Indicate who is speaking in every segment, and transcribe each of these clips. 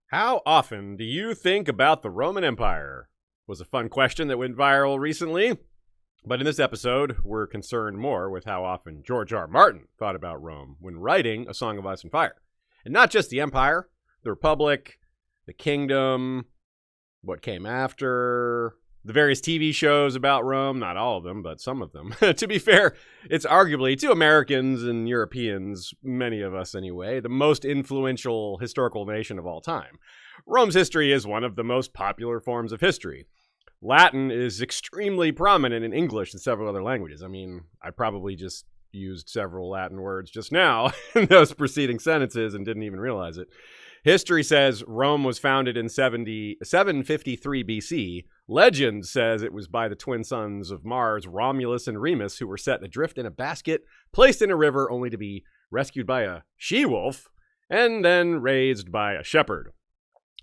Speaker 1: How often do you think about the Roman Empire? Was a fun question that went viral recently. But in this episode, we're concerned more with how often George R. Martin thought about Rome when writing A Song of Ice and Fire. And not just the Empire, the Republic, the Kingdom, what came after, the various TV shows about Rome, not all of them, but some of them. To be fair, it's arguably, to Americans and Europeans, many of us anyway, the most influential historical nation of all time. Rome's history is one of the most popular forms of history. Latin is extremely prominent in English and several other languages. I mean, I probably just used several Latin words just now in those preceding sentences and didn't even realize it. History says Rome was founded in 753 BC. Legend says it was by the twin sons of Mars, Romulus and Remus, who were set adrift in a basket, placed in a river only to be rescued by a she-wolf, and then raised by a shepherd.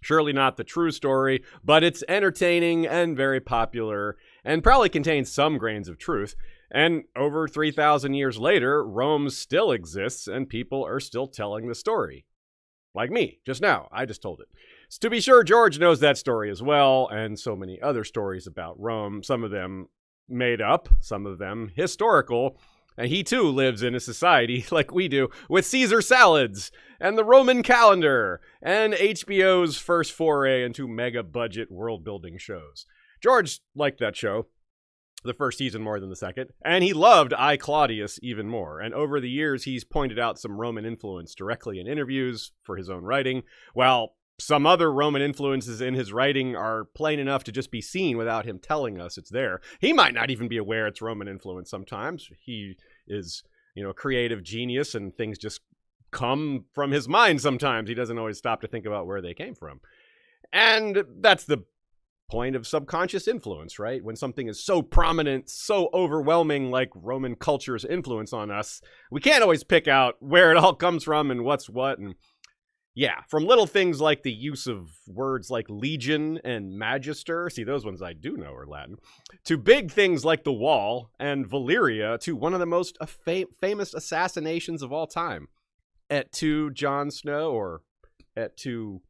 Speaker 1: Surely not the true story, but it's entertaining and very popular, and probably contains some grains of truth. And over 3,000 years later, Rome still exists, and people are still telling the story. Like me, just now. I just told it. So to be sure, George knows that story as well, and so many other stories about Rome, some of them made up, some of them historical. And he too lives in a society like we do, with Caesar salads, and the Roman calendar, and HBO's first foray into mega-budget world-building shows. George liked that show, the first season more than the second, and he loved I, Claudius even more. And over the years, he's pointed out some Roman influence directly in interviews for his own writing, while some other Roman influences in his writing are plain enough to just be seen without him telling us it's there. He might not even be aware it's Roman influence sometimes. He is, a creative genius and things just come from his mind sometimes. He doesn't always stop to think about where they came from. And that's the point of subconscious influence, right? When something is so prominent, so overwhelming like Roman culture's influence on us, we can't always pick out where it all comes from and what's what. And yeah, from little things like the use of words like legion and magister, see, those ones I do know are Latin, to big things like the Wall and Valyria, to one of the most famous assassinations of all time. Et tu, Jon Snow, or et tu,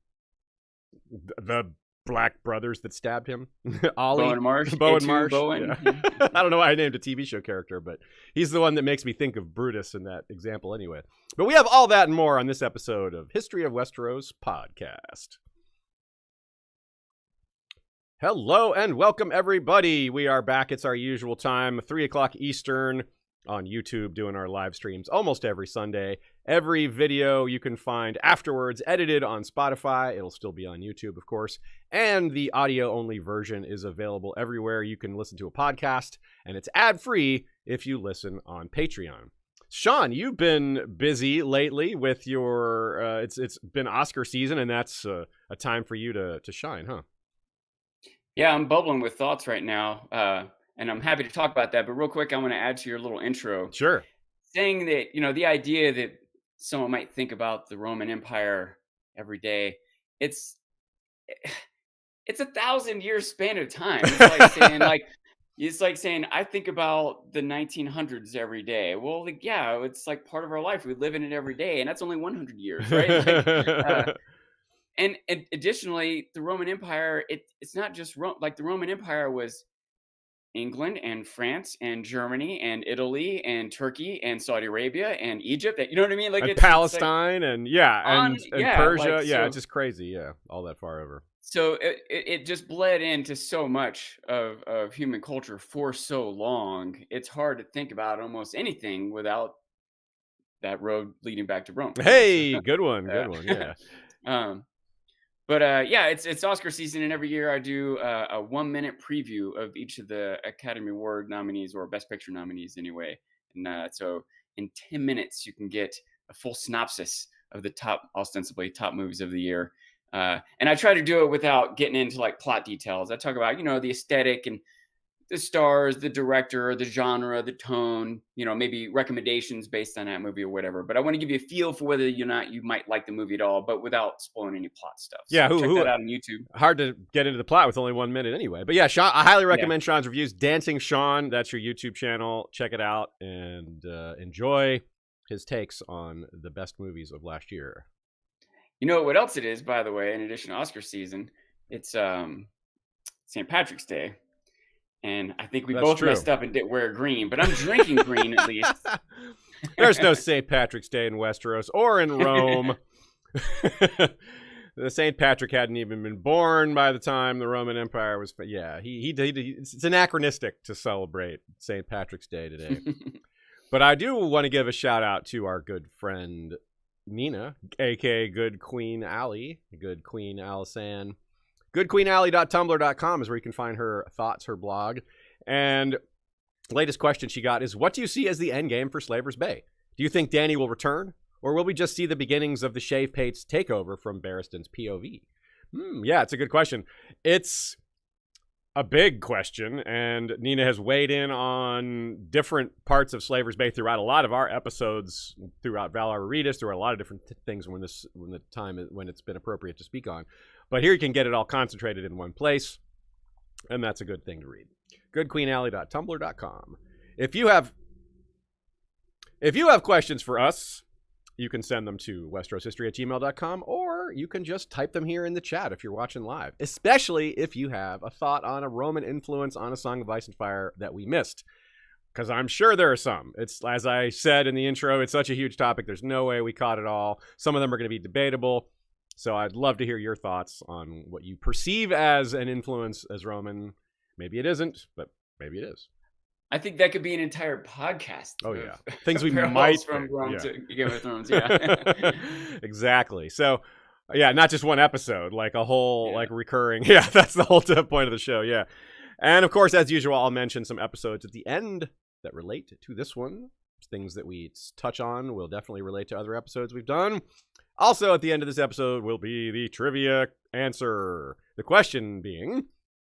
Speaker 1: the black brothers that stabbed him. Ollie.
Speaker 2: Bowen Marsh.
Speaker 1: Bowen Marsh.
Speaker 2: Bowen.
Speaker 1: Yeah. I don't know why I named a TV show character, but he's the one that makes me think of Brutus in that example anyway. But we have all that and more on this episode of History of Westeros podcast. Hello and welcome, everybody. We are back. It's our usual time, 3 o'clock Eastern on YouTube, doing our live streams almost every Sunday. Every video you can find afterwards edited on Spotify. It'll still be on YouTube, of course. And the audio-only version is available everywhere you can listen to a podcast. And it's ad-free if you listen on Patreon. Sean, you've been busy lately with your... It's been Oscar season, and that's a time for you to shine, huh?
Speaker 2: Yeah, I'm bubbling with thoughts right now. And I'm happy to talk about that. But real quick, I want to add to your little intro.
Speaker 1: Sure.
Speaker 2: Saying that, the idea that someone might think about the Roman Empire every day, it's 1,000-year span of time. It's like saying I think about the 1900s every day. Well, yeah, it's like part of our life. We live in it every day, and that's only 100 years, right? And additionally, the Roman Empire, it's not just Rome. Like the Roman Empire was England and France and Germany and Italy and Turkey and Saudi Arabia and Egypt. You know what I mean? Like
Speaker 1: and Palestine and Persia.
Speaker 2: Like, so,
Speaker 1: it's just crazy. Yeah, all that far over.
Speaker 2: So it just bled into so much of human culture for so long. It's hard to think about almost anything without that road leading back to Rome.
Speaker 1: Hey, good one. Good one. Yeah.
Speaker 2: But it's Oscar season, and every year I do a 1-minute preview of each of the Academy Award nominees, or Best Picture nominees anyway. And so in 10 minutes, you can get a full synopsis of the ostensibly top movies of the year. And I try to do it without getting into like plot details. I talk about, the aesthetic and the stars, the director, the genre, the tone, maybe recommendations based on that movie or whatever. But I want to give you a feel for whether you might like the movie at all, but without spoiling any plot stuff. So
Speaker 1: yeah,
Speaker 2: check that out on YouTube.
Speaker 1: Hard to get into the plot with only 1 minute anyway. But yeah, Sean, I highly recommend Sean's reviews. Dancing Sean, that's your YouTube channel. Check it out and enjoy his takes on the best movies of last year.
Speaker 2: You know what else it is, by the way, in addition to Oscar season? It's St. Patrick's Day. And I think we
Speaker 1: That's
Speaker 2: both
Speaker 1: true.
Speaker 2: messed up and didn't wear green, but I'm drinking green at least.
Speaker 1: There's no St. Patrick's Day in Westeros or in Rome. The St. Patrick hadn't even been born by the time the Roman Empire was. Yeah, it's anachronistic to celebrate St. Patrick's Day today. But I do want to give a shout out to our good friend Nina, aka Good Queen Allie, Good Queen Alisan. GoodQueenAllie.tumblr.com is where you can find her thoughts, her blog. And the latest question she got is, what do you see as the end game for Slaver's Bay? Do you think Dany will return? Or will we just see the beginnings of the Shave Pates takeover from Barristan's POV? Yeah, it's a good question. It's a big question, and Nina has weighed in on different parts of Slaver's Bay throughout a lot of our episodes, throughout Valar Redis, throughout a lot of different things when it's been appropriate to speak on. But here you can get it all concentrated in one place, and that's a good thing to read. GoodQueenAllie.tumblr.com. If you have questions for us, you can send them to westeroshistory@gmail.com, or you can just type them here in the chat if you're watching live, especially if you have a thought on a Roman influence on A Song of Ice and Fire that we missed, because I'm sure there are some. It's, as I said in the intro, it's such a huge topic. There's no way we caught it all. Some of them are going to be debatable, so I'd love to hear your thoughts on what you perceive as an influence as Roman. Maybe it isn't, but maybe it is.
Speaker 2: I think that could be an entire podcast.
Speaker 1: Oh, yeah. Things we might
Speaker 2: from Rome to Game of Thrones, yeah.
Speaker 1: Exactly. So, yeah, not just one episode, like a whole, like recurring. Yeah, that's the whole point of the show, yeah. And, of course, as usual, I'll mention some episodes at the end that relate to this one. Things that we touch on will definitely relate to other episodes we've done. Also, at the end of this episode will be the trivia answer. The question being,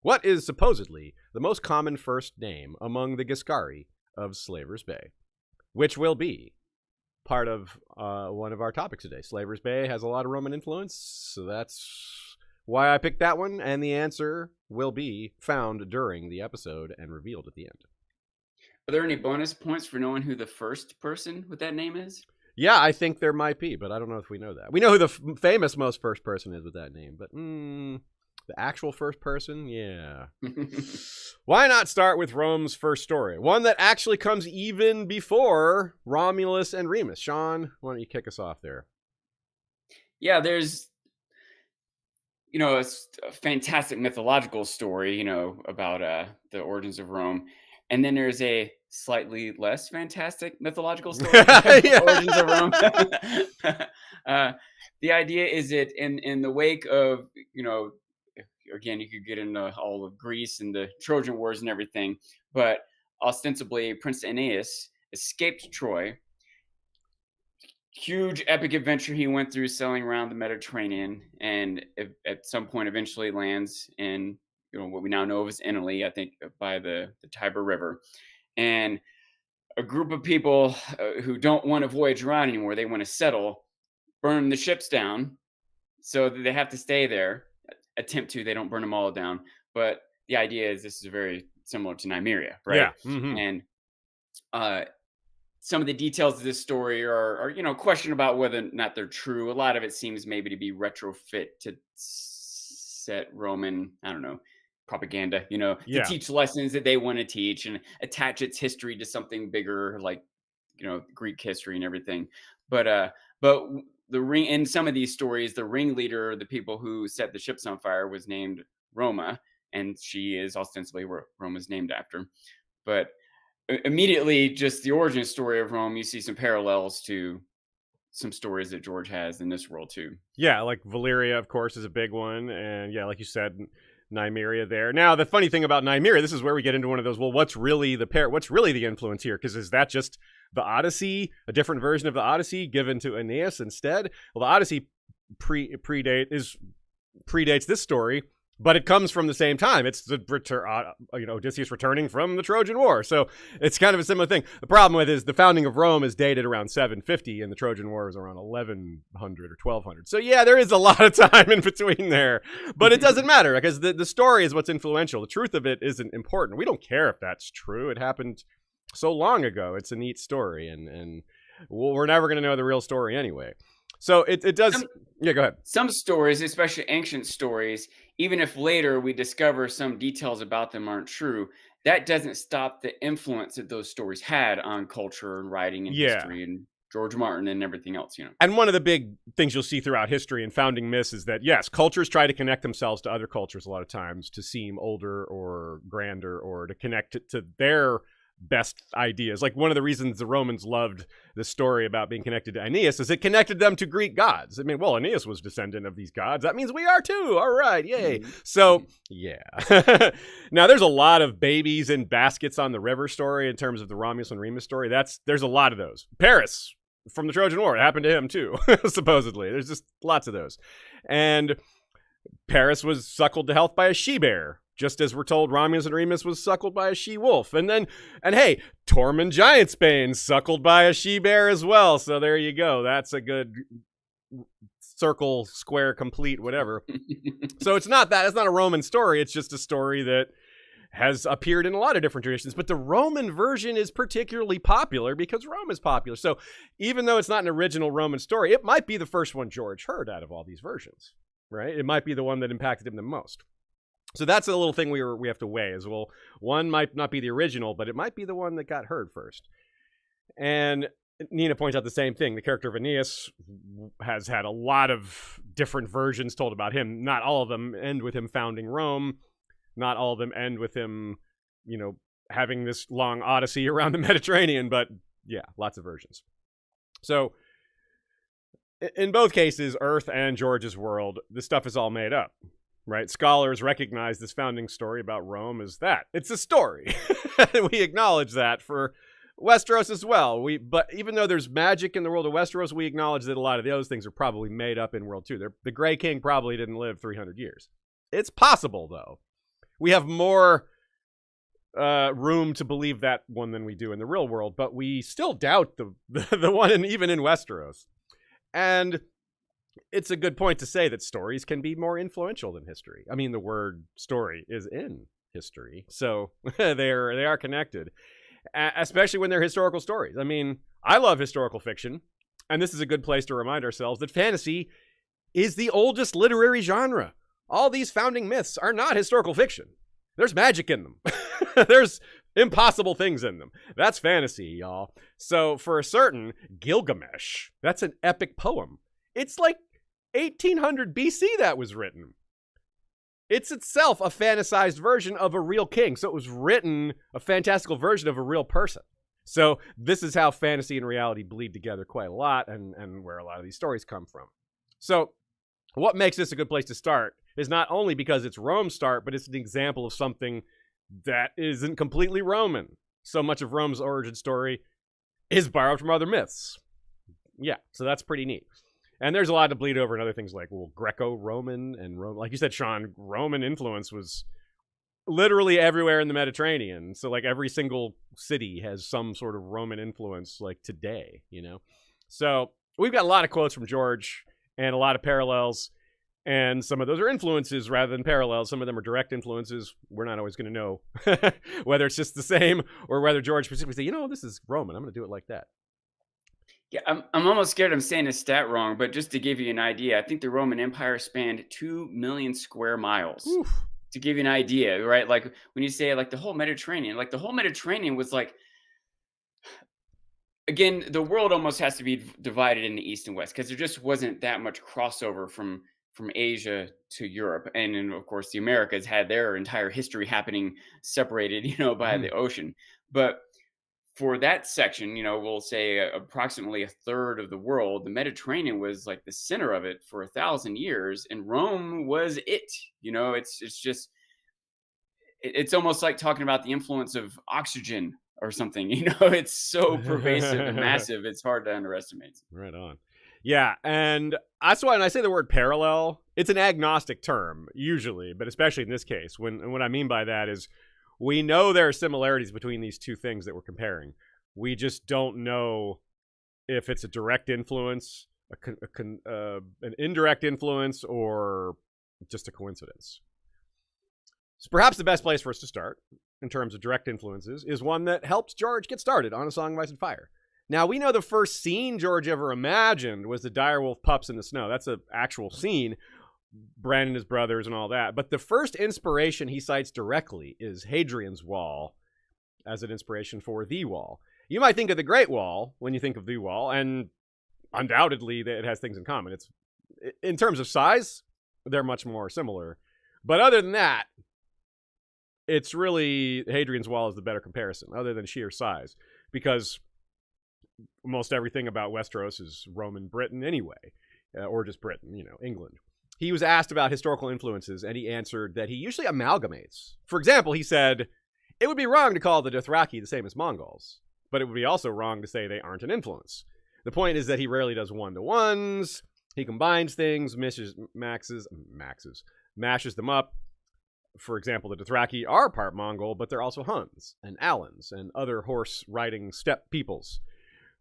Speaker 1: what is supposedly the most common first name among the Giscari of Slaver's Bay? Which will be part of one of our topics today. Slaver's Bay has a lot of Roman influence, so that's why I picked that one, and the answer will be found during the episode and revealed at the end.
Speaker 2: Are there any bonus points for knowing who the first person with that name is?
Speaker 1: Yeah, I think there might be, but I don't know if we know that. We know who the famous most first person is with that name, but the actual first person? Yeah. Why not start with Rome's first story? One that actually comes even before Romulus and Remus. Sean, why don't you kick us off there?
Speaker 2: Yeah, there's, a fantastic mythological story, about the origins of Rome. And then there's a slightly less fantastic mythological story about the origins of Rome. The idea is that in the wake of, again, you could get into all of Greece and the Trojan Wars and everything, but ostensibly Prince Aeneas escaped Troy. Huge epic adventure he went through sailing around the Mediterranean, and at some point eventually lands in what we now know of as Italy, I think by the Tiber River. And a group of people who don't want to voyage around anymore, they want to settle, burn the ships down so that they have to stay there. Attempt to, they don't burn them all down, but the idea is this is very similar to Nymeria, right?
Speaker 1: Yeah. Mm-hmm.
Speaker 2: And some of the details of this story are question about whether or not they're true. A lot of it seems maybe to be retrofit to set Roman, propaganda, to teach lessons that they want to teach and attach its history to something bigger, like Greek history and everything. But in some of these stories, the ringleader, the people who set the ships on fire, was named Roma, and she is ostensibly where Rome is named after. But immediately, just the origin story of Rome, you see some parallels to some stories that George has in this world too. Yeah,
Speaker 1: like Valyria, of course, is a big one, and yeah, like you said, Nymeria there. Now, the funny thing about Nymeria, this is where we get into one of those, well, what's really the influence here? Because is that just the Odyssey, a different version of the Odyssey given to Aeneas instead? Well, the Odyssey predates this story, but it comes from the same time. It's the Odysseus returning from the Trojan War. So it's kind of a similar thing. The problem with it is the founding of Rome is dated around 750, and the Trojan War is around 1100 or 1200. So yeah, there is a lot of time in between there, but it doesn't matter because the story is what's influential. The truth of it isn't important. We don't care if that's true. It happened so long ago. It's a neat story, and we're never going to know the real story anyway. So it does. Yeah, go ahead.
Speaker 2: Some stories, especially ancient stories, even if later we discover some details about them aren't true, that doesn't stop the influence that those stories had on culture and writing and
Speaker 1: Yeah.
Speaker 2: history and George Martin and everything else, you know.
Speaker 1: And one of the big things you'll see throughout history and founding myths is that, yes, cultures try to connect themselves to other cultures a lot of times to seem older or grander or to connect it to their best ideas. Like one of the reasons the Romans loved the story about being connected to Aeneas is it connected them to Greek gods. I mean, well, Aeneas was descendant of these gods. That means we are too. All right, yay. So, yeah. Now, there's a lot of babies in baskets on the river story in terms of the Romulus and Remus story. There's a lot of those. Paris from the Trojan War, it happened to him too, supposedly. There's just lots of those. And Paris was suckled to health by a she-bear, just as we're told Romulus and Remus was suckled by a she-wolf. And hey, Tormund Giantsbane suckled by a she-bear as well. So there you go. That's a good circle, square, complete, whatever. So it's not a Roman story. It's just a story that has appeared in a lot of different traditions. But the Roman version is particularly popular because Rome is popular. So even though it's not an original Roman story, it might be the first one George heard out of all these versions, right? It might be the one that impacted him the most. So that's a little thing we have to weigh as well. One might not be the original, but it might be the one that got heard first. And Nina points out the same thing. The character of Aeneas has had a lot of different versions told about him. Not all of them end with him founding Rome. Not all of them end with him, having this long odyssey around the Mediterranean. But yeah, lots of versions. So in both cases, Earth and George's world, this stuff is all made up. Right? Scholars recognize this founding story about Rome as that. It's a story. We acknowledge that for Westeros as well. But even though there's magic in the world of Westeros, we acknowledge that a lot of those things are probably made up in World 2. The Grey King probably didn't live 300 years. It's possible, though. We have more room to believe that one than we do in the real world, but we still doubt the one even in Westeros. And it's a good point to say that stories can be more influential than history. I mean, the word story is in history, so they are connected, especially when they're historical stories. I mean, I love historical fiction, and this is a good place to remind ourselves that fantasy is the oldest literary genre. All these founding myths are not historical fiction. There's magic in them. There's impossible things in them. That's fantasy, y'all. So for certain, Gilgamesh, that's an epic poem. It's like 1800 BC that was written. It's itself a fantasized version of a real king. So it was written a fantastical version of a real person. So this is how fantasy and reality bleed together quite a lot and where a lot of these stories come from. So what makes this a good place to start is not only because it's Rome's start, but it's an example of something that isn't completely Roman. So much of Rome's origin story is borrowed from other myths. Yeah, so that's pretty neat. And there's a lot to bleed over in other things like, Greco-Roman and Rome. Like you said, Sean, Roman influence was literally everywhere in the Mediterranean. So like every single city has some sort of Roman influence like today, So we've got a lot of quotes from George and a lot of parallels. And some of those are influences rather than parallels. Some of them are direct influences. We're not always going to know whether it's just the same or whether George specifically say, this is Roman. I'm going to do it like that.
Speaker 2: Yeah, I'm almost scared I'm saying this stat wrong, but just to give you an idea, I think the Roman Empire spanned 2 million square miles.
Speaker 1: Oof.
Speaker 2: To give you an idea, right? Like when you say like the whole Mediterranean was like, again, the world almost has to be divided into East and West because there just wasn't that much crossover from Asia to Europe. And then, of course, the Americas had their entire history happening separated, by the ocean. But for that section, we'll say approximately a third of the world, the Mediterranean was like the center of it for 1,000 years, and Rome was it. It's almost like talking about the influence of oxygen or something. It's so pervasive and massive. It's hard to underestimate.
Speaker 1: Right on. Yeah, and that's why when I say the word parallel, it's an agnostic term usually, but especially in this case, and what I mean by that is we know there are similarities between these two things that we're comparing. We just don't know if it's a direct influence, an indirect influence, or just a coincidence. So perhaps the best place for us to start in terms of direct influences is one that helped George get started on A Song of Ice and Fire. Now, we know the first scene George ever imagined was the direwolf pups in the snow. That's an actual scene. Bran and his brothers and all that. But the first inspiration he cites directly is Hadrian's Wall as an inspiration for the Wall. You might think of the Great Wall when you think of the Wall, and undoubtedly it has things in common. It's, in terms of size, they're much more similar. But other than that, it's really Hadrian's Wall is the better comparison, other than sheer size. Because most everything about Westeros is Roman Britain anyway, or just Britain, England. He was asked about historical influences, and he answered that he usually amalgamates. For example, he said, it would be wrong to call the Dothraki the same as Mongols, but it would be also wrong to say they aren't an influence. The point is that he rarely does one-to-ones. He combines things, mashes them up. For example, the Dothraki are part Mongol, but they're also Huns and Alans and other horse-riding steppe peoples.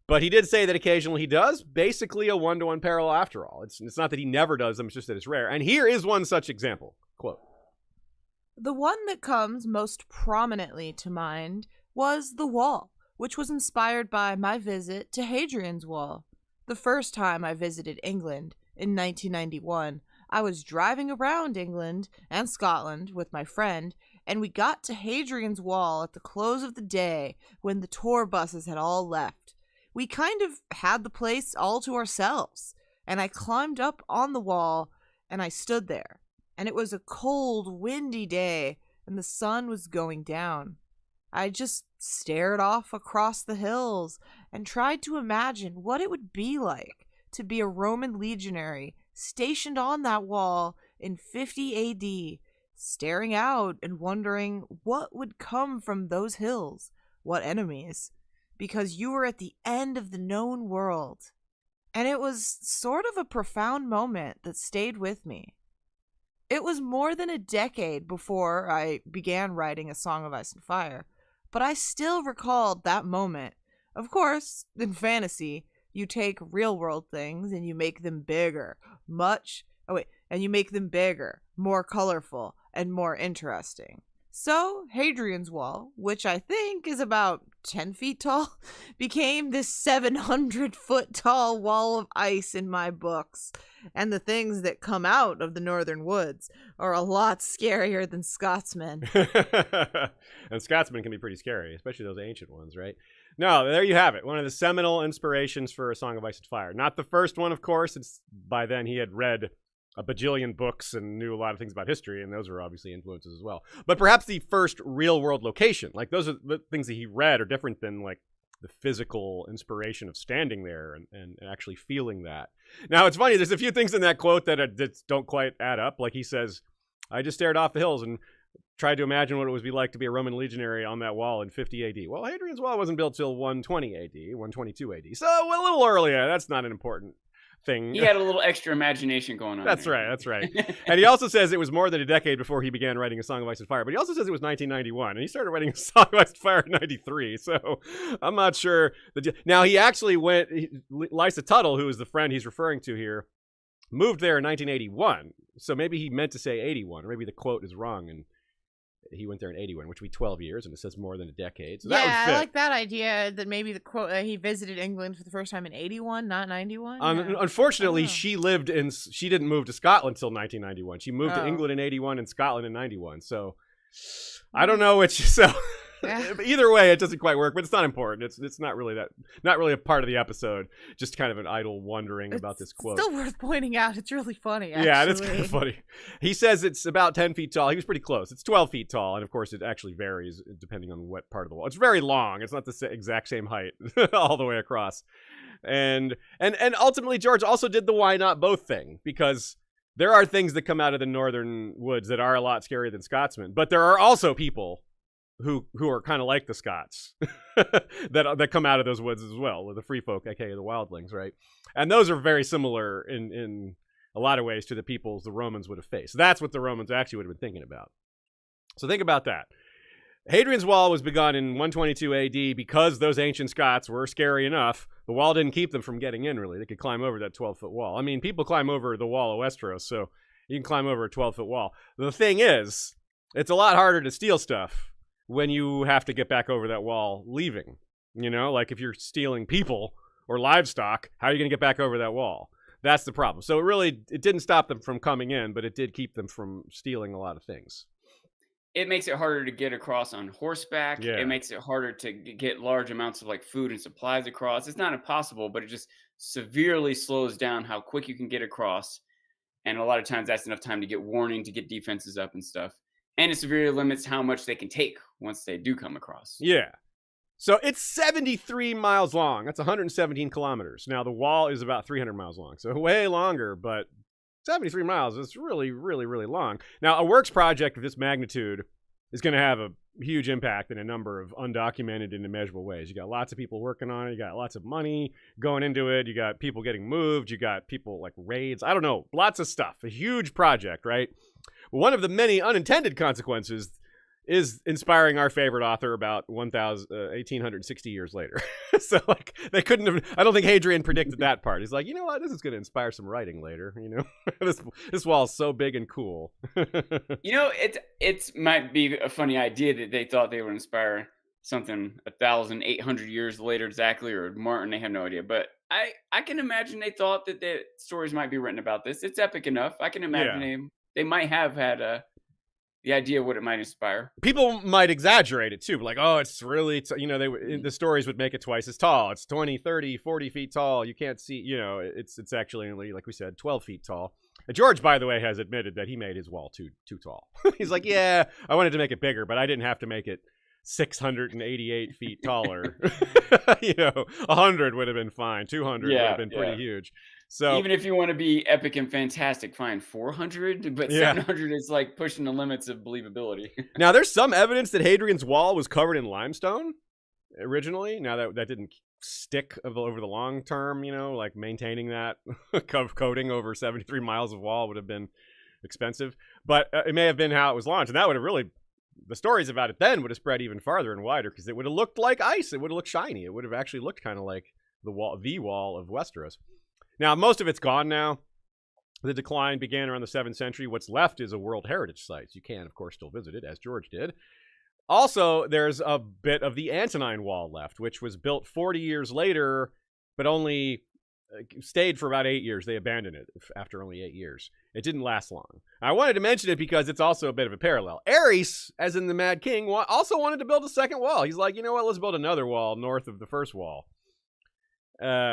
Speaker 1: But he did say that occasionally he does, basically a one-to-one parallel after all. It's not that he never does them, it's just that it's rare. And here is one such example. Quote.
Speaker 3: The one that comes most prominently to mind was the Wall, which was inspired by my visit to Hadrian's Wall. The first time I visited England, in 1991, I was driving around England and Scotland with my friend, and we got to Hadrian's Wall at the close of the day when the tour buses had all left. We kind of had the place all to ourselves, and I climbed up on the wall, and I stood there. And it was a cold, windy day, and the sun was going down. I just stared off across the hills and tried to imagine what it would be like to be a Roman legionary stationed on that wall in 50 AD, staring out and wondering what would come from those hills, what enemies. Because you were at the end of the known world. And it was sort of a profound moment that stayed with me. It was more than a decade before I began writing A Song of Ice and Fire, but I still recalled that moment. Of course, in fantasy, you take real-world things and you make them bigger, and you make them bigger, more colorful, and more interesting. So, Hadrian's Wall, which I think is about 10 feet tall, became this 700-foot tall wall of ice in my books. And the things that come out of the northern woods are a lot scarier than Scotsmen.
Speaker 1: And Scotsmen can be pretty scary, especially those ancient ones, right? No, there you have it. One of the seminal inspirations for A Song of Ice and Fire. Not the first one, of course. By then he had read a bajillion books and knew a lot of things about history, and those were obviously influences as well. But perhaps the first real-world location, like those are the things that he read, are different than like the physical inspiration of standing there and actually feeling that. Now, it's funny, there's a few things in that quote that don't quite add up. Like he says, I just stared off the hills and tried to imagine what it would be like to be a Roman legionary on that wall in 50 AD. Well, Hadrian's Wall wasn't built till 120 AD, 122 AD. So a little earlier. That's not an important thing.
Speaker 2: He had a little extra imagination going on.
Speaker 1: That's right. And he also says it was more than a decade before he began writing A Song of Ice and Fire. But he also says it was 1991, and he started writing A Song of Ice and Fire in 93. So I'm not sure. Now, he actually Lysa Tuttle, who is the friend he's referring to here, moved there in 1981. So maybe he meant to say 81, or maybe the quote is wrong, and he went there in 81, which would be 12 years, and it says more than a decade. So that would fit.
Speaker 3: I like that idea that maybe the quote he visited England for the first time in 81, not 91.
Speaker 1: Unfortunately, she didn't move to Scotland until 1991. She moved to England in 81 and Scotland in 91. So I don't know which. So either way, it doesn't quite work, but it's not important. It's not really a part of the episode. Just kind of an idle wondering about this quote.
Speaker 3: Still worth pointing out. It's really funny, actually.
Speaker 1: Yeah, it's kind of funny. He says it's about 10 feet tall. He was pretty close. It's 12 feet tall, and of course it actually varies depending on what part of the wall. It's very long. It's not the exact same height all the way across. And ultimately, George also did the why not both thing, because there are things that come out of the northern woods that are a lot scarier than Scotsmen, but there are also people who are kind of like the Scots that come out of those woods as well, the free folk, aka the wildlings, right? And those are very similar in a lot of ways to the peoples the Romans would have faced. That's what the Romans actually would have been thinking about. So think about that. Hadrian's Wall was begun in 122 AD because those ancient Scots were scary enough. The wall didn't keep them from getting in, really. They could climb over that 12-foot wall. I mean, people climb over the wall of Westeros, so you can climb over a 12-foot wall. The thing is, it's a lot harder to steal stuff when you have to get back over that wall leaving. You know, like if you're stealing people or livestock, how are you going to get back over that wall? That's the problem. So it didn't stop them from coming in, but it did keep them from stealing a lot of things.
Speaker 2: It makes it harder to get across on horseback.
Speaker 1: Yeah.
Speaker 2: It makes it harder to get large amounts of like food and supplies across. It's not impossible, but it just severely slows down how quick you can get across. And a lot of times that's enough time to get warning, to get defenses up and stuff. And it severely limits how much they can take once they do come across.
Speaker 1: Yeah. So it's 73 miles long. That's 117 kilometers. Now, the wall is about 300 miles long, so way longer, but 73 miles is really, really, really long. Now, a works project of this magnitude is going to have a huge impact in a number of undocumented and immeasurable ways. You got lots of people working on it. You got lots of money going into it. You got people getting moved. You got people like raids. I don't know. Lots of stuff. A huge project, right? One of the many unintended consequences is inspiring our favorite author about 1,860 years later. So, like, they couldn't have... I don't think Hadrian predicted that part. He's like, you know what? This is going to inspire some writing later, you know? This wall is so big and cool.
Speaker 2: You know, it might be a funny idea that they thought they would inspire something 1,800 years later exactly, or Martin, they have no idea. But I can imagine they thought that the stories might be written about this. It's epic enough. I can imagine they might have had the idea of what it might inspire.
Speaker 1: People might exaggerate it too, like, oh, it's really, you know, the stories would make it twice as tall. It's 20, 30, 40 feet tall. You can't see, you know, it's actually only, like we said, 12 feet tall. And George, by the way, has admitted that he made his wall too tall. He's like, yeah, I wanted to make it bigger, but I didn't have to make it 688 feet taller. You know, 100 would have been fine. 200 would have been pretty huge. So
Speaker 2: even if you want to be epic and fantastic, fine, 400, but 700 is like pushing the limits of believability.
Speaker 1: Now, there's some evidence that Hadrian's wall was covered in limestone originally. Now, that didn't stick over the long term, you know, like maintaining that coating over 73 miles of wall would have been expensive. But it may have been how it was launched, and that would have really... The stories about it then would have spread even farther and wider because it would have looked like ice. It would have looked shiny. It would have actually looked kind of like the wall of Westeros. Now, most of it's gone now. The decline began around the 7th century. What's left is a World Heritage Site. You can, of course, still visit it, as George did. Also, there's a bit of the Antonine Wall left, which was built 40 years later, but only stayed for about 8 years. They abandoned it after only 8 years. It didn't last long. I wanted to mention it because it's also a bit of a parallel. Ares, as in the Mad King, also wanted to build a second wall. He's like, you know what, let's build another wall north of the first wall.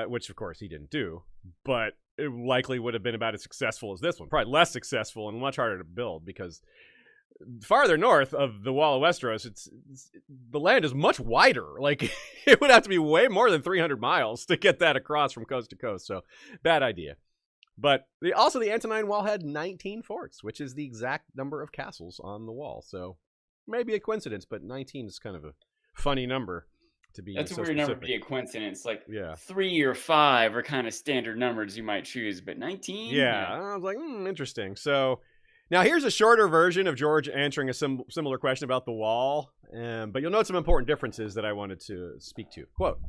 Speaker 1: Which, of course, he didn't do. But it likely would have been about as successful as this one. Probably less successful and much harder to build because farther north of the Wall of Westeros, the land is much wider. Like, it would have to be way more than 300 miles to get that across from coast to coast. So, bad idea. But also the Antonine Wall had 19 forts, which is the exact number of castles on the wall. So, maybe a coincidence, but 19 is kind of a funny number. That's
Speaker 2: a weird
Speaker 1: specific.
Speaker 2: number to be a coincidence. Like 3 or 5 are kind of standard numbers you might choose, but 19?
Speaker 1: Yeah. I was like, interesting. So now here's a shorter version of George answering a similar question about the wall. But you'll note some important differences that I wanted to speak to. Quote.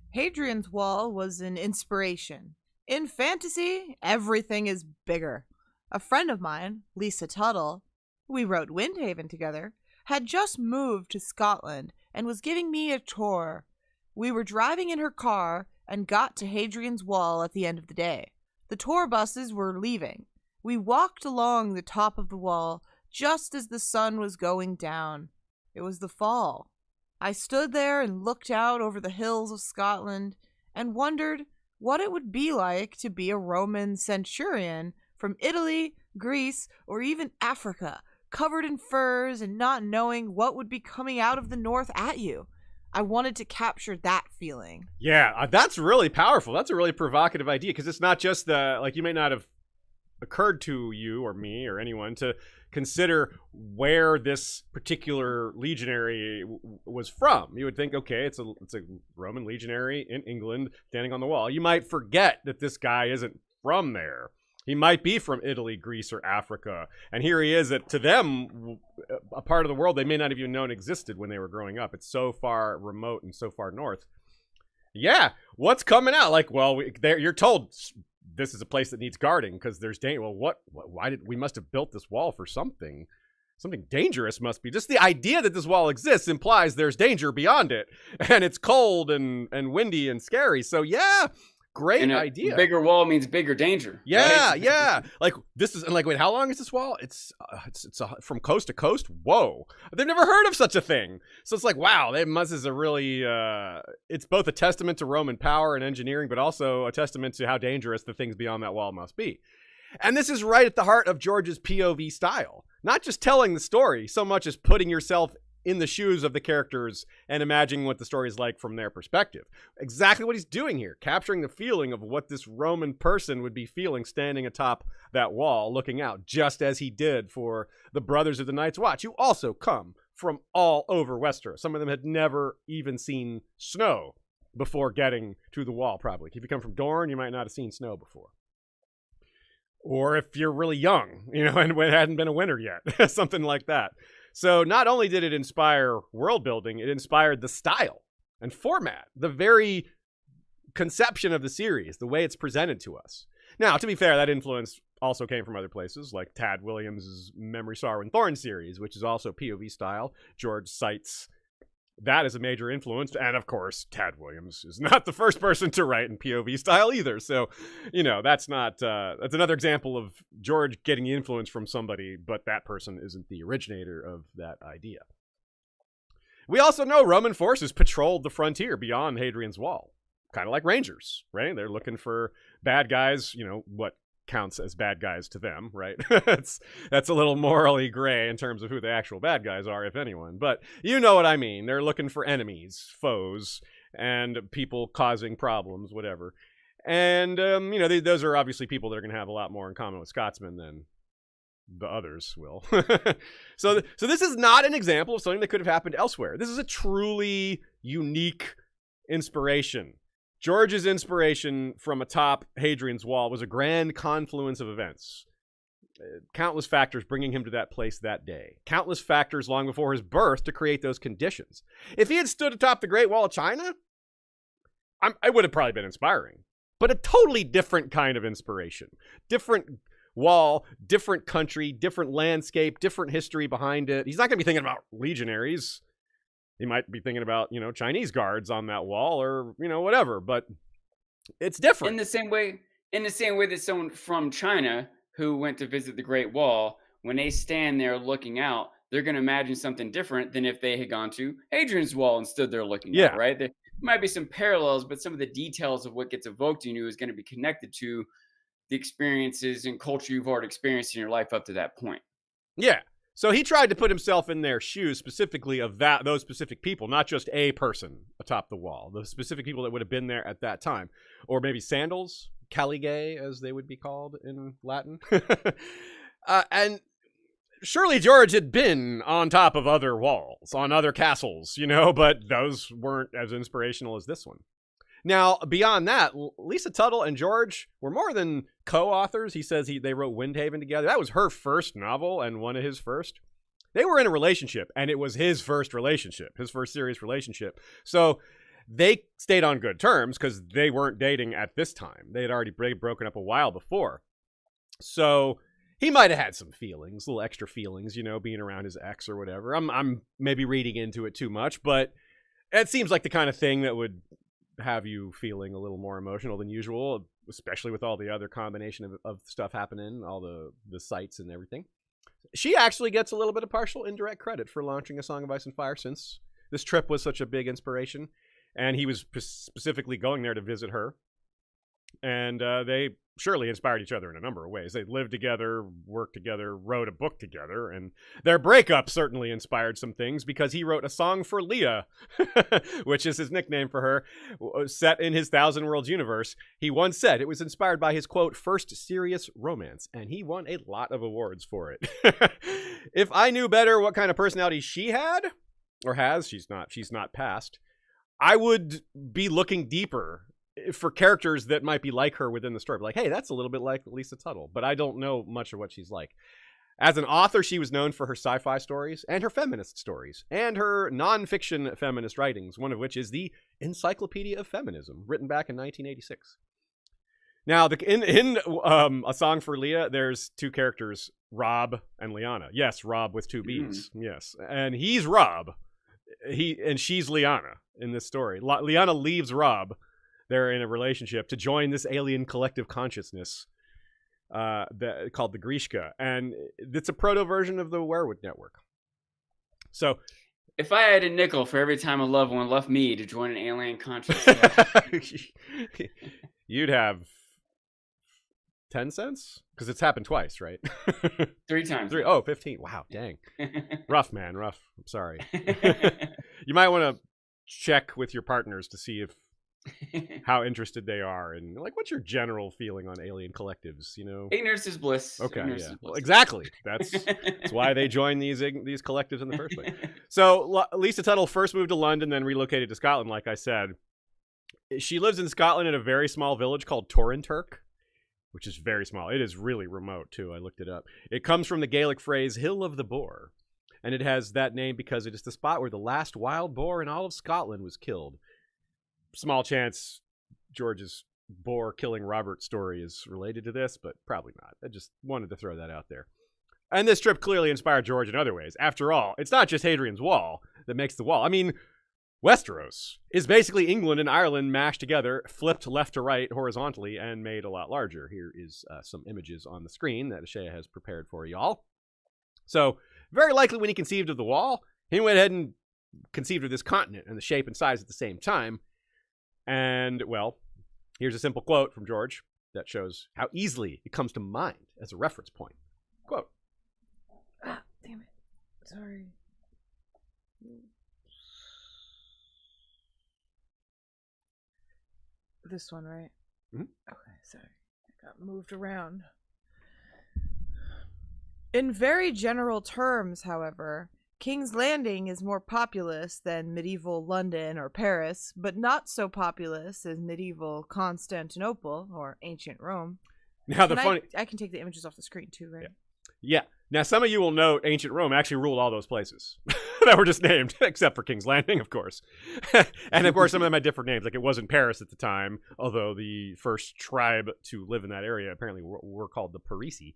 Speaker 3: Hadrian's wall was an inspiration. In fantasy, everything is bigger. A friend of mine, Lisa Tuttle, we wrote Windhaven together, had just moved to Scotland and was giving me a tour. We were driving in her car and got to Hadrian's Wall at the end of the day. The tour buses were leaving. We walked along the top of the wall just as the sun was going down. It was the fall. I stood there and looked out over the hills of Scotland and wondered what it would be like to be a Roman centurion from Italy, Greece, or even Africa, covered in furs and not knowing what would be coming out of the north at you. I wanted to capture that feeling.
Speaker 1: Yeah, that's really powerful. That's a really provocative idea because it's not just you may not have occurred to you or me or anyone to consider where this particular legionary was from. You would think, okay, it's a Roman legionary in England standing on the wall. You might forget that this guy isn't from there. He might be from Italy, Greece, or Africa. And here he is, to them, a part of the world they may not have even known existed when they were growing up. It's so far remote and so far north. Yeah, what's coming out? Like, well, you're told this is a place that needs guarding because there's danger. Well, why did we must have built this wall for something? something dangerous must be. Just the idea that this wall exists implies there's danger beyond it. And it's cold and windy and scary. So yeah, great idea.
Speaker 2: Bigger wall means bigger danger.
Speaker 1: Yeah,
Speaker 2: right?
Speaker 1: yeah. Like this is like, wait, how long is this wall? It's from coast to coast. Whoa, they've never heard of such a thing. So it's like, wow, this is a really. It's both a testament to Roman power and engineering, but also a testament to how dangerous the things beyond that wall must be. And this is right at the heart of George's POV style. Not just telling the story so much as putting yourself in the shoes of the characters and imagining what the story is like from their perspective. Exactly what he's doing here, capturing the feeling of what this Roman person would be feeling standing atop that wall looking out, just as he did for the Brothers of the Night's Watch, who also come from all over Westeros. Some of them had never even seen snow before getting to the wall, probably. If you come from Dorne, you might not have seen snow before. Or if you're really young, and it hadn't been a winter yet, something like that. So not only did it inspire world building, it inspired the style and format, the very conception of the series, the way it's presented to us. Now, to be fair, that influence also came from other places, like Tad Williams' Memory, Sorrow, and Thorn series, which is also POV style. George cites that is a major influence. And of course, Tad Williams is not the first person to write in POV style either. So, that's another example of George getting influence from somebody, but that person isn't the originator of that idea. We also know Roman forces patrolled the frontier beyond Hadrian's Wall, kind of like Rangers, right? They're looking for bad guys, what counts as bad guys to them, right? That's a little morally gray in terms of who the actual bad guys are, if anyone. But you know what I mean. They're looking for enemies, foes, and people causing problems, whatever. And, those are obviously people that are going to have a lot more in common with Scotsmen than the others will. So this is not an example of something that could have happened elsewhere. This is a truly unique inspiration. George's inspiration from atop Hadrian's Wall was a grand confluence of events. Countless factors bringing him to that place that day. Countless factors long before his birth to create those conditions. If he had stood atop the Great Wall of China, I would have probably been inspiring. But a totally different kind of inspiration. Different wall, different country, different landscape, different history behind it. He's not going to be thinking about legionaries. He might be thinking about, Chinese guards on that wall or, whatever, but it's different.
Speaker 2: In the same way that someone from China who went to visit the Great Wall, when they stand there looking out, they're going to imagine something different than if they had gone to Hadrian's Wall and stood there looking out, right? There might be some parallels, but some of the details of what gets evoked in you is going to be connected to the experiences and culture you've already experienced in your life up to that point.
Speaker 1: Yeah. So he tried to put himself in their shoes, specifically of those specific people, not just a person atop the wall, the specific people that would have been there at that time. Or maybe sandals, caligae, as they would be called in Latin. And surely George had been on top of other walls, on other castles, but those weren't as inspirational as this one. Now, beyond that, Lisa Tuttle and George were more than co-authors. He says they wrote Windhaven together. That was her first novel and one of his first. They were in a relationship, and it was his first relationship, his first serious relationship. So they stayed on good terms because they weren't dating at this time. They had already broken up a while before. So he might have had some feelings, little extra feelings, being around his ex or whatever. I'm maybe reading into it too much, but it seems like the kind of thing that would have you feeling a little more emotional than usual, especially with all the other combination of stuff happening, all the sights and everything. She actually gets a little bit of partial indirect credit for launching A Song of Ice and Fire, since this trip was such a big inspiration, and he was specifically going there to visit her. And they surely inspired each other in a number of ways. They lived together, worked together, wrote a book together, and their breakup certainly inspired some things, because he wrote A Song for Leah, which is his nickname for her, set in his Thousand Worlds universe. He once said it was inspired by his, quote, first serious romance, and he won a lot of awards for it. If I knew better what kind of personality she had, or has, she's not past, I would be looking deeper for characters that might be like her within the story. Like, hey, that's a little bit like Lisa Tuttle, but I don't know much of what she's like. As an author, she was known for her sci-fi stories and her feminist stories and her non-fiction feminist writings, one of which is the Encyclopedia of Feminism, written back in 1986. Now, in A Song for Leah, there's two characters, Rob and Lyanna. Yes, Rob with two B's. Yes, and he's Rob. And she's Lyanna in this story. Lyanna leaves Rob. They're in a relationship to join this alien collective consciousness called the Grishka, and it's a proto version of the Werewood Network. So,
Speaker 2: if I had a nickel for every time a loved one left me to join an alien consciousness,
Speaker 1: you'd have 10 cents? Because it's happened twice, right?
Speaker 2: 3 times.
Speaker 1: 15. Wow, dang. Rough, man, rough. I'm sorry. You might want to check with your partners to see how interested they are, and like, what's your general feeling on alien collectives?
Speaker 2: Ignorance is bliss.
Speaker 1: Okay,
Speaker 2: Ignorance
Speaker 1: yeah,
Speaker 2: is bliss.
Speaker 1: well, exactly. That's why they join these collectives in the first place. So Lisa Tuttle first moved to London, then relocated to Scotland. Like I said, she lives in Scotland in a very small village called Torrenturk, which is very small. It is really remote too. I looked it up. It comes from the Gaelic phrase "Hill of the Boar," and it has that name because it is the spot where the last wild boar in all of Scotland was killed. Small chance George's boar killing Robert story is related to this, but probably not. I just wanted to throw that out there. And this trip clearly inspired George in other ways. After all, it's not just Hadrian's Wall that makes the wall. I mean, Westeros is basically England and Ireland mashed together, flipped left to right horizontally, and made a lot larger. Here is some images on the screen that Ashea has prepared for y'all. So, very likely when he conceived of the wall, he went ahead and conceived of this continent and the shape and size at the same time. And, well, here's a simple quote from George that shows how easily it comes to mind as a reference point. Quote.
Speaker 3: Ah, damn it. Sorry. This one, right?
Speaker 1: Mm-hmm.
Speaker 3: Okay, sorry. I got moved around. In very general terms, however, King's Landing is more populous than medieval London or Paris, but not so populous as medieval Constantinople or ancient Rome.
Speaker 1: Now,
Speaker 3: I can take the images off the screen too, right?
Speaker 1: Yeah. Now, some of you will note ancient Rome actually ruled all those places that were just named, except for King's Landing, of course. And, of course, some of them had different names. Like, it wasn't Paris at the time, although the first tribe to live in that area apparently were called the Parisi.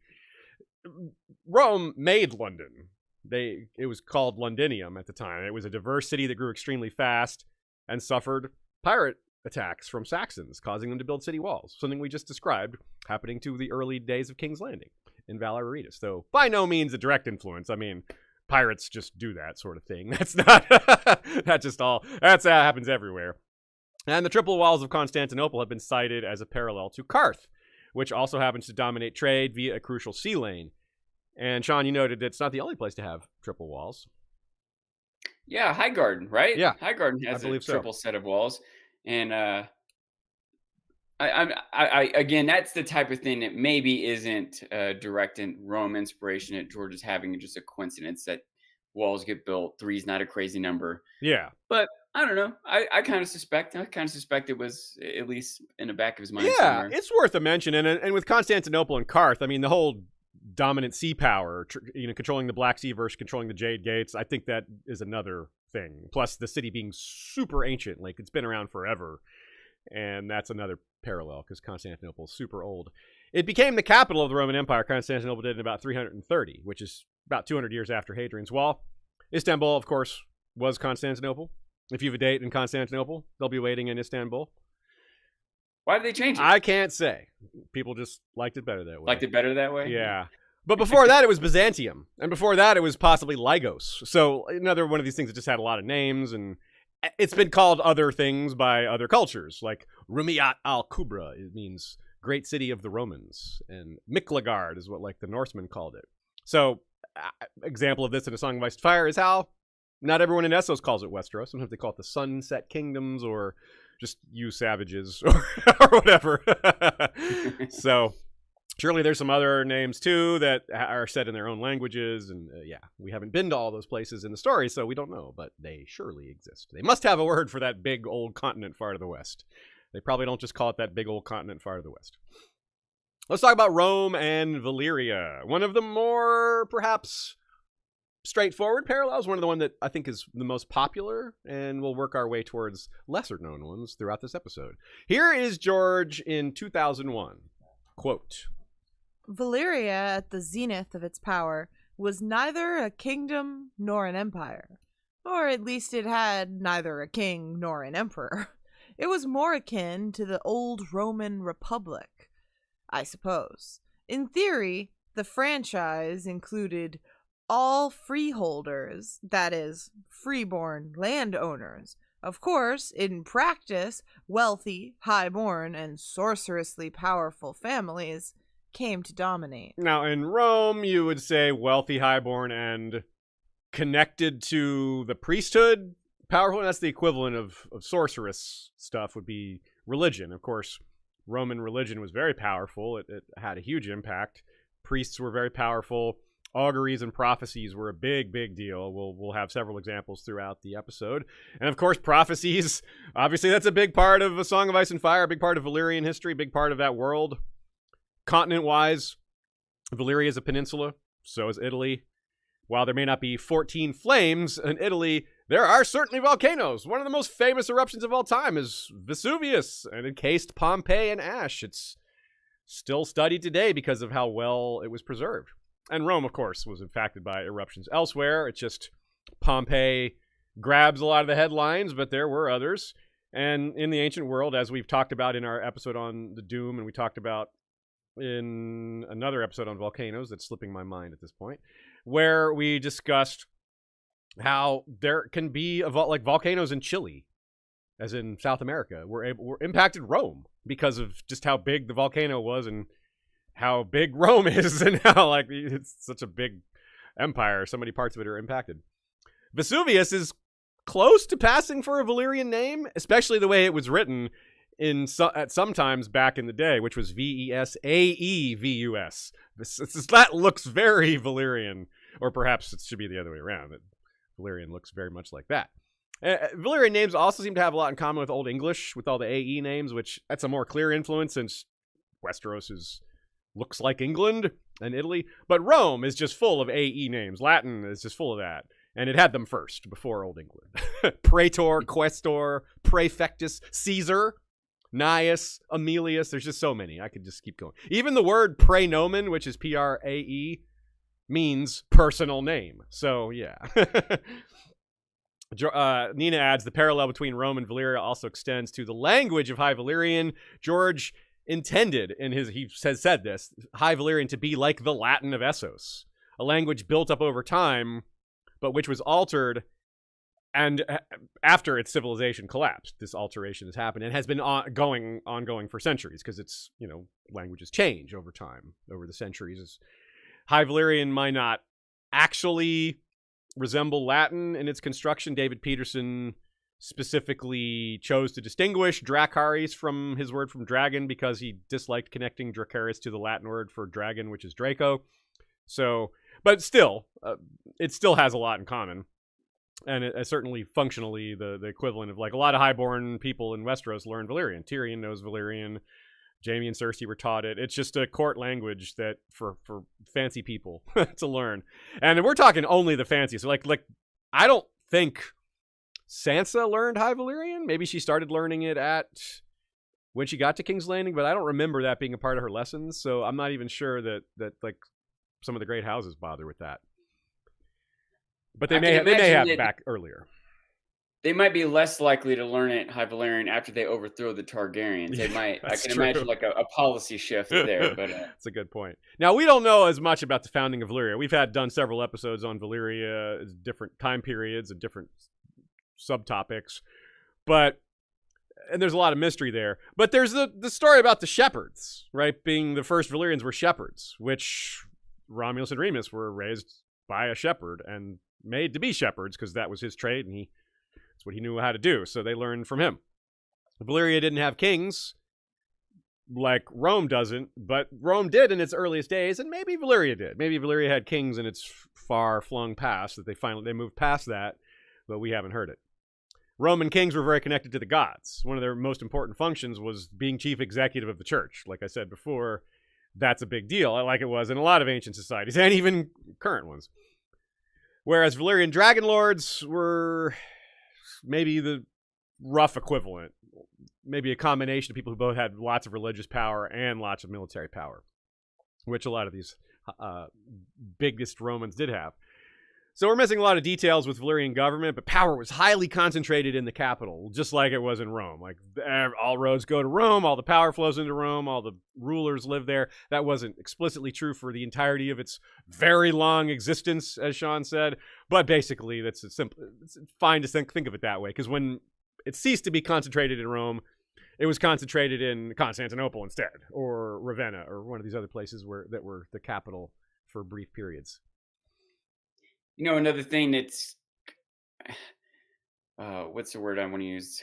Speaker 1: Rome made London. It was called Londinium at the time. It was a diverse city that grew extremely fast and suffered pirate attacks from Saxons, causing them to build city walls. Something we just described happening to the early days of King's Landing in Valyria. So by no means a direct influence. I mean, pirates just do that sort of thing. That's not, that happens everywhere. And the triple walls of Constantinople have been cited as a parallel to Carth, which also happens to dominate trade via a crucial sea lane. And Sean, you noted that it's not the only place to have triple walls.
Speaker 2: Yeah, Highgarden, right?
Speaker 1: Yeah,
Speaker 2: Highgarden has a triple set of walls, and I again, that's the type of thing that maybe isn't direct in Rome inspiration that George is having, just a coincidence that walls get built. 3 is not a crazy number.
Speaker 1: Yeah,
Speaker 2: but I don't know. I kind of suspect it was at least in the back of his mind.
Speaker 1: Yeah,
Speaker 2: somewhere.
Speaker 1: It's worth a mention, and with Constantinople and Carth, I mean, the whole dominant sea power, controlling the Black Sea versus controlling the Jade Gates, I think that is another thing. Plus the city being super ancient, like it's been around forever, and that's another parallel because Constantinople is super old. It became the capital of the Roman Empire. Constantinople did in about 330, which is about 200 years after Hadrian's Wall. Istanbul, of course, was Constantinople. If you have a date in Constantinople, they'll be waiting in Istanbul.
Speaker 2: Why did they change it?
Speaker 1: I can't say. People just liked it better that way.
Speaker 2: Liked it better that way?
Speaker 1: Yeah. But before that, it was Byzantium. And before that, it was possibly Lygos. So another one of these things that just had a lot of names. And it's been called other things by other cultures. Like Rumiat al-Kubra. It means great city of the Romans. And Miklagard is what like the Norsemen called it. So example of this in A Song of Ice and Fire is how not everyone in Essos calls it Westeros. Sometimes they call it the Sunset Kingdoms or just you savages or whatever. So surely there's some other names too that are said in their own languages. And yeah, we haven't been to all those places in the story, so we don't know, but they surely exist. They must have a word for that big old continent far to the west. They probably don't just call it that big old continent far to the west. Let's talk about Rome and Valyria. One of the more perhaps straightforward parallels. One of the one that I think is the most popular, and we'll work our way towards lesser known ones throughout this episode. Here is George in 2001. Quote,
Speaker 3: Valyria, at the zenith of its power, was neither a kingdom nor an empire. Or at least it had neither a king nor an emperor. It was more akin to the old Roman Republic, I suppose. In theory, the franchise included all freeholders, that is, freeborn landowners. Of course, in practice, wealthy, highborn, and sorcerously powerful families came to dominate.
Speaker 1: Now, in Rome, you would say wealthy, highborn, and connected to the priesthood. Powerful, that's the equivalent of sorceress stuff, would be religion. Of course, Roman religion was very powerful. It had a huge impact. Priests were very powerful. Auguries and prophecies were a big, big deal. We'll have several examples throughout the episode. And of course, prophecies, obviously that's a big part of A Song of Ice and Fire, a big part of Valyrian history, a big part of that world. Continent-wise, Valyria is a peninsula, so is Italy. While there may not be 14 flames in Italy, there are certainly volcanoes. One of the most famous eruptions of all time is Vesuvius, and encased Pompeii in ash. It's still studied today because of how well it was preserved. And Rome, of course, was impacted by eruptions elsewhere. It's just Pompeii grabs a lot of the headlines, but there were others. And in the ancient world, as we've talked about in our episode on the Doom, and we talked about in another episode on volcanoes that's slipping my mind at this point, where we discussed how there can be like volcanoes in Chile, as in South America, were impacted Rome because of just how big the volcano was and how big Rome is, and how like it's such a big empire. So many parts of it are impacted. Vesuvius is close to passing for a Valyrian name, especially the way it was written at some times back in the day, which was Vesaevus. That looks very Valyrian, or perhaps it should be the other way around. That Valyrian looks very much like that. Valyrian names also seem to have a lot in common with Old English, with all the AE names, which that's a more clear influence since Westeros looks like England and Italy. But Rome is just full of AE names. Latin is just full of that. And it had them first, before Old England. Praetor, Questor, Praefectus, Caesar, Gnaeus, Aemilius. There's just so many. I could just keep going. Even the word praenomen, which is Prae, means personal name. So, yeah. Nina adds, the parallel between Rome and Valyria also extends to the language of High Valyrian. George intended, he has said this, High Valyrian to be like the Latin of Essos, a language built up over time, but which was altered and after its civilization collapsed. This alteration has happened and has been ongoing for centuries, because it's, languages change over time, over the centuries. High Valyrian might not actually resemble Latin in its construction. David Peterson specifically chose to distinguish Dracarys from his word from dragon because he disliked connecting Dracarys to the Latin word for dragon, which is Draco. So, but still, it still has a lot in common. And it certainly functionally the equivalent of, like, a lot of highborn people in Westeros learn Valyrian. Tyrion knows Valyrian. Jaime and Cersei were taught it. It's just a court language that for fancy people to learn. And we're talking only the fancy. So like I don't think Sansa learned High Valyrian. Maybe she started learning it when she got to King's Landing, but I don't remember that being a part of her lessons. So I'm not even sure that like some of the great houses bother with that. But they may have back earlier.
Speaker 2: They might be less likely to learn it High Valyrian after they overthrow the Targaryens. They might. I can imagine like a policy shift there. But that's
Speaker 1: a good point. Now, we don't know as much about the founding of Valyria. We've done several episodes on Valyria, different time periods and different subtopics, and there's a lot of mystery there. But there's the story about the shepherds, right? Being the first Valyrians were shepherds, which Romulus and Remus were raised by a shepherd and made to be shepherds because that was his trade, and that's what he knew how to do. So they learned from him. Valyria didn't have kings like Rome doesn't, but Rome did in its earliest days, and maybe Valyria did. Maybe Valyria had kings in its far-flung past that they moved past that, but we haven't heard it. Roman kings were very connected to the gods. One of their most important functions was being chief executive of the church. Like I said before, that's a big deal, like it was in a lot of ancient societies, and even current ones. Whereas Valyrian dragon lords were maybe the rough equivalent. Maybe a combination of people who both had lots of religious power and lots of military power, which a lot of these biggest Romans did have. So we're missing a lot of details with Valyrian government, but power was highly concentrated in the capital, just like it was in Rome. Like, all roads go to Rome, all the power flows into Rome, all the rulers live there. That wasn't explicitly true for the entirety of its very long existence, as Sean said, but basically it's fine to think of it that way, because when it ceased to be concentrated in Rome, it was concentrated in Constantinople instead, or Ravenna, or one of these other places that were the capital for brief periods.
Speaker 2: You know, another thing that's, what's the word I want to use?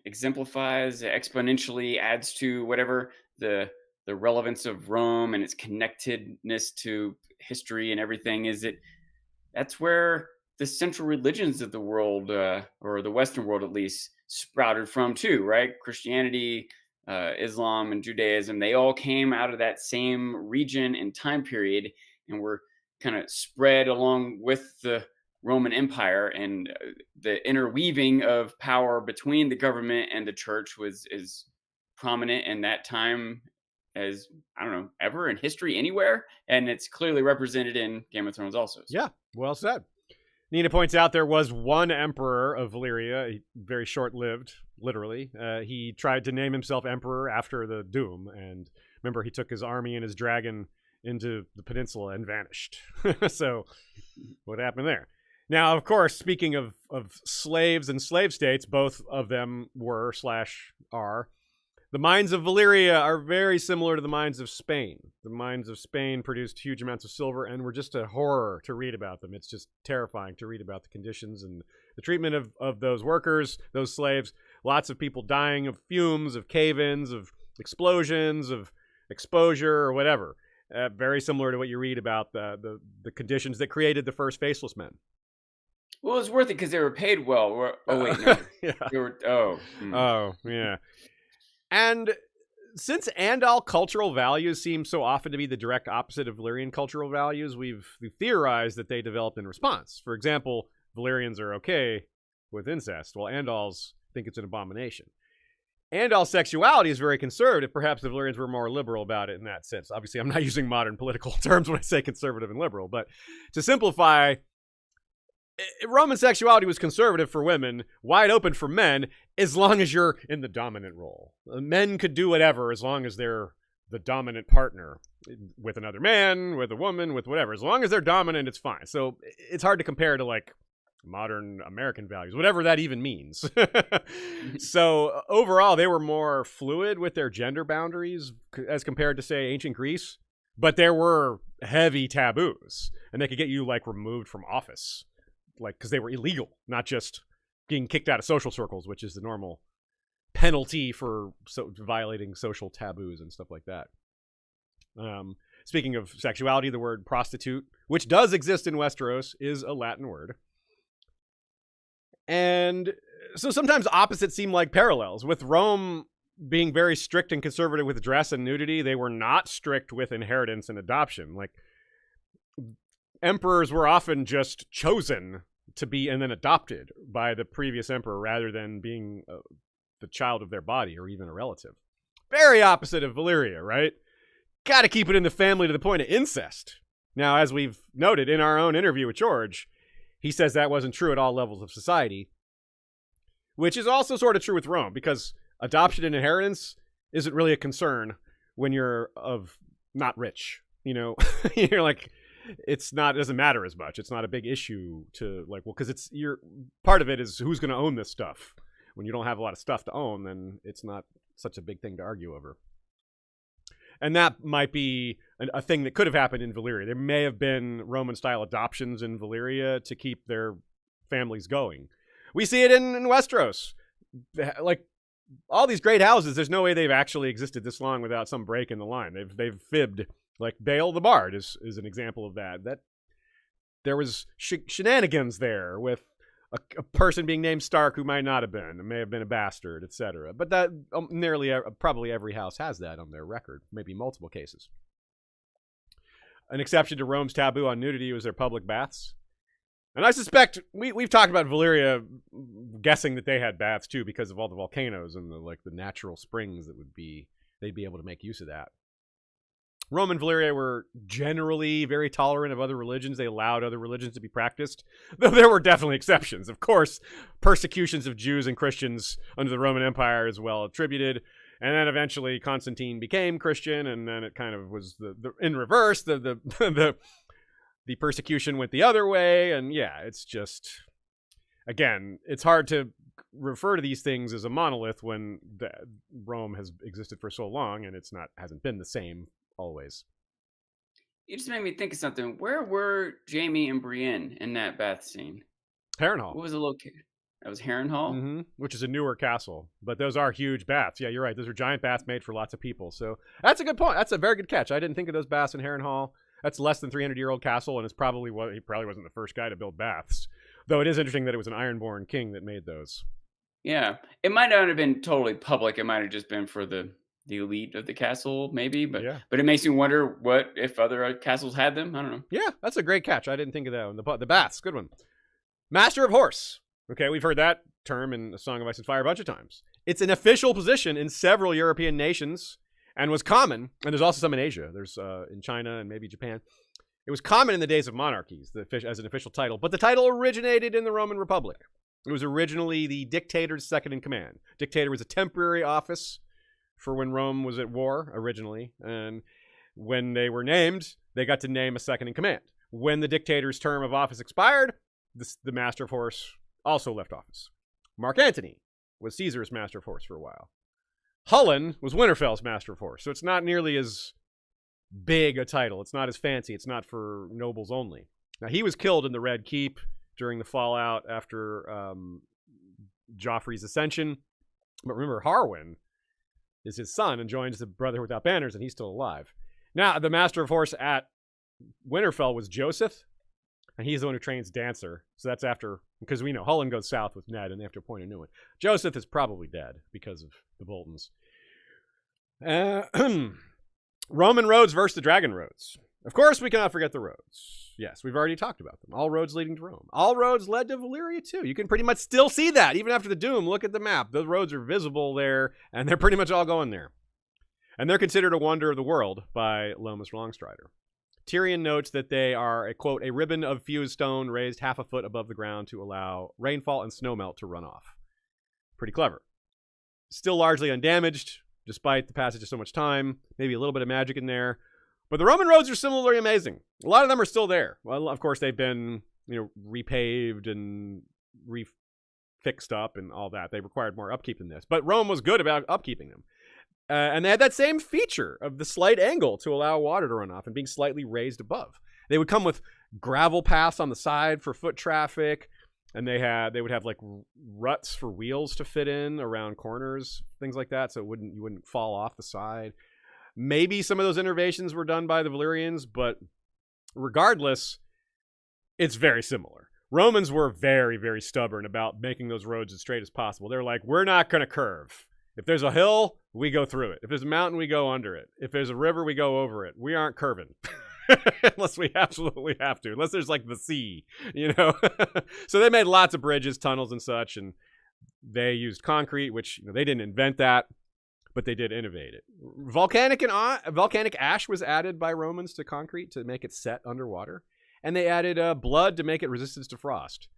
Speaker 2: Exemplifies, exponentially adds to whatever the relevance of Rome and its connectedness to history and everything is that's where the central religions of the world, or the Western world at least, sprouted from too, right? Christianity, Islam, and Judaism, they all came out of that same region and time period and were kind of spread along with the Roman Empire, and the interweaving of power between the government and the church was as prominent in that time as, I don't know, ever in history anywhere, and it's clearly represented in Game of Thrones also. So.
Speaker 1: Yeah, well said. Nina points out there was one emperor of Valyria, very short-lived, literally. He tried to name himself emperor after the Doom, and remember, he took his army and his dragon into the peninsula and vanished. So what happened there? Now, of course, speaking of slaves and slave states, both of them were/are. The mines of Valyria are very similar to the mines of Spain. The mines of Spain produced huge amounts of silver and were just a horror to read about them. It's just terrifying to read about the conditions and the treatment of those workers, those slaves. Lots of people dying of fumes, of cave-ins, of explosions, of exposure, or whatever. Very similar to what you read about the conditions that created the first faceless men.
Speaker 2: Well, it was worth it because they were paid well. Oh, wait, no.
Speaker 1: Yeah.
Speaker 2: They were,
Speaker 1: Oh, yeah. And since Andal cultural values seem so often to be the direct opposite of Valyrian cultural values, we've theorized that they developed in response. For example, Valyrians are okay with incest, while Andals think it's an abomination. Andal sexuality is very conservative. Perhaps the Valyrians were more liberal about it in that sense. Obviously, I'm not using modern political terms when I say conservative and liberal, but to simplify, Roman sexuality was conservative for women, wide open for men, as long as you're in the dominant role. Men could do whatever as long as they're the dominant partner with another man, with a woman, with whatever. As long as they're dominant, it's fine. So it's hard to compare to, like, modern American values, whatever that even means. So overall, they were more fluid with their gender boundaries as compared to, say, ancient Greece. But there were heavy taboos, and they could get you, like, removed from office. Like, because they were illegal, not just getting kicked out of social circles, which is the normal penalty for violating social taboos and stuff like that. Speaking of sexuality, the word prostitute, which does exist in Westeros, is a Latin word. And so sometimes opposites seem like parallels. With Rome being very strict and conservative with dress and nudity, they were not strict with inheritance and adoption. Like, emperors were often just chosen to be and then adopted by the previous emperor rather than being the child of their body or even a relative. Very opposite of Valyria, right? Got to keep it in the family to the point of incest. Now, as we've noted in our own interview with George, he says that wasn't true at all levels of society, which is also sort of true with Rome, because adoption and inheritance isn't really a concern when you're not rich. You know, you're like, it doesn't matter as much. It's not a big issue to, like, well, because part of it is who's going to own this stuff. When you don't have a lot of stuff to own, then it's not such a big thing to argue over. And that might be a thing that could have happened in Valyria. There may have been Roman-style adoptions in Valyria to keep their families going. We see it in Westeros. Like, all these great houses, there's no way they've actually existed this long without some break in the line. They've fibbed. Like, Bale the Bard is an example of that. That there was shenanigans there with a person being named Stark who might not have been. It may have been a bastard, etc. But that probably every house has that on their record, maybe multiple cases. An exception to Rome's taboo on nudity was their public baths. And I suspect we've talked about Valyria guessing that they had baths too because of all the volcanoes and the natural springs that they'd be able to make use of that. Rome and Valyria were generally very tolerant of other religions. They allowed other religions to be practiced, though there were definitely exceptions. Of course, persecutions of Jews and Christians under the Roman Empire is well attributed. And then eventually Constantine became Christian, and then it kind of was in reverse. The persecution went the other way, and yeah, it's just, again, it's hard to refer to these things as a monolith when Rome has existed for so long, and hasn't been the same always.
Speaker 2: You just made me think of something. Where were Jaime and Brienne in that bath scene?
Speaker 1: Harrenhal.
Speaker 2: What was the location? That was Harrenhal?
Speaker 1: Mm-hmm. Which is a newer castle. But those are huge baths. Yeah, you're right. Those are giant baths made for lots of people. So that's a good point. That's a very good catch. I didn't think of those baths in Harrenhal. That's less than 300-year-old castle, and it's probably he probably wasn't the first guy to build baths. Though it is interesting that it was an Ironborn king that made those.
Speaker 2: Yeah. It might not have been totally public. It might have just been for the elite of the castle, maybe. But it makes me wonder what if other castles had them. I don't know.
Speaker 1: Yeah, that's a great catch. I didn't think of that one. The baths, good one. Master of Horse. Okay, we've heard that term in A Song of Ice and Fire a bunch of times. It's an official position in several European nations and was common, and there's also some in Asia. There's in China and maybe Japan. It was common in the days of monarchies as an official title, but the title originated in the Roman Republic. It was originally the dictator's second in command. Dictator was a temporary office for when Rome was at war originally, and when they were named, they got to name a second in command. When the dictator's term of office expired, the Master of Horse also left office. Mark Antony was Caesar's Master of Horse for a while. Hullen was Winterfell's Master of Horse, so it's not nearly as big a title. It's not as fancy. It's not for nobles only. Now, he was killed in the Red Keep during the fallout after Joffrey's ascension. But remember, Harwin is his son and joins the Brotherhood Without Banners, and he's still alive. Now, the Master of Horse at Winterfell was Joseph, and he's the one who trains Dancer. So that's after, because we know Hullen goes south with Ned, and they have to appoint a new one. Joseph is probably dead because of the Boltons. Roman roads versus the Dragon roads. Of course, we cannot forget the roads. Yes, we've already talked about them. All roads leading to Rome. All roads led to Valyria, too. You can pretty much still see that. Even after the Doom, look at the map. Those roads are visible there, and they're pretty much all going there. And they're considered a wonder of the world by Lomas Longstrider. Tyrion notes that they are, quote, a ribbon of fused stone raised half a foot above the ground to allow rainfall and snowmelt to run off. Pretty clever. Still largely undamaged, despite the passage of so much time. Maybe a little bit of magic in there. But the Roman roads are similarly amazing. A lot of them are still there. Well, of course, they've been, repaved and refixed up and all that. They required more upkeep than this. But Rome was good about upkeeping them. And they had that same feature of the slight angle to allow water to run off and being slightly raised above. They would come with gravel paths on the side for foot traffic, and they would have like ruts for wheels to fit in around corners, things like that, so you wouldn't fall off the side. Maybe some of those innovations were done by the Valyrians, but regardless, it's very similar. Romans were very, very stubborn about making those roads as straight as possible. They're like, we're not going to curve. If there's a hill, we go through it. If there's a mountain, we go under it. If there's a river, we go over it. We aren't curving. Unless we absolutely have to. Unless there's like the sea, So they made lots of bridges, tunnels, and such, and they used concrete, which they didn't invent that, but they did innovate it. Volcanic ash was added by Romans to concrete to make it set underwater, and they added blood to make it resistant to frost.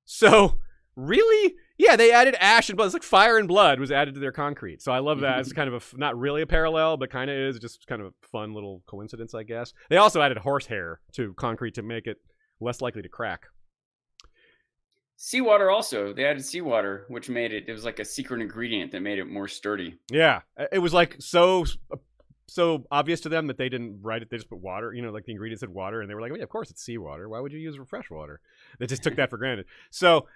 Speaker 1: So really, yeah, they added ash and blood. It's like fire and blood was added to their concrete. So I love that. It's kind of not really a parallel, but kind of is, just kind of a fun little coincidence, I guess. They also added horsehair to concrete to make it less likely to crack.
Speaker 2: Seawater also. They added seawater, which made it was like a secret ingredient that made it more sturdy.
Speaker 1: Yeah. It was like so obvious to them that they didn't write it. They just put water, like the ingredient said water, and they were like, oh, yeah, of course it's seawater. Why would you use fresh water? They just took that for granted. So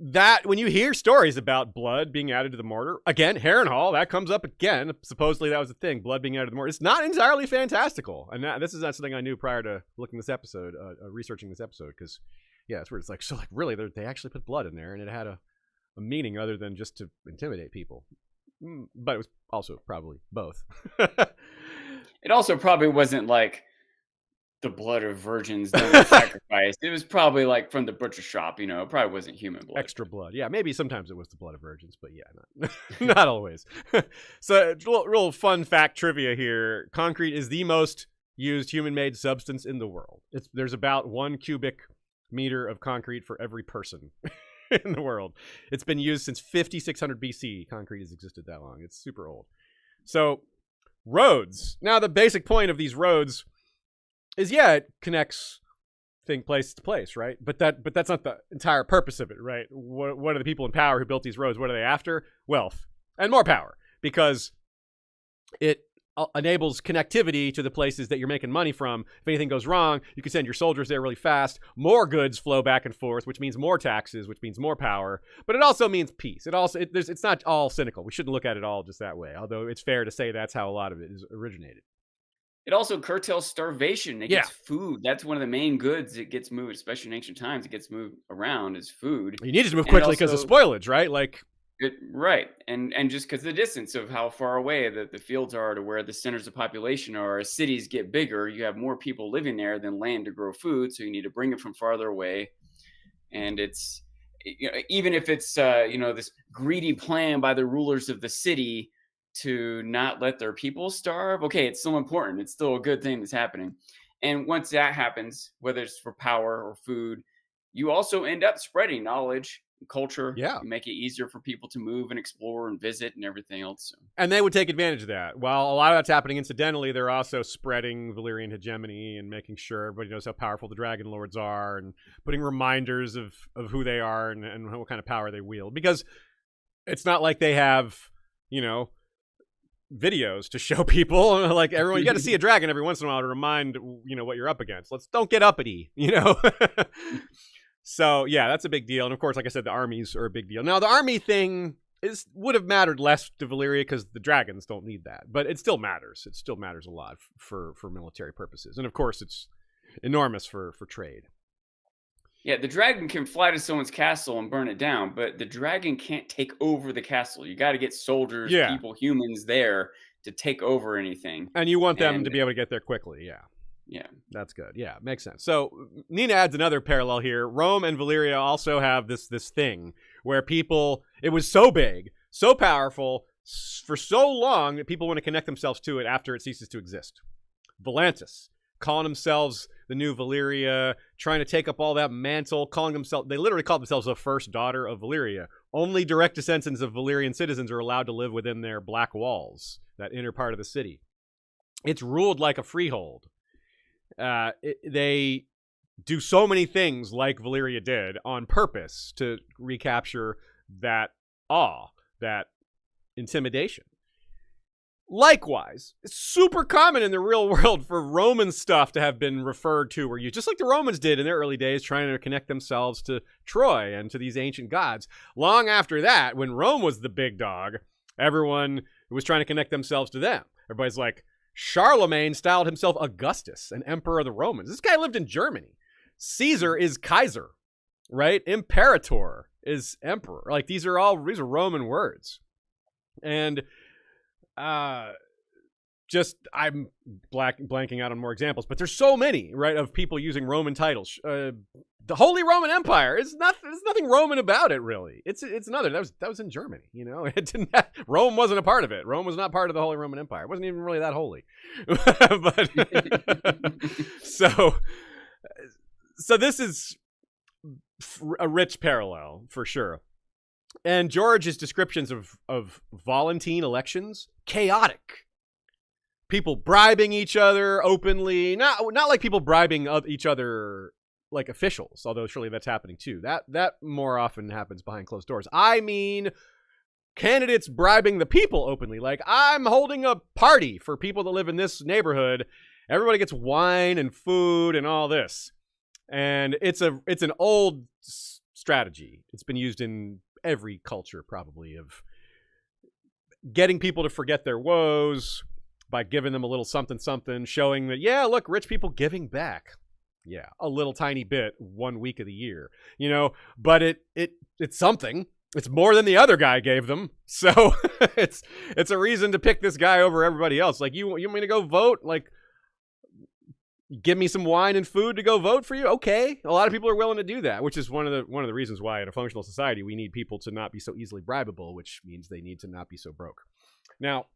Speaker 1: that when you hear stories about blood being added to the mortar, again, Harrenhal, that comes up again. Supposedly that was the thing, blood being added to the mortar. It's not entirely fantastical. And this is not something I knew prior to looking this episode, researching this episode, because, yeah, it's where it's like, so like really, they actually put blood in there, and it had a meaning other than just to intimidate people. But it was also probably both.
Speaker 2: It also probably wasn't like the blood of virgins done in sacrifice. It was probably like from the butcher shop, you know. It probably wasn't human blood.
Speaker 1: Extra blood. Yeah, maybe sometimes it was the blood of virgins, but yeah, not always. So, real fun fact trivia here. Concrete is the most used human-made substance in the world. There's about 1 cubic meter of concrete for every person in the world. It's been used since 5600 BC. Concrete has existed that long. It's super old. So, roads. Now, the basic point of these roads is, yeah, it connects place to place, right? But that's not the entire purpose of it, right? What are the people in power who built these roads? What are they after? Wealth and more power, because it enables connectivity to the places that you're making money from. If anything goes wrong, you can send your soldiers there really fast. More goods flow back and forth, which means more taxes, which means more power. But it also means peace. It's not all cynical. We shouldn't look at it all just that way, although it's fair to say that's how a lot of it is originated.
Speaker 2: It also curtails starvation. It gets food. That's one of the main goods. It gets moved, especially in ancient times. It gets moved around is food.
Speaker 1: You need to move quickly because of spoilage, right?
Speaker 2: Right. And just because the distance of how far away the fields are to where the centers of population are. As cities get bigger, you have more people living there than land to grow food. So you need to bring it from farther away. And it's, even if it's, this greedy plan by the rulers of the city to not let their people starve. Okay, it's still important. It's still a good thing that's happening. And once that happens, whether it's for power or food, you also end up spreading knowledge and culture.
Speaker 1: Yeah.
Speaker 2: You make it easier for people to move and explore and visit and everything else.
Speaker 1: And they would take advantage of that. While a lot of that's happening incidentally, they're also spreading Valyrian hegemony and making sure everybody knows how powerful the Dragon Lords are and putting reminders of who they are and what kind of power they wield. Because it's not like they have, videos to show people like everyone. You got to see a dragon every once in a while to remind what you're up against. Don't get uppity, So yeah, that's a big deal. And of course, like I said, the armies are a big deal. Now the army thing would have mattered less to Valyria because the dragons don't need that, but it still matters. It still matters a lot for military purposes, and of course, it's enormous for trade.
Speaker 2: Yeah, the dragon can fly to someone's castle and burn it down, but the dragon can't take over the castle. You got to get soldiers, people, humans there to take over anything.
Speaker 1: And you want them to be able to get there quickly, yeah.
Speaker 2: Yeah.
Speaker 1: That's good. Yeah, makes sense. So Nina adds another parallel here. Rome and Valyria also have this thing where it was so big, so powerful, for so long that people want to connect themselves to it after it ceases to exist. Volantis, calling themselves the new Valyria, trying to take up all that mantle, they literally called themselves the first daughter of Valyria. Only direct descendants of Valyrian citizens are allowed to live within their black walls, that inner part of the city. It's ruled like a freehold. They do so many things like Valyria did on purpose to recapture that awe, that intimidation. Likewise, it's super common in the real world for Roman stuff to have been referred to or used, just like the Romans did in their early days, trying to connect themselves to Troy and to these ancient gods. Long after that, when Rome was the big dog, everyone was trying to connect themselves to them. Everybody's like, Charlemagne styled himself Augustus, an emperor of the Romans. This guy lived in Germany. Caesar is Kaiser, right? Imperator is emperor. Like these are Roman words. And I'm blanking out on more examples, but there's so many, right, of people using Roman titles. The Holy Roman Empire there's nothing Roman about it, really. It's another that was in Germany, It didn't Rome wasn't a part of it. Rome was not part of the Holy Roman Empire. It wasn't even really that holy. But so this is a rich parallel for sure. And George's descriptions of Volantine elections, chaotic. People bribing each other openly, not like people bribing each other like officials, although surely that's happening too. That more often happens behind closed doors. I mean, candidates bribing the people openly. Like, I'm holding a party for people that live in this neighborhood. Everybody gets wine and food and all this. And it's an old strategy. It's been used in every culture probably, of getting people to forget their woes by giving them a little something, showing that, yeah, look, rich people giving back. Yeah, a little tiny bit 1 week of the year, but it's something. It's more than the other guy gave them. So it's a reason to pick this guy over everybody else. Like, you want me to go vote? Like, give me some wine and food to go vote for you. Okay, a lot of people are willing to do that, which is one of the reasons why in a functional society we need people to not be so easily bribable, which means they need to not be so broke. Now,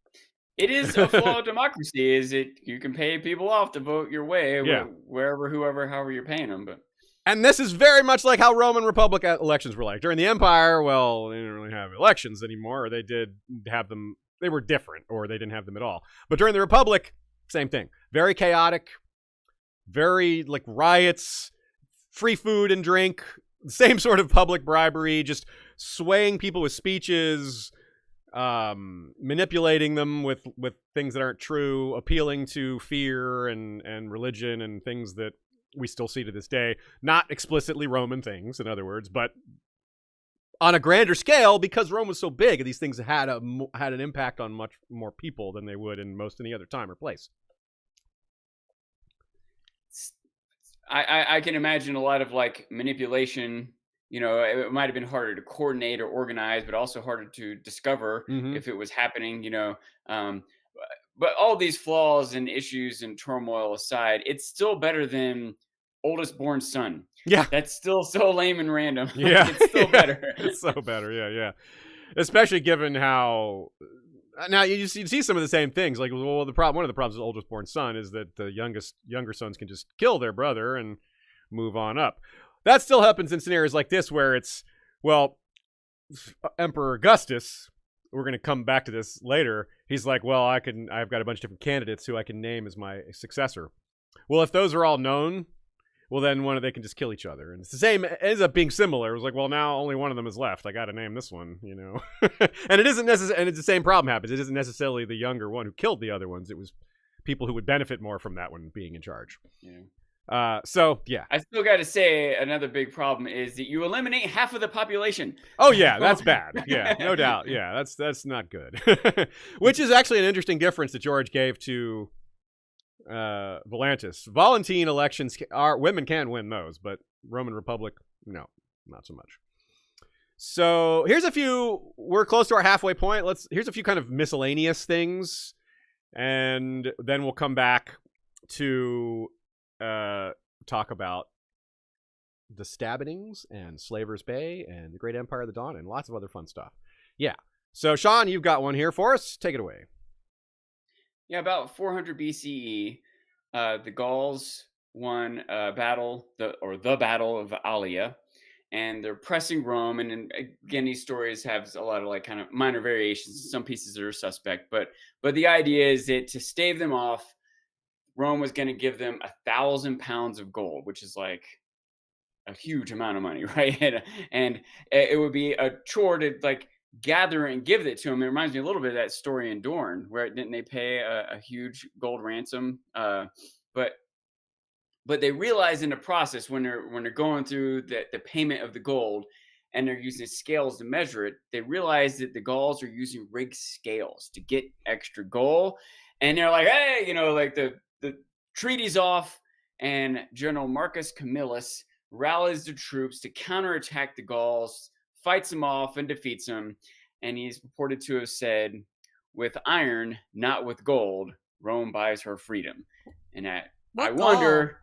Speaker 2: it is a flaw of democracy. Is it you can pay people off to vote your way, wherever, whoever, however you're paying them, but.
Speaker 1: And this is very much like how Roman Republic elections were like. During the Empire, well, they didn't really have elections anymore. Or they did have them. They were different, or they didn't have them at all. But during the Republic, same thing. Very chaotic, very like riots, free food and drink, same sort of public bribery, just swaying people with speeches, manipulating them with things that aren't true, appealing to fear and religion and things that we still see to this day. Not explicitly Roman things, in other words, but on a grander scale, because Rome was so big, these things had an impact on much more people than they would in most any other time or place.
Speaker 2: I can imagine a lot of like manipulation. You know, it might have been harder to coordinate or organize, but also harder to discover if it was happening. You know, but all these flaws and issues and turmoil aside, it's still better than oldest born son.
Speaker 1: Yeah.
Speaker 2: That's still so lame and random.
Speaker 1: Yeah.
Speaker 2: It's still better.
Speaker 1: It's so better. Yeah. Especially given how now you see some of the same things. Like, well, one of the problems with oldest born son is that the younger sons can just kill their brother and move on up. That still happens in scenarios like this where it's, well, Emperor Augustus, we're going to come back to this later. He's like, well, I've got a bunch of different candidates who I can name as my successor. Well, if those are all known, well, then they can just kill each other. And it's the same, it ends up being similar. It was like, well, now only one of them is left. I got to name this one, you know. And it isn't necessarily, and it's the same problem happens. It isn't necessarily the younger one who killed the other ones. It was people who would benefit more from that one being in charge.
Speaker 2: Yeah.
Speaker 1: So, yeah.
Speaker 2: I still got to say, another big problem is that you eliminate half of the population.
Speaker 1: Oh, yeah, that's bad. Yeah, no doubt. Yeah, that's not good. Which is actually an interesting difference that George gave to Volantis. Volantine elections women can win those, but Roman Republic, no, not so much. So here's a few. We're close to our halfway point. Here's a few kind of miscellaneous things, and then we'll come back to talk about the Stabbings and Slaver's Bay and the Great Empire of the Dawn and lots of other fun stuff. Yeah. So Sean, you've got one here for us. Take it away.
Speaker 2: Yeah, about 400 BCE, the Gauls won the Battle of Alia, and they're pressing Rome. And again, these stories have a lot of like kind of minor variations. Some pieces are suspect, but the idea is that to stave them off, Rome was going to give them 1,000 pounds of gold, which is like a huge amount of money, right? And it would be a chore to like gather and give it to them. It reminds me a little bit of that story in Dorne, where didn't they pay a huge gold ransom? But they realize in the process when they're going through the payment of the gold and they're using scales to measure it, they realize that the Gauls are using rigged scales to get extra gold. And they're like, hey, you know, like the treaty's off, and General Marcus Camillus rallies the troops to counterattack the Gauls, fights them off and defeats them. And he's purported to have said, with iron, not with gold, Rome buys her freedom. And I wonder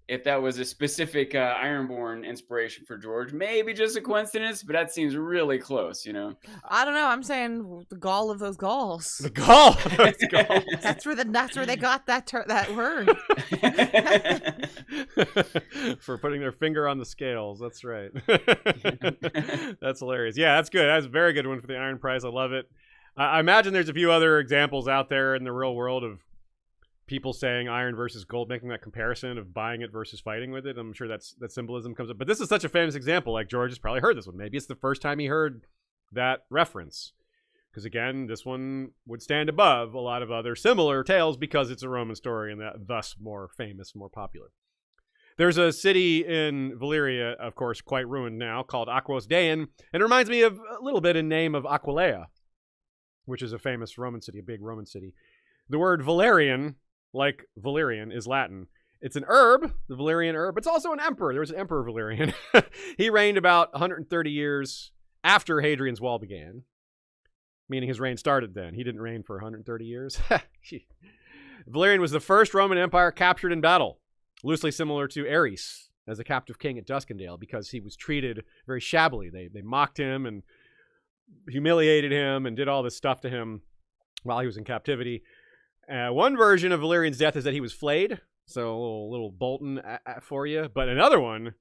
Speaker 2: if that was a specific Ironborn inspiration for George. Maybe just a coincidence, but that seems really close, you know?
Speaker 3: I don't know. I'm saying the gall of those Gauls.
Speaker 1: The gall of those Gauls.
Speaker 3: That's where they got that word.
Speaker 1: For putting their finger on the scales. That's right. That's hilarious. Yeah, that's good. That's a very good one for the Iron Prize. I love it. I imagine there's a few other examples out there in the real world of people saying iron versus gold, making that comparison of buying it versus fighting with it. I'm sure that symbolism comes up. But this is such a famous example. Like, George has probably heard this one. Maybe it's the first time he heard that reference. Because, again, this one would stand above a lot of other similar tales because it's a Roman story and that thus more famous, more popular. There's a city in Valyria, of course, quite ruined now, called Aquos Dean. And it reminds me of a little bit in name of Aquileia, which is a famous Roman city, a big Roman city. The word Valerian, like Valerian, is Latin. It's an herb, the Valerian herb, but it's also an emperor. There was an Emperor Valerian. He reigned about 130 years after Hadrian's Wall began, meaning his reign started then. He didn't reign for 130 years. Valyrian was the first Roman Empire captured in battle, loosely similar to Ares as a captive king at Duskendale, because he was treated very shabbily. They mocked him and humiliated him and did all this stuff to him while he was in captivity. One version of Valyrian's death is that he was flayed, so a little Bolton for you. But another one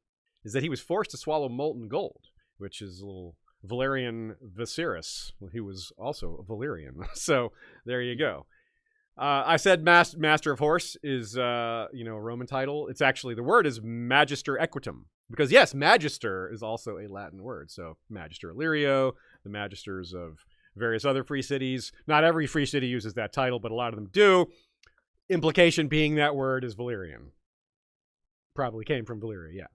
Speaker 1: is that he was forced to swallow molten gold, which is a little Valerian Viserys. He was also a Valyrian. So there you go. I said Master of Horse is, a Roman title. It's actually, the word is Magister Equitum. Because yes, Magister is also a Latin word. So Magister Illyrio, the Magisters of various other free cities. Not every free city uses that title, but a lot of them do. Implication being that word is Valyrian. Probably came from Valyria, yeah.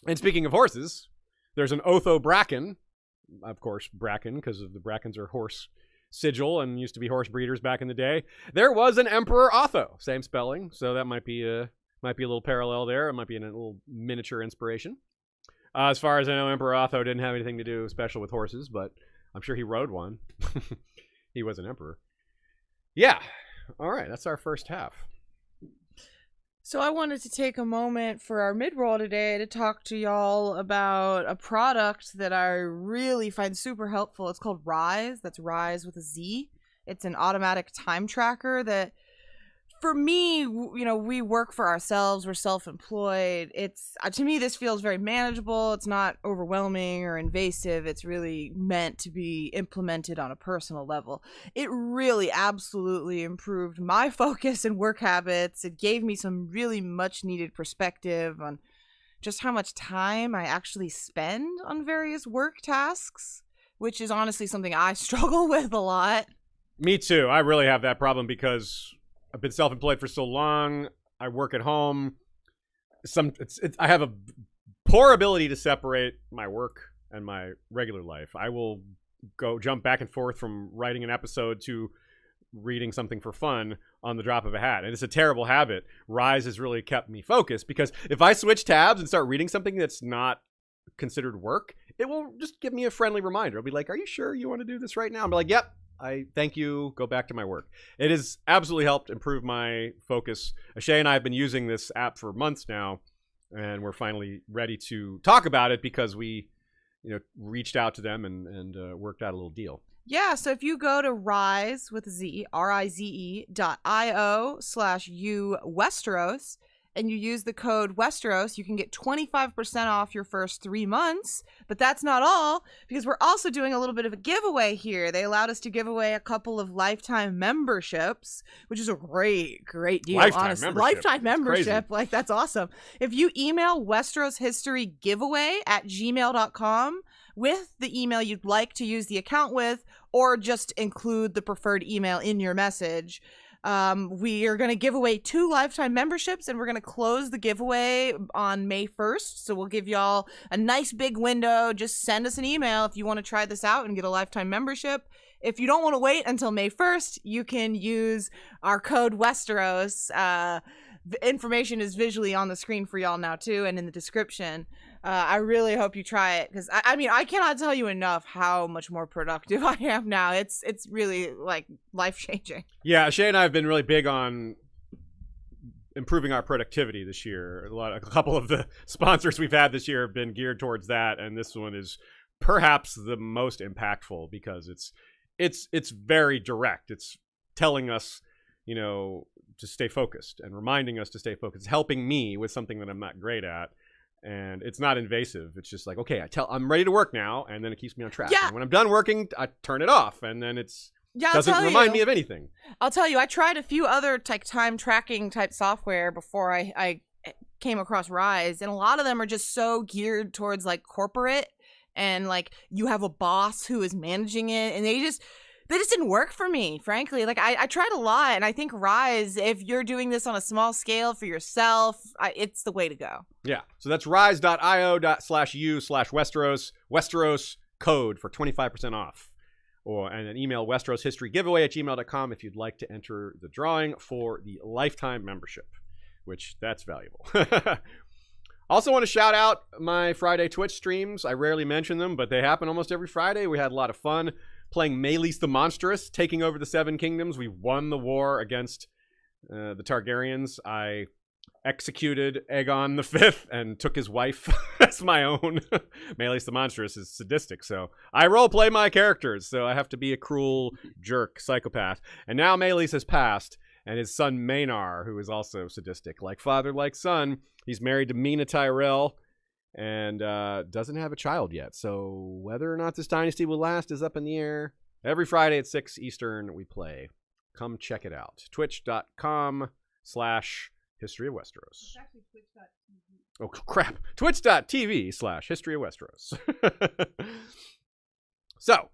Speaker 1: And speaking of horses, there's an Otho Bracken. Of course, Bracken, because of the Brackens are horse sigil and used to be horse breeders back in the day. There was an Emperor Otho, same spelling, so that might be a little parallel there. It might be a little miniature inspiration. As far as I know, Emperor Otho didn't have anything to do special with horses, but I'm sure he rode one. He was an emperor. Yeah. All right, that's our first half.
Speaker 3: So I wanted to take a moment for our mid-roll today to talk to y'all about a product that I really find super helpful. It's called Rise. That's Rise with a Z. It's an automatic time tracker that, for me, we work for ourselves. We're self-employed. It's to me, this feels very manageable. It's not overwhelming or invasive. It's really meant to be implemented on a personal level. It really absolutely improved my focus and work habits. It gave me some really much-needed perspective on just how much time I actually spend on various work tasks, which is honestly something I struggle with a lot.
Speaker 1: Me too. I really have that problem because I've been self-employed for so long. I work at home. I have a poor ability to separate my work and my regular life. I will jump back and forth from writing an episode to reading something for fun on the drop of a hat. And it's a terrible habit. Rise has really kept me focused because if I switch tabs and start reading something that's not considered work, it will just give me a friendly reminder. It'll be like, are you sure you want to do this right now? I'll be like, yep. I thank you. Go back to my work. It has absolutely helped improve my focus. Shay and I have been using this app for months now, and we're finally ready to talk about it because we, reached out to them and worked out a little deal.
Speaker 3: Yeah, so if you go to Rise with a Z, RIZE.io/U Westeros, and you use the code Westeros, you can get 25% off your first 3 months. But that's not all, because we're also doing a little bit of a giveaway here. They allowed us to give away a couple of lifetime memberships, which is a great deal, honestly. Lifetime membership, that's awesome. If you email Westeros History Giveaway at gmail.com with the email you'd like to use the account with, or just include the preferred email in your message, we are going to give away 2 lifetime memberships, and we're going to close the giveaway on May 1st. So we'll give y'all a nice big window. Just send us an email if you want to try this out and get a lifetime membership. If you don't want to wait until May 1st, you can use our code Westeros. The information is visually on the screen for y'all now too, and in the description. I really hope you try it, because I cannot tell you enough how much more productive I am now. It's really life-changing.
Speaker 1: Yeah, Shay and I have been really big on improving our productivity this year. A couple of the sponsors we've had this year have been geared towards that, and this one is perhaps the most impactful because it's very direct. It's telling us, to stay focused and reminding us to stay focused. It's helping me with something that I'm not great at. And it's not invasive. It's just like, okay, I'm ready to work now, and then it keeps me on track.
Speaker 3: Yeah.
Speaker 1: And when I'm done working, I turn it off, and then doesn't remind me of anything.
Speaker 3: I'll tell you, I tried a few other time tracking type software before I came across Rise, and a lot of them are just so geared towards corporate, and you have a boss who is managing it, and they just didn't work for me, frankly. I tried a lot, and I think Rise, if you're doing this on a small scale for yourself, it's the way to go.
Speaker 1: Yeah. So that's rise.io/u/Westeros. Westeros code for 25% off. And an email westeroshistorygiveaway@gmail.com if you'd like to enter the drawing for the lifetime membership, which that's valuable. Also want to shout out my Friday Twitch streams. I rarely mention them, but they happen almost every Friday. We had a lot of fun playing Maelys the Monstrous, taking over the Seven Kingdoms. We won the war against the Targaryens, I executed Aegon V and took his wife as my own. Melis the Monstrous is sadistic, so I roleplay my characters, so I have to be a cruel jerk, psychopath. And now Melis has passed, and his son Maynard, who is also sadistic, like father, like son. He's married to Mina Tyrell and doesn't have a child yet, so whether or not this dynasty will last is up in the air. Every Friday at 6 Eastern, we play. Come check it out. Twitch.com/History of Westeros.
Speaker 3: It's actually twitch.tv.
Speaker 1: Oh, crap. Twitch.tv/History of Westeros. So,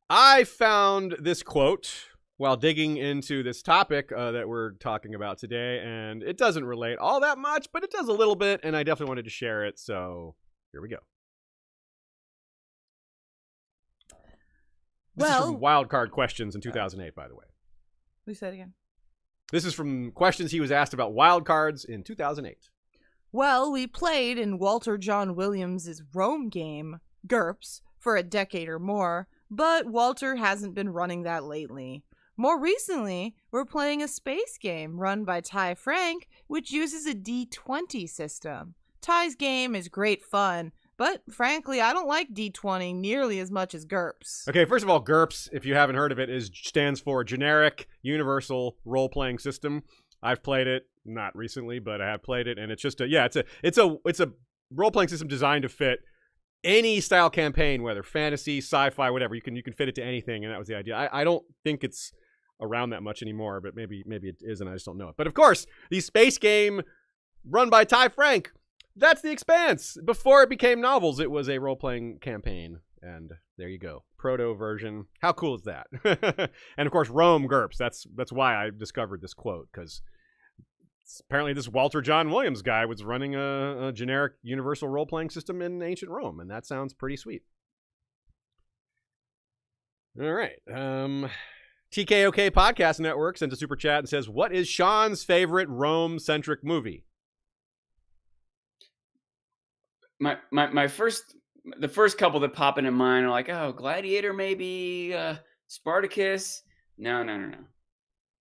Speaker 1: I found this quote while digging into this topic that we're talking about today, and it doesn't relate all that much, but it does a little bit, and I definitely wanted to share it, so here we go. This is from Wildcard Questions in 2008, by the way.
Speaker 3: We said again.
Speaker 1: This is from questions he was asked about wildcards in 2008.
Speaker 3: Well, we played in Walter John Williams' Rome game, GRRPS, for a decade or more, but Walter hasn't been running that lately. More recently, we're playing a space game run by Ty Frank, which uses a D20 system. Ty's game is great fun, but frankly, I don't like D20 nearly as much as GRRPS.
Speaker 1: Okay, first of all, GRRPS, if you haven't heard of it, stands for Generic Universal Role-Playing System. I've played it, not recently, but I have played it, and it's just it's a role-playing system designed to fit any style campaign, whether fantasy, sci-fi, whatever. You can fit it to anything, and that was the idea. I don't think it's around that much anymore, but maybe it is, and I just don't know it. But of course, the space game run by Ty Frank, that's The Expanse. Before it became novels, it was a role-playing campaign. And there you go. Proto version. How cool is that? And of course, Rome GURPS. That's why I discovered this quote, because apparently this Walter John Williams guy was running a generic universal role-playing system in ancient Rome, and that sounds pretty sweet. All right. TKOK Podcast Network sent a super chat and says, what is Sean's favorite Rome-centric movie?
Speaker 2: The first couple that pop into mind are like, oh, Gladiator maybe, Spartacus. No.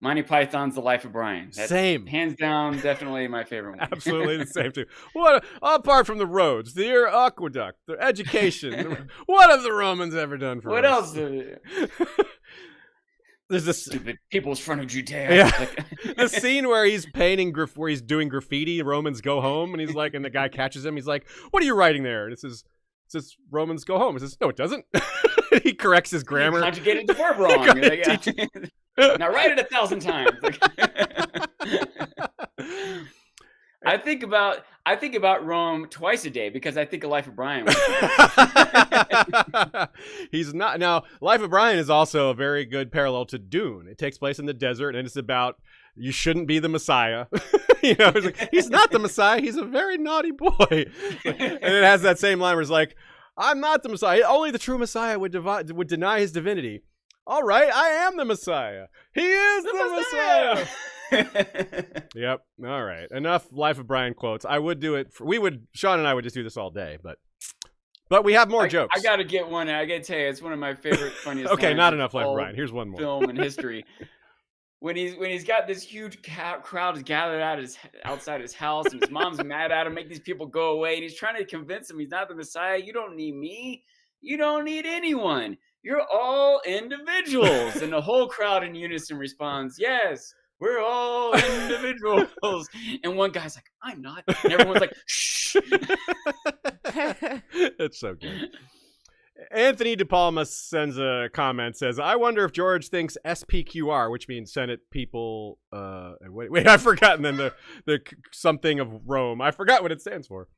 Speaker 2: Monty Python's The Life of Brian. That's
Speaker 1: same.
Speaker 2: Hands down, definitely my favorite one.
Speaker 1: Absolutely the same too. What, apart from the roads, the aqueduct, the education, what have the Romans ever done for us?
Speaker 2: What else?
Speaker 1: There's this
Speaker 2: stupid people's front of Judea.
Speaker 1: Yeah. The scene where he's painting, where he's doing graffiti, Romans go home, and he's like, and the guy catches him. He's like, what are you writing there? And it says Romans go home. It says, no, it doesn't. He corrects his grammar.
Speaker 2: Conjugated the verb wrong. Now write it 1,000 times. I think about Rome twice a day because I think of Life of Brian.
Speaker 1: He's not. Now, Life of Brian is also a very good parallel to Dune. It takes place in the desert, and it's about you shouldn't be the Messiah. It's like, he's not the Messiah. He's a very naughty boy. And it has that same line where it's like, I'm not the Messiah. Only the true Messiah would deny his divinity. All right, I am the Messiah. He is the Messiah. Yep. All right. Enough Life of Brian quotes. I would do it. Sean and I would just do this all day, but we have more jokes.
Speaker 2: I got to get one. I got to tell you, it's one of my favorite, funniest.
Speaker 1: Okay, not enough Life of Brian. Here's one more.
Speaker 2: Film in history. When he's got this huge crowd gathered outside his house, and his mom's mad at him, make these people go away, and he's trying to convince them he's not the Messiah. You don't need me. You don't need anyone. You're all individuals. And the whole crowd in unison responds, yes, we're all individuals. And one guy's like, I'm not. And everyone's like, shh.
Speaker 1: That's so good. Anthony De Palma sends a comment, says, I wonder if George thinks SPQR, which means Senate People, wait, I've forgotten then the something of Rome. I forgot what it stands for.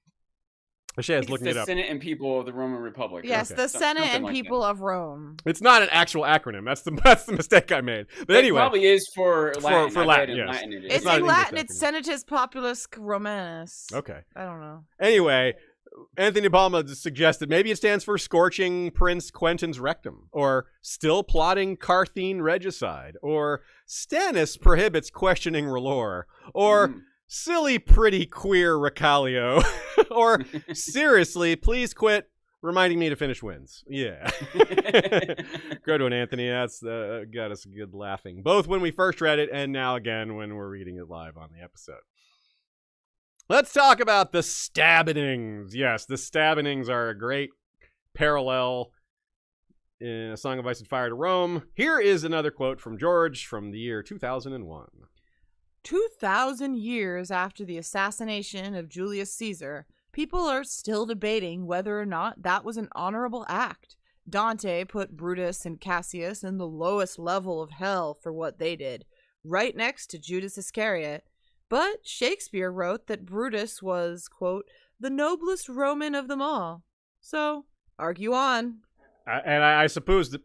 Speaker 1: Shay's looking it up.
Speaker 2: The Senate and People of the Roman Republic.
Speaker 3: Yes,
Speaker 1: okay.
Speaker 3: The Senate and People of Rome.
Speaker 1: It's not an actual acronym. That's the mistake I made. But anyway,
Speaker 2: it probably is for Latin.
Speaker 1: For Latin, yes.
Speaker 2: Latin
Speaker 3: it's in Latin. It's Senatus Populus Romanus.
Speaker 1: Okay.
Speaker 3: I don't know.
Speaker 1: Anyway, Anthony Palma suggested maybe it stands for Scorching Prince Quentin's Rectum, or Still Plotting Carthene Regicide, or Stannis Prohibits Questioning R'hllor, or Silly Pretty Queer Recalio, or Seriously, Please Quit reminding me to finish wins. Yeah. Go to an Anthony. That's got us good laughing, both when we first read it and now again when we're reading it live on the episode. Let's talk about the stabbings. Yes, the stabbings are a great parallel in A Song of Ice and Fire to Rome. Here is another quote from George from the year 2001.
Speaker 3: 2,000 years after the assassination of Julius Caesar, people are still debating whether or not that was an honorable act. Dante put Brutus and Cassius in the lowest level of hell for what they did, right next to Judas Iscariot. But Shakespeare wrote that Brutus was, quote, the noblest Roman of them all. So, argue on.
Speaker 1: And I suppose the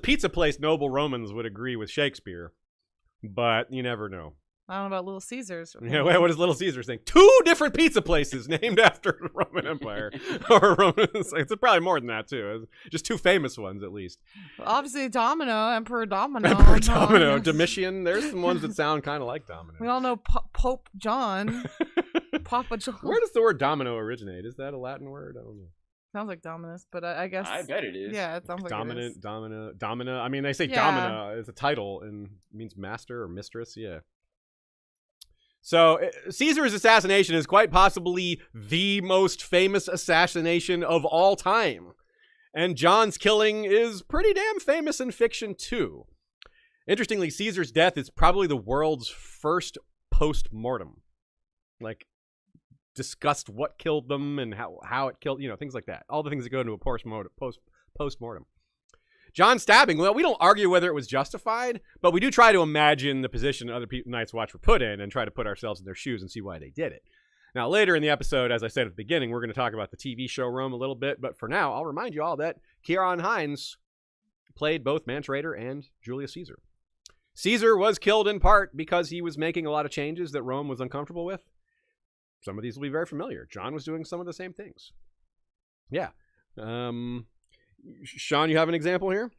Speaker 1: pizza place noble Romans would agree with Shakespeare, but you never know.
Speaker 3: I don't know about Little Caesars.
Speaker 1: Yeah, what does Little Caesars think? 2 different pizza places named after the Roman Empire. Or Romans. It's probably more than that, too. Just 2 famous ones, at least.
Speaker 3: Obviously, Domino, Emperor Domino.
Speaker 1: Emperor Domino. Domitian. There's some ones that sound kind of like Domino.
Speaker 3: We all know Pope John. Papa John.
Speaker 1: Where does the word domino originate? Is that a Latin word? I don't know.
Speaker 3: Sounds like Dominus, but I guess...
Speaker 2: I bet it is.
Speaker 3: Yeah, it sounds like
Speaker 1: Dominant,
Speaker 3: it is.
Speaker 1: domina. I mean, they say domina as a title and means master or mistress. Yeah. So, Caesar's assassination is quite possibly the most famous assassination of all time. And John's killing is pretty damn famous in fiction, too. Interestingly, Caesar's death is probably the world's first post-mortem. Like, discussed what killed them and how it killed, things like that. All the things that go into a post-mortem. John's stabbing, well, we don't argue whether it was justified, but we do try to imagine the position other Night's Watch were put in and try to put ourselves in their shoes and see why they did it. Now, later in the episode, as I said at the beginning, we're going to talk about the TV show Rome a little bit, but for now, I'll remind you all that Ciarán Hinds played both Mance Rayder and Julius Caesar. Caesar was killed in part because he was making a lot of changes that Rome was uncomfortable with. Some of these will be very familiar. John was doing some of the same things. Yeah. Sean, you have an example here?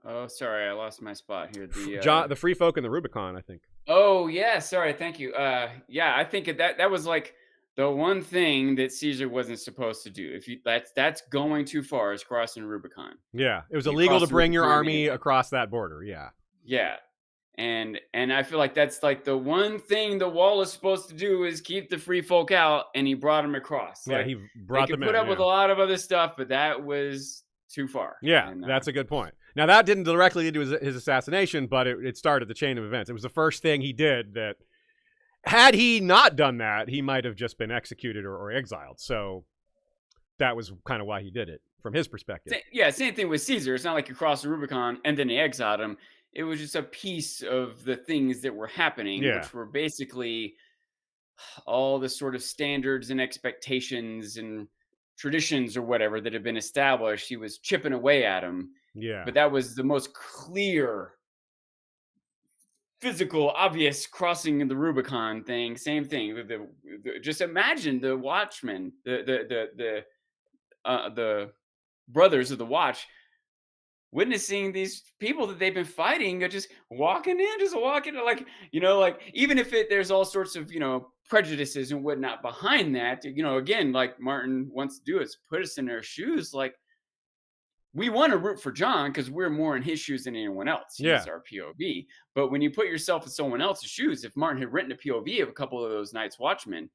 Speaker 2: Oh, sorry, I lost my spot here.
Speaker 1: John, the Free Folk and the Rubicon, I think.
Speaker 2: Oh, yeah, sorry, thank you. Yeah, I think that was like the one thing that Caesar wasn't supposed to do. If you that's going too far, is crossing the Rubicon.
Speaker 1: Yeah, it was illegal to bring your army across that border. Yeah.
Speaker 2: Yeah. And I feel like that's like the one thing the wall is supposed to do is keep the free folk out, and he brought them across.
Speaker 1: Yeah,
Speaker 2: like,
Speaker 1: he brought them in.
Speaker 2: He could put up with a lot of other stuff, but that was too far.
Speaker 1: Yeah, that's a good point. Now, that didn't directly lead to his assassination, but it started the chain of events. It was the first thing he did that, had he not done that, he might have just been executed or exiled. So that was kind of why he did it, from his perspective.
Speaker 2: Yeah, same thing with Caesar. It's not like he crossed the Rubicon and then he exiled him. It was just a piece of the things that were happening, which were basically all the sort of standards and expectations and traditions or whatever that had been established. He was chipping away at them.
Speaker 1: Yeah.
Speaker 2: But that was the most clear, physical, obvious crossing the Rubicon thing. Same thing. Just imagine the Watchmen, the brothers of the Watch, witnessing these people that they've been fighting are just walking like, even if there's all sorts of, prejudices and whatnot behind that, again, like Martin wants to do is put us in their shoes. Like, we want to root for John because we're more in his shoes than anyone else. He's our POV. But when you put yourself in someone else's shoes, if Martin had written a POV of a couple of those Night's Watchmen,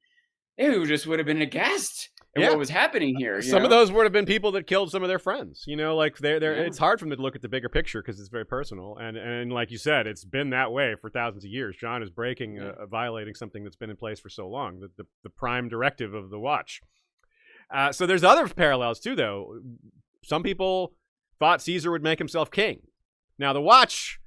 Speaker 2: they just would have been aghast at what was happening here.
Speaker 1: Some of those would have been people that killed some of their friends. Like it's hard for them to look at the bigger picture because it's very personal. And like you said, it's been that way for thousands of years. John is violating something that's been in place for so long, the prime directive of the Watch. So there's other parallels too, though. Some people thought Caesar would make himself king. Now the Watch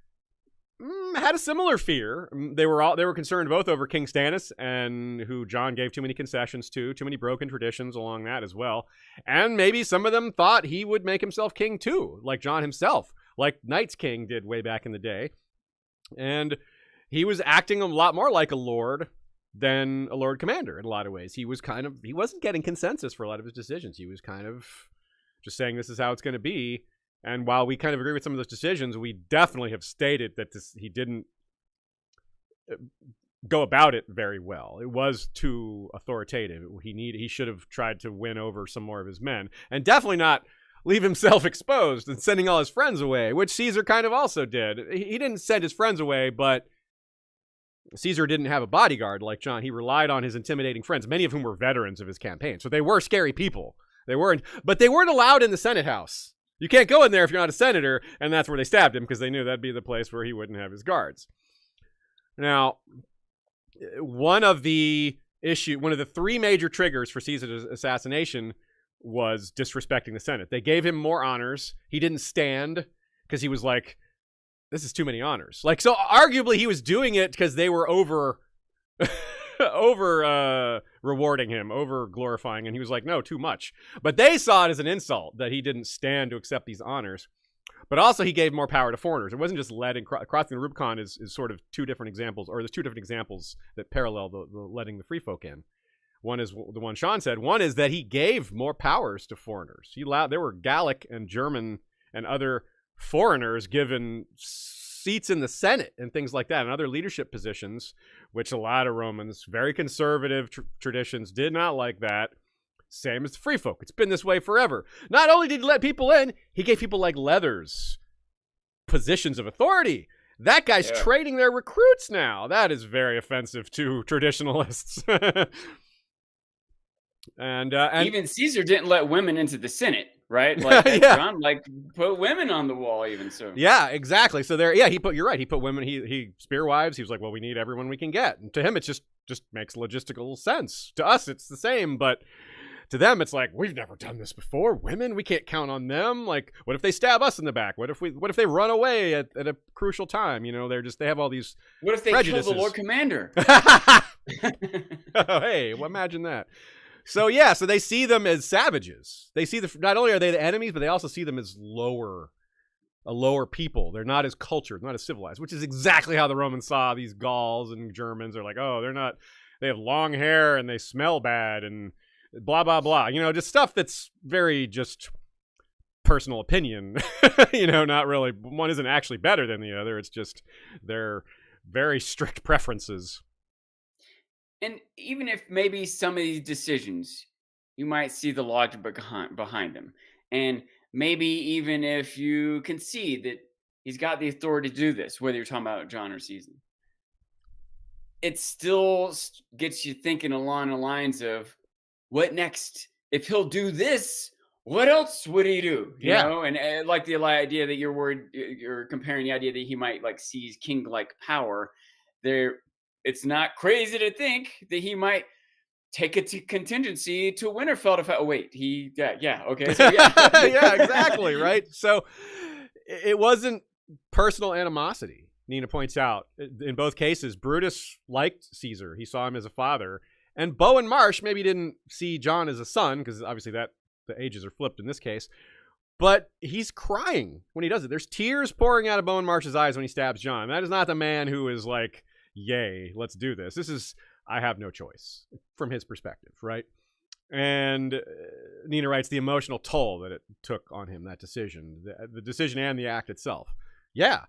Speaker 1: had a similar fear. They were concerned both over King Stannis, and who John gave too many concessions to, too many broken traditions along that as well. And maybe some of them thought he would make himself king too, like John himself, like Night's King did way back in the day. And he was acting a lot more like a lord than a lord commander in a lot of ways. He wasn't getting consensus for a lot of his decisions. He was kind of just saying this is how it's going to be. And while we kind of agree with some of those decisions, we definitely have stated that he didn't go about it very well. It was too authoritative. He should have tried to win over some more of his men, and definitely not leave himself exposed and sending all his friends away, which Caesar kind of also did. He didn't send his friends away, but Caesar didn't have a bodyguard like John. He relied on his intimidating friends, many of whom were veterans of his campaign. So they were scary people. But they weren't allowed in the Senate house. You can't go in there if you're not a senator, and that's where they stabbed him because they knew that'd be the place where he wouldn't have his guards. Now, one of the three major triggers for Caesar's assassination was disrespecting the Senate. They gave him more honors. He didn't stand because he was like, this is too many honors. Like, so arguably he was doing it because they were over rewarding him, over glorifying, and he was like, no, too much. But they saw it as an insult that he didn't stand to accept these honors. But also he gave more power to foreigners. It wasn't just crossing the Rubicon is sort of two different examples, or there's two different examples that parallel the letting the free folk in. One is the one Sean said. One is that he gave more powers to foreigners. There were Gallic and German and other foreigners given seats in the Senate and things like that, and other leadership positions, which a lot of Romans, very conservative traditions, did not like that. Same as the free folk. It's been this way forever. Not only did he let people in, he gave people like Leathers positions of authority. That guy's trading their recruits now. That is very offensive to traditionalists. And
Speaker 2: even Caesar didn't let women into the Senate, right? Like John, put women on the wall, even so.
Speaker 1: Yeah, exactly. So you're right. He put women. He spear wives. He was like, well, we need everyone we can get. And to him, it just makes logistical sense. To us, it's the same, but to them, it's like, we've never done this before. Women, we can't count on them. Like, what if they stab us in the back? What if they run away at a crucial time? You know, they have all these.
Speaker 2: What if they
Speaker 1: prejudices.
Speaker 2: kill the Lord Commander?
Speaker 1: Oh, hey, well, imagine that. So so they see them as savages. They see not only are they the enemies, but they also see them as a lower people. They're not as cultured, not as civilized, which is exactly how the Romans saw these Gauls and Germans. They're like, oh, they have long hair and they smell bad and blah, blah, blah. You know, just stuff that's very just personal opinion. You know, not really, one isn't actually better than the other. It's just their very strict preferences.
Speaker 2: And even if maybe some of these decisions, you might see the logic behind them. And maybe even if you concede that he's got the authority to do this, whether you're talking about John or Caesar, it still gets you thinking along the lines of, what next? If he'll do this, what else would he do? You know? And like the idea that you're comparing the idea that he might like seize king-like power there. It's not crazy to think that he might take a contingency to Winterfell. Okay. So
Speaker 1: yeah, exactly, right? So it wasn't personal animosity, Nina points out. In both cases, Brutus liked Caesar. He saw him as a father. And Bowen Marsh maybe didn't see John as a son, because obviously the ages are flipped in this case. But he's crying when he does it. There's tears pouring out of Bowen Marsh's eyes when he stabs John. That is not the man who is like, yay, let's do this. This is, I have no choice from his perspective, right? And Nina writes the emotional toll that it took on him, that decision, the decision and the act itself. Yeah.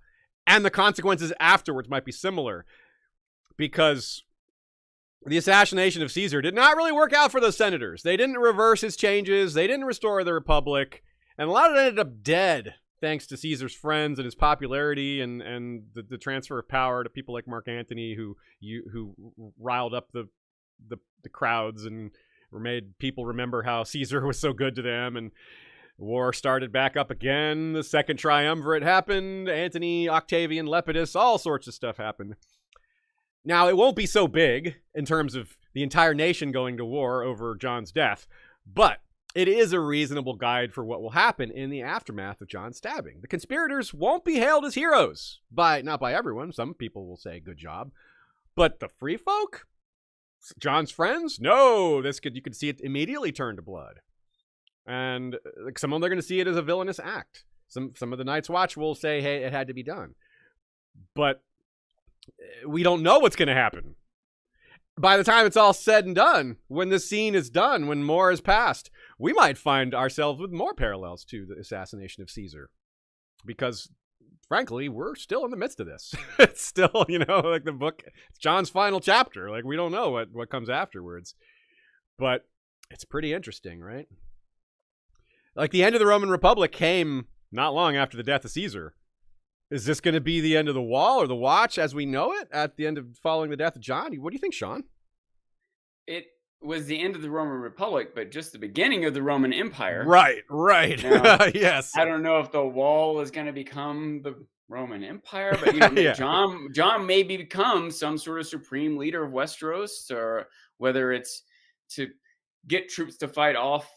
Speaker 1: And the consequences afterwards might be similar, because the assassination of Caesar did not really work out for those senators. They didn't reverse his changes. They didn't restore the Republic. And a lot of it ended up dead, thanks to Caesar's friends and his popularity and the transfer of power to people like Mark Antony, who riled up the crowds and made people remember how Caesar was so good to them. And war started back up again. The second triumvirate happened. Antony, Octavian, Lepidus, all sorts of stuff happened. Now, it won't be so big in terms of the entire nation going to war over John's death, but it is a reasonable guide for what will happen in the aftermath of John's stabbing. The conspirators won't be hailed as heroes, not by everyone. Some people will say, good job. But the free folk? John's friends? No, you could see it immediately turn to blood. And some of them are going to see it as a villainous act. Some of the Night's Watch will say, hey, it had to be done. But we don't know what's going to happen. By the time it's all said and done, when the scene is done, when more has passed, we might find ourselves with more parallels to the assassination of Caesar. Because frankly, we're still in the midst of this. It's still, like the book, it's John's final chapter. Like, we don't know what comes afterwards. But it's pretty interesting, right? Like, the end of the Roman Republic came not long after the death of Caesar. Is this going to be the end of the Wall or the Watch as we know it at the end of following the death of John? What do you think, Sean?
Speaker 2: It was the end of the Roman Republic, but just the beginning of the Roman Empire.
Speaker 1: Right.
Speaker 2: Now,
Speaker 1: Yes.
Speaker 2: I don't know if the Wall is going to become the Roman Empire, but
Speaker 1: Yeah.
Speaker 2: John may become some sort of supreme leader of Westeros, or whether it's to get troops to fight off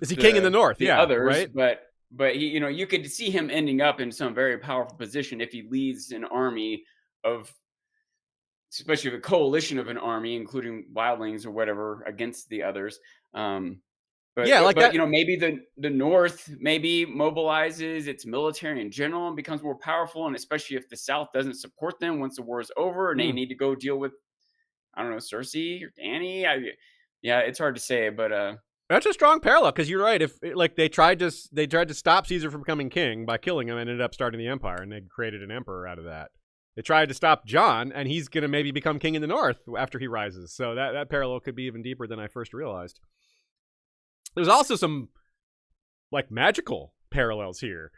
Speaker 1: is he king in the north?
Speaker 2: The
Speaker 1: yeah,
Speaker 2: others,
Speaker 1: right.
Speaker 2: But he, you could see him ending up in some very powerful position if he leads an army of, especially a coalition of an army, including wildlings or whatever, against the others. But maybe the North maybe mobilizes its military in general and becomes more powerful, and especially if the South doesn't support them once the war is over and they need to go deal with, I don't know, Cersei or Dany. It's hard to say, but
Speaker 1: that's a strong parallel, because you're right. If they tried to stop Caesar from becoming king by killing him and ended up starting the empire, and they created an emperor out of that. They tried to stop John, and he's going to maybe become king in the north after he rises. So that parallel could be even deeper than I first realized. There's also some magical parallels here.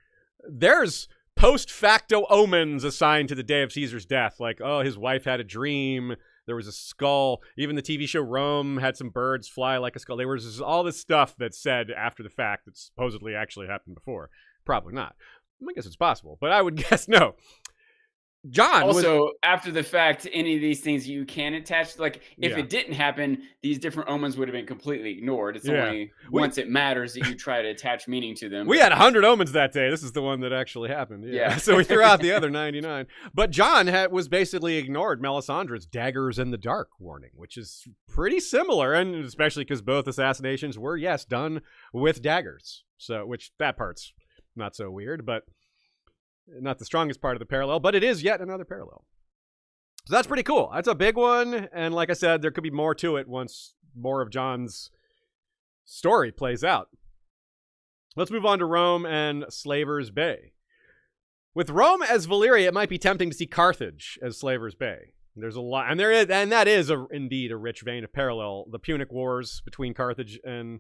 Speaker 1: There's post facto omens assigned to the day of Caesar's death, like, oh, his wife had a dream. There was a skull. Even the TV show Rome had some birds fly like a skull. There was all this stuff that's said after the fact that supposedly actually happened before. Probably not. I guess it's possible, but I would guess no. John
Speaker 2: also, after the fact, any of these things you can attach, like if it didn't happen, these different omens would have been completely ignored. It's only once it matters that you try to attach meaning to them.
Speaker 1: We had 100 omens that day. This is the one that actually happened. Yeah. So we threw out the other 99. But John was basically ignored Melisandre's daggers in the dark warning, which is pretty similar, and especially because both assassinations were, yes, done with daggers. So, which that part's not so weird, but not the strongest part of the parallel, but it is yet another parallel. So that's pretty cool. That's a big one. And like I said, there could be more to it once more of John's story plays out. Let's move on to Rome and Slaver's Bay. With Rome as Valyria, it might be tempting to see Carthage as Slaver's Bay. There's a lot, and that is indeed a rich vein of parallel. The Punic Wars between Carthage and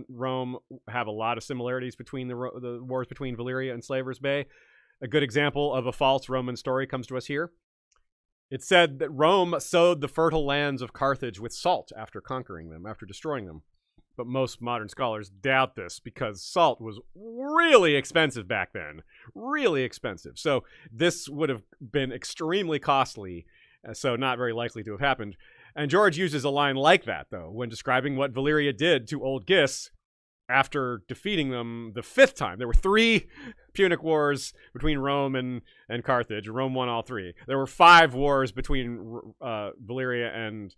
Speaker 1: Rome have a lot of similarities between the wars between Valyria and Slaver's Bay. A good example of a false Roman story comes to us here. It said that Rome sowed the fertile lands of Carthage with salt after conquering them, after destroying them. But most modern scholars doubt this because salt was really expensive back then. Really expensive. So this would have been extremely costly, so not very likely to have happened. And George uses a line like that, though, when describing what Valyria did to Old Gis after defeating them the 5th time. There were 3 Punic Wars between Rome and Carthage. Rome won all 3. There were 5 wars between Valyria and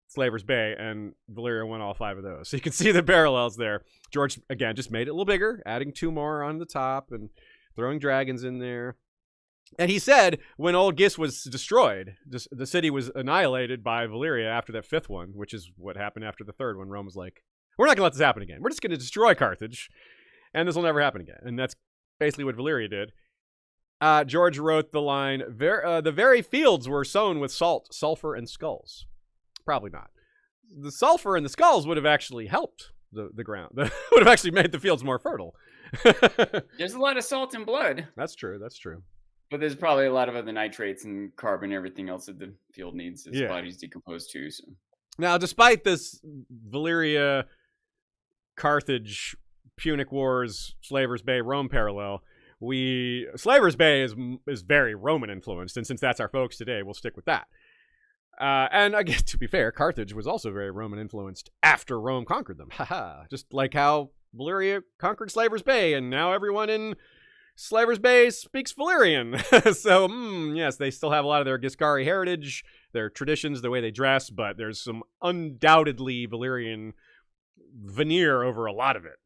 Speaker 1: Slaver's Bay, and Valyria won all 5 of those. So you can see the parallels there. George, again, just made it a little bigger, adding 2 more on the top and throwing dragons in there. And he said when Old Gis was destroyed, the city was annihilated by Valyria after that 5th one, which is what happened after the 3rd one. Rome was like, we're not going to let this happen again. We're just going to destroy Carthage, and this will never happen again. And that's basically what Valyria did. George wrote the line, the very fields were sown with salt, sulfur, and skulls. Probably not. The sulfur and the skulls would have actually helped the ground. Would have actually made the fields more fertile.
Speaker 2: There's a lot of salt and blood.
Speaker 1: That's true.
Speaker 2: But there's probably a lot of other nitrates and carbon and everything else that the field needs as bodies decompose too. So. Now,
Speaker 1: despite this Valyria, Carthage, Punic Wars, Slaver's Bay, Rome parallel, Slaver's Bay is very Roman influenced, and since that's our folks today, we'll stick with that. And I guess, to be fair, Carthage was also very Roman influenced after Rome conquered them. Haha. Just like how Valyria conquered Slaver's Bay, and now everyone in Slaver's Bay speaks Valyrian. So, yes, they still have a lot of their Giscari heritage, their traditions, the way they dress, but there's some undoubtedly Valyrian veneer over a lot of it.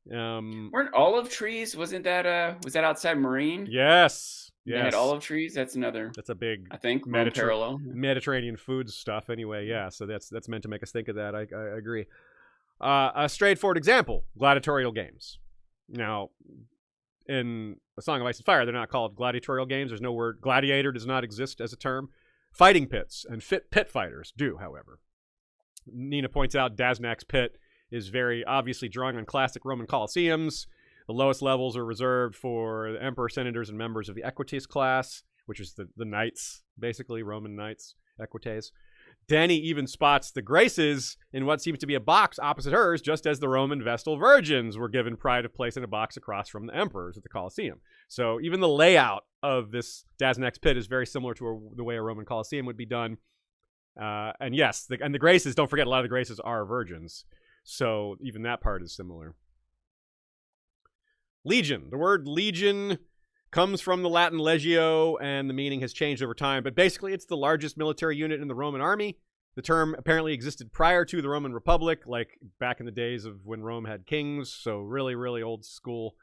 Speaker 2: Weren't olive trees? Was that outside Marine?
Speaker 1: Yes.
Speaker 2: They had olive trees. That's a big, I think, parallel.
Speaker 1: Mediterranean food stuff. Anyway, yeah. So that's meant to make us think of that. I agree. A straightforward example: gladiatorial games. Now, in A Song of Ice and Fire, they're not called gladiatorial games. There's no word. Gladiator does not exist as a term. Fighting pits and pit fighters do, however. Nina points out Daznak's pit is very obviously drawing on classic Roman Colosseums. The lowest levels are reserved for the emperor, senators, and members of the equites class, which is the knights, basically, Roman knights, equites. Dany even spots the Graces in what seems to be a box opposite hers, just as the Roman Vestal Virgins were given pride of place in a box across from the emperors at the Colosseum. So even the layout of this Daznak's pit is very similar to the way a Roman Colosseum would be done. And yes, the Graces, don't forget, a lot of the Graces are virgins. So even that part is similar. Legion. The word legion comes from the Latin legio, and the meaning has changed over time. But basically, it's the largest military unit in the Roman army. The term apparently existed prior to the Roman Republic, like back in the days of when Rome had kings. So really, really old school.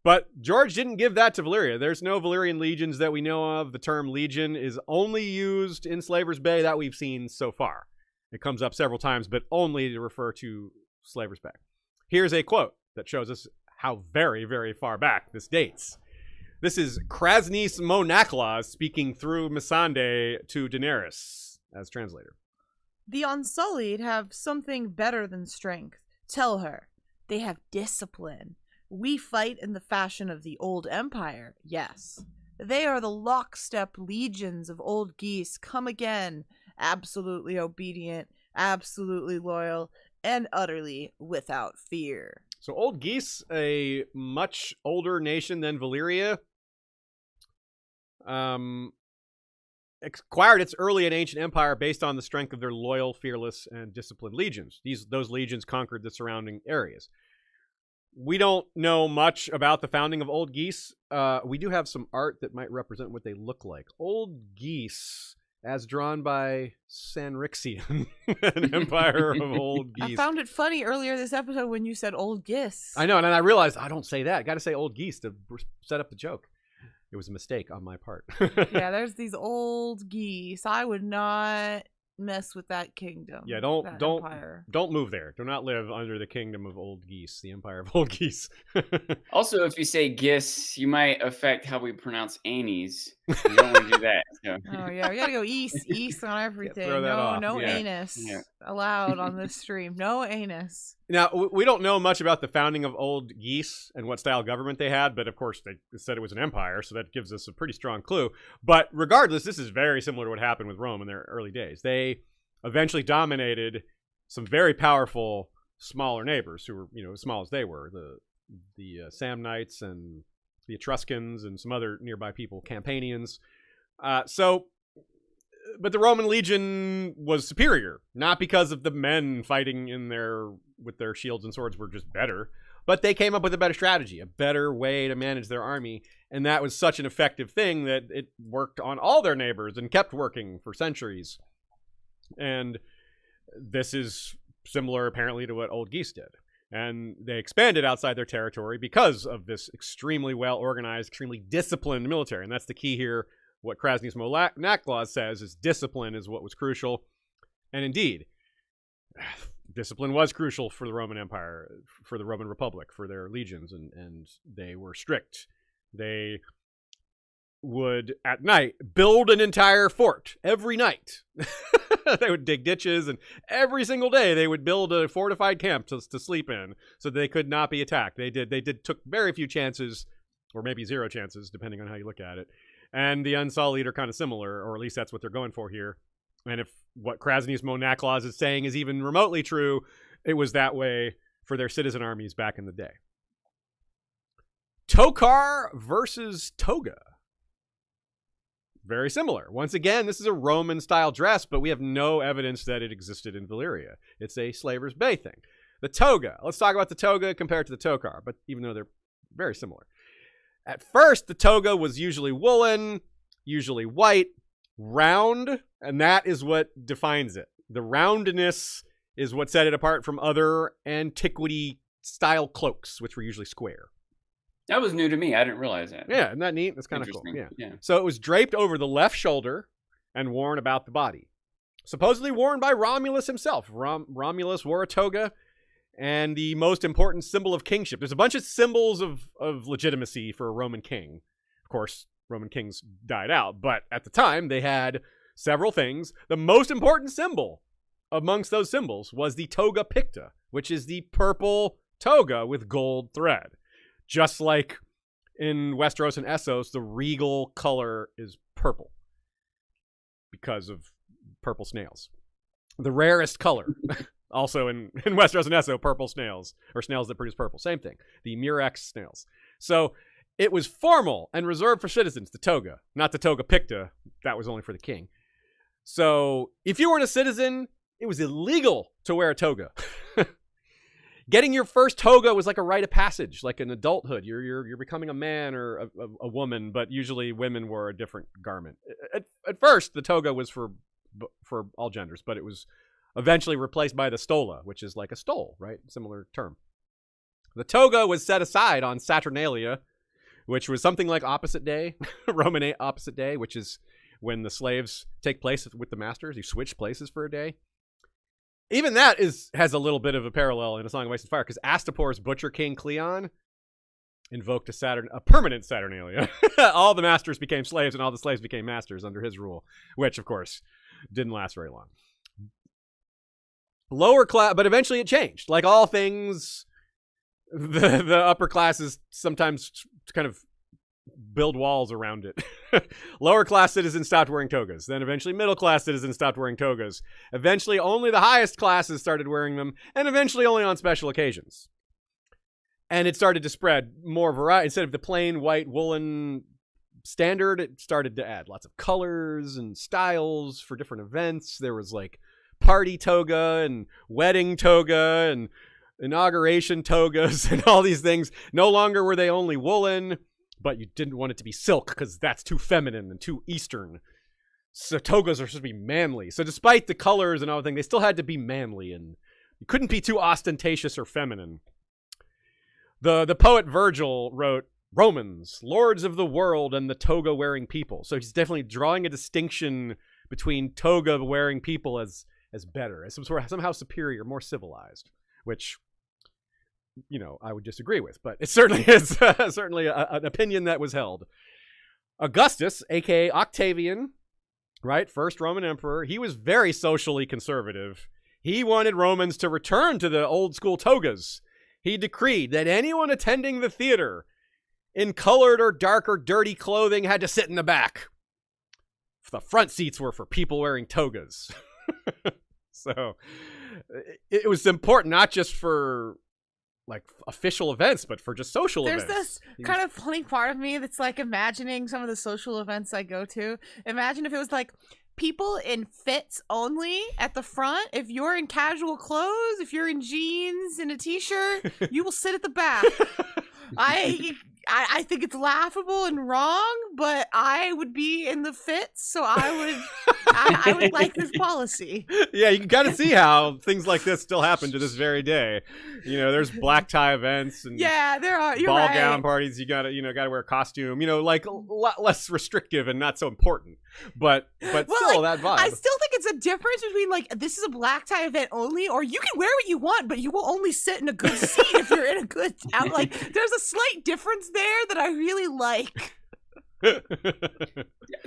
Speaker 1: But George didn't give that to Valyria. There's no Valyrian legions that we know of. The term legion is only used in Slaver's Bay that we've seen so far. It comes up several times, but only to refer to Slaver's Bay. Here's a quote that shows us how very, very far back this dates. This is Krasnis Monaklas speaking through Missandei to Daenerys as translator.
Speaker 3: The Unsullied have something better than strength. Tell her. They have discipline. We fight in the fashion of the old empire, yes. They are the lockstep legions of old geese come again, absolutely obedient, absolutely loyal, and utterly without fear.
Speaker 1: So old geese, a much older nation than Valyria, acquired its early and ancient empire based on the strength of their loyal, fearless, and disciplined legions. Those legions conquered the surrounding areas. We don't know much about the founding of Old Geese. We do have some art that might represent what they look like. Old Geese, as drawn by Sanrixian, an empire of old geese.
Speaker 3: I found it funny earlier this episode when you said Old Geese.
Speaker 1: I know, and I realized I don't say that. Got to say Old Geese to set up the joke. It was a mistake on my part.
Speaker 3: Yeah, there's these old geese. I would not mess with that kingdom.
Speaker 1: Yeah, don't move there. Do not live under the kingdom of Old Geese, the empire of Old Geese.
Speaker 2: Also, if you say Gis, you might affect how we pronounce Annies. You don't want to do that. So.
Speaker 3: Oh yeah, we gotta go east on everything. No anus allowed on this stream. No anus.
Speaker 1: Now, we don't know much about the founding of Old Geese and what style of government they had, but of course they said it was an empire, so that gives us a pretty strong clue. But regardless, this is very similar to what happened with Rome in their early days. They eventually dominated some very powerful smaller neighbors who were, as small as they were, the Samnites and the Etruscans and some other nearby people, Campanians. But the Roman legion was superior, not because of the men fighting with their shields and swords were just better, but they came up with a better strategy, a better way to manage their army, and that was such an effective thing that it worked on all their neighbors and kept working for centuries. And this is similar, apparently, to what Old Geese did. And they expanded outside their territory because of this extremely well-organized, extremely disciplined military, and that's the key here. What Krasnis Monaklas says is discipline is what was crucial. And indeed, discipline was crucial for the Roman Empire, for the Roman Republic, for their legions, and they were strict. They would, at night, build an entire fort every night. They would dig ditches, and every single day they would build a fortified camp to sleep in so they could not be attacked. They took very few chances, or maybe zero chances, depending on how you look at it. And the Unsullied are kind of similar, or at least that's what they're going for here. And if what Krasnis Monaklas is saying is even remotely true, it was that way for their citizen armies back in the day. Tokar versus toga. Very similar. Once again, this is a Roman-style dress, but we have no evidence that it existed in Valyria. It's a Slaver's Bay thing. The toga. Let's talk about the toga compared to the tokar, but even though they're very similar. At first, the toga was usually woolen, usually white, round, and that is what defines it. The roundness is what set it apart from other antiquity-style cloaks, which were usually square.
Speaker 2: That was new to me. I didn't realize that.
Speaker 1: Yeah, isn't that neat? That's kind of cool. Yeah. So it was draped over the left shoulder and worn about the body. Supposedly worn by Romulus himself. Romulus wore a toga, and the most important symbol of kingship. There's a bunch of symbols of legitimacy for a Roman king. Of course, Roman kings died out, but at the time they had several things. The most important symbol amongst those symbols was the toga picta, which is the purple toga with gold thread. Just like in Westeros and Essos, the regal color is purple because of purple snails. The rarest color. Also in Westeros and Essos, purple snails, or snails that produce purple. Same thing. The Murex snails. So it was formal and reserved for citizens, the toga. Not the toga picta. That was only for the king. So if you weren't a citizen, it was illegal to wear a toga. Getting your first toga was like a rite of passage, like in adulthood. You're becoming a man or a woman, but usually women wore a different garment. At first, the toga was for all genders, but it was eventually replaced by the stola, which is like a stole, right? Similar term. The toga was set aside on Saturnalia, which was something like opposite day, Roman opposite day, which is when the slaves take place with the masters. You switch places for a day. Even that has a little bit of a parallel in A Song of Ice and Fire, because Astapor's Butcher King Cleon invoked a permanent Saturnalia. All the masters became slaves, and all the slaves became masters under his rule, which, of course, didn't last very long. Lower class, but eventually it changed. Like all things, the upper classes sometimes kind of build walls around it. Lower class citizens stopped wearing togas. Then eventually middle class citizens stopped wearing togas. Eventually only the highest classes started wearing them, and eventually only on special occasions. And it started to spread more variety. Instead of the plain white woolen standard, it started to add lots of colors and styles for different events. There was like party toga and wedding toga and inauguration togas and all these things. No longer were they only woolen, but you didn't want it to be silk because that's too feminine and too Eastern. So togas are supposed to be manly. So despite the colors and everything, they still had to be manly, and you couldn't be too ostentatious or feminine. The poet Virgil wrote, Romans, lords of the world and the toga-wearing people. So he's definitely drawing a distinction between toga-wearing people as better, as somehow superior, more civilized, which, you know, I would disagree with, but it certainly is certainly an opinion that was held. Augustus, aka Octavian, right, first Roman emperor, he was very socially conservative. He wanted Romans to return to the old school togas. He decreed that anyone attending the theater in colored or dark or dirty clothing had to sit in the back. The front seats were for people wearing togas. So it was important not just for like official events, but for just social events.
Speaker 3: There's this kind of funny part of me that's like imagining some of the social events I go to. Imagine if it was like people in fits only at the front. If you're in casual clothes, if you're in jeans and a t-shirt, you will sit at the back. I think it's laughable and wrong, but I would be in the fits, so I would like this policy.
Speaker 1: Yeah, you can kind of see how things like this still happen to this very day. You know, there's black tie events and
Speaker 3: there are
Speaker 1: ball gown parties. You gotta wear a costume. You know, like a lot less restrictive and not so important. But still, that vibe.
Speaker 3: I still think it's a difference between like this is a black tie event only, or you can wear what you want, but you will only sit in a good seat if you're in a good out. Like there's a slight difference there that I really like.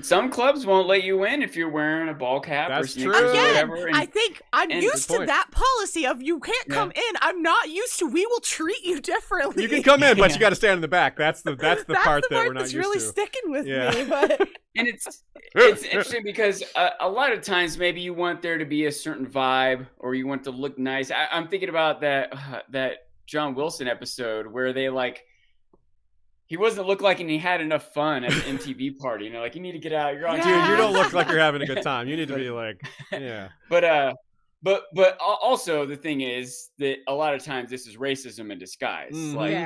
Speaker 2: Some clubs won't let you in if you're wearing a ball cap or sneakers or whatever.
Speaker 3: I think I'm used to that policy of you can't come in. I'm not used to. We will treat you differently.
Speaker 1: You can come in, but you got to stand in the back. That's the part that we're not used to.
Speaker 3: That's really sticking with me. But
Speaker 2: and it's interesting because a lot of times maybe you want there to be a certain vibe or you want to look nice. I'm thinking about that John Wilson episode where they like. He wasn't look like he had enough fun at the MTV party. You know, like you need to get out. You're on.
Speaker 1: Dude, you don't look like you're having a good time. You need to be like, yeah.
Speaker 2: But also the thing is that a lot of times this is racism in disguise. Like,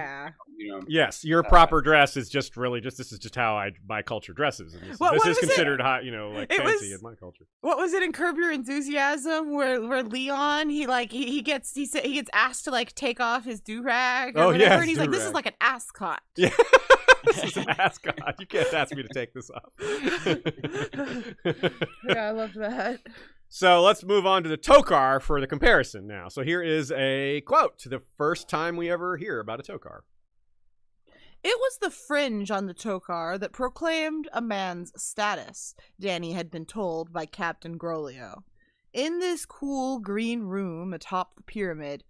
Speaker 2: you know.
Speaker 1: Yes, your proper dress is just really just this is just how my culture dresses. And this is considered hot, you know, like fancy in my culture.
Speaker 3: What was it in Curb Your Enthusiasm where Leon he gets asked to like take off his do-rag or whatever, and he's like, this is like an ascot.
Speaker 1: Yeah. This is an ascot. You can't ask me to take this off.
Speaker 3: Yeah, I love that.
Speaker 1: So let's move on to the Tokar for the comparison now. So here is a quote, the first time we ever hear about a Tokar.
Speaker 3: It was the fringe on the Tokar that proclaimed a man's status, Dany had been told by Captain Grolio. In this cool green room atop the pyramid,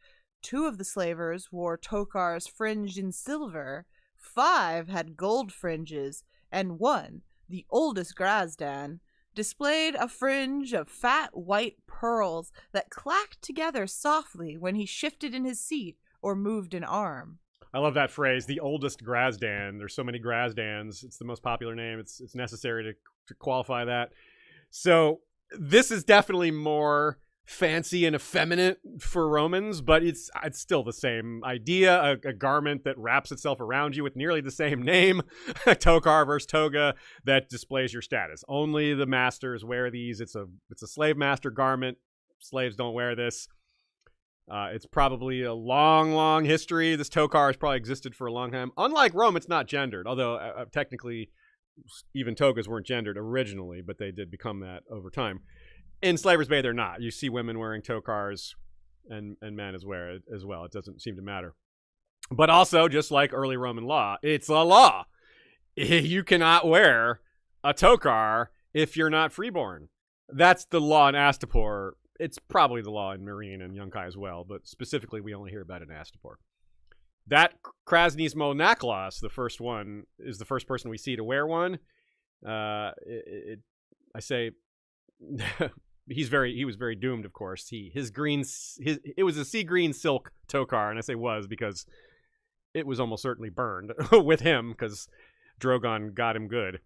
Speaker 3: 2 of the slavers wore Tokars fringed in silver, 5 had gold fringes, and 1, the oldest Grazdan, displayed a fringe of fat white pearls that clacked together softly when he shifted in his seat or moved an arm.
Speaker 1: I love that phrase, the oldest Grazdan. There's so many Grazdans. It's the most popular name. It's necessary to qualify that. So this is definitely more fancy and effeminate for Romans, but it's still the same idea, a garment that wraps itself around you with nearly the same name, Tokar versus toga, that displays your status. Only the masters wear these. It's a slave master garment. Slaves don't wear this. It's probably a long history. This Tokar has probably existed for a long time. Unlike Rome, it's not gendered, although technically even togas weren't gendered originally, but they did become that over time. In Slaver's Bay, they're not. You see women wearing Tokars and men as well. It doesn't seem to matter. But also, just like early Roman law, it's a law. You cannot wear a Tokar if you're not freeborn. That's the law in Astapor. It's probably the law in Meereen and Yunkai as well, but specifically we only hear about it in Astapor. That Krasny's Monaklos, the first one, is the first person we see to wear one. I say he was very doomed, of course. It was a sea green silk Tokar, and I say was because it was almost certainly burned with him because Drogon got him good.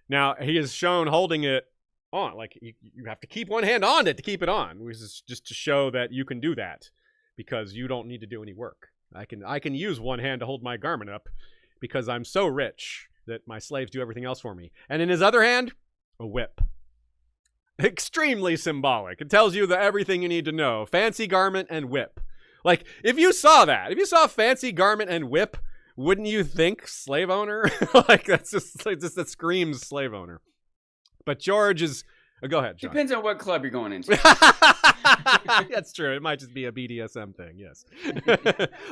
Speaker 1: Now he is shown holding it on, like you have to keep one hand on it to keep it on, which is just to show that you can do that because you don't need to do any work. I can use one hand to hold my garment up because I'm so rich that my slaves do everything else for me. And in his other hand, a whip. Extremely symbolic. It tells you everything you need to know. Fancy garment and whip. Like, if you saw fancy garment and whip, wouldn't you think slave owner? Like, that screams slave owner. But George is... go ahead, John.
Speaker 2: Depends on what club you're going into.
Speaker 1: That's true. It might just be a BDSM thing, yes.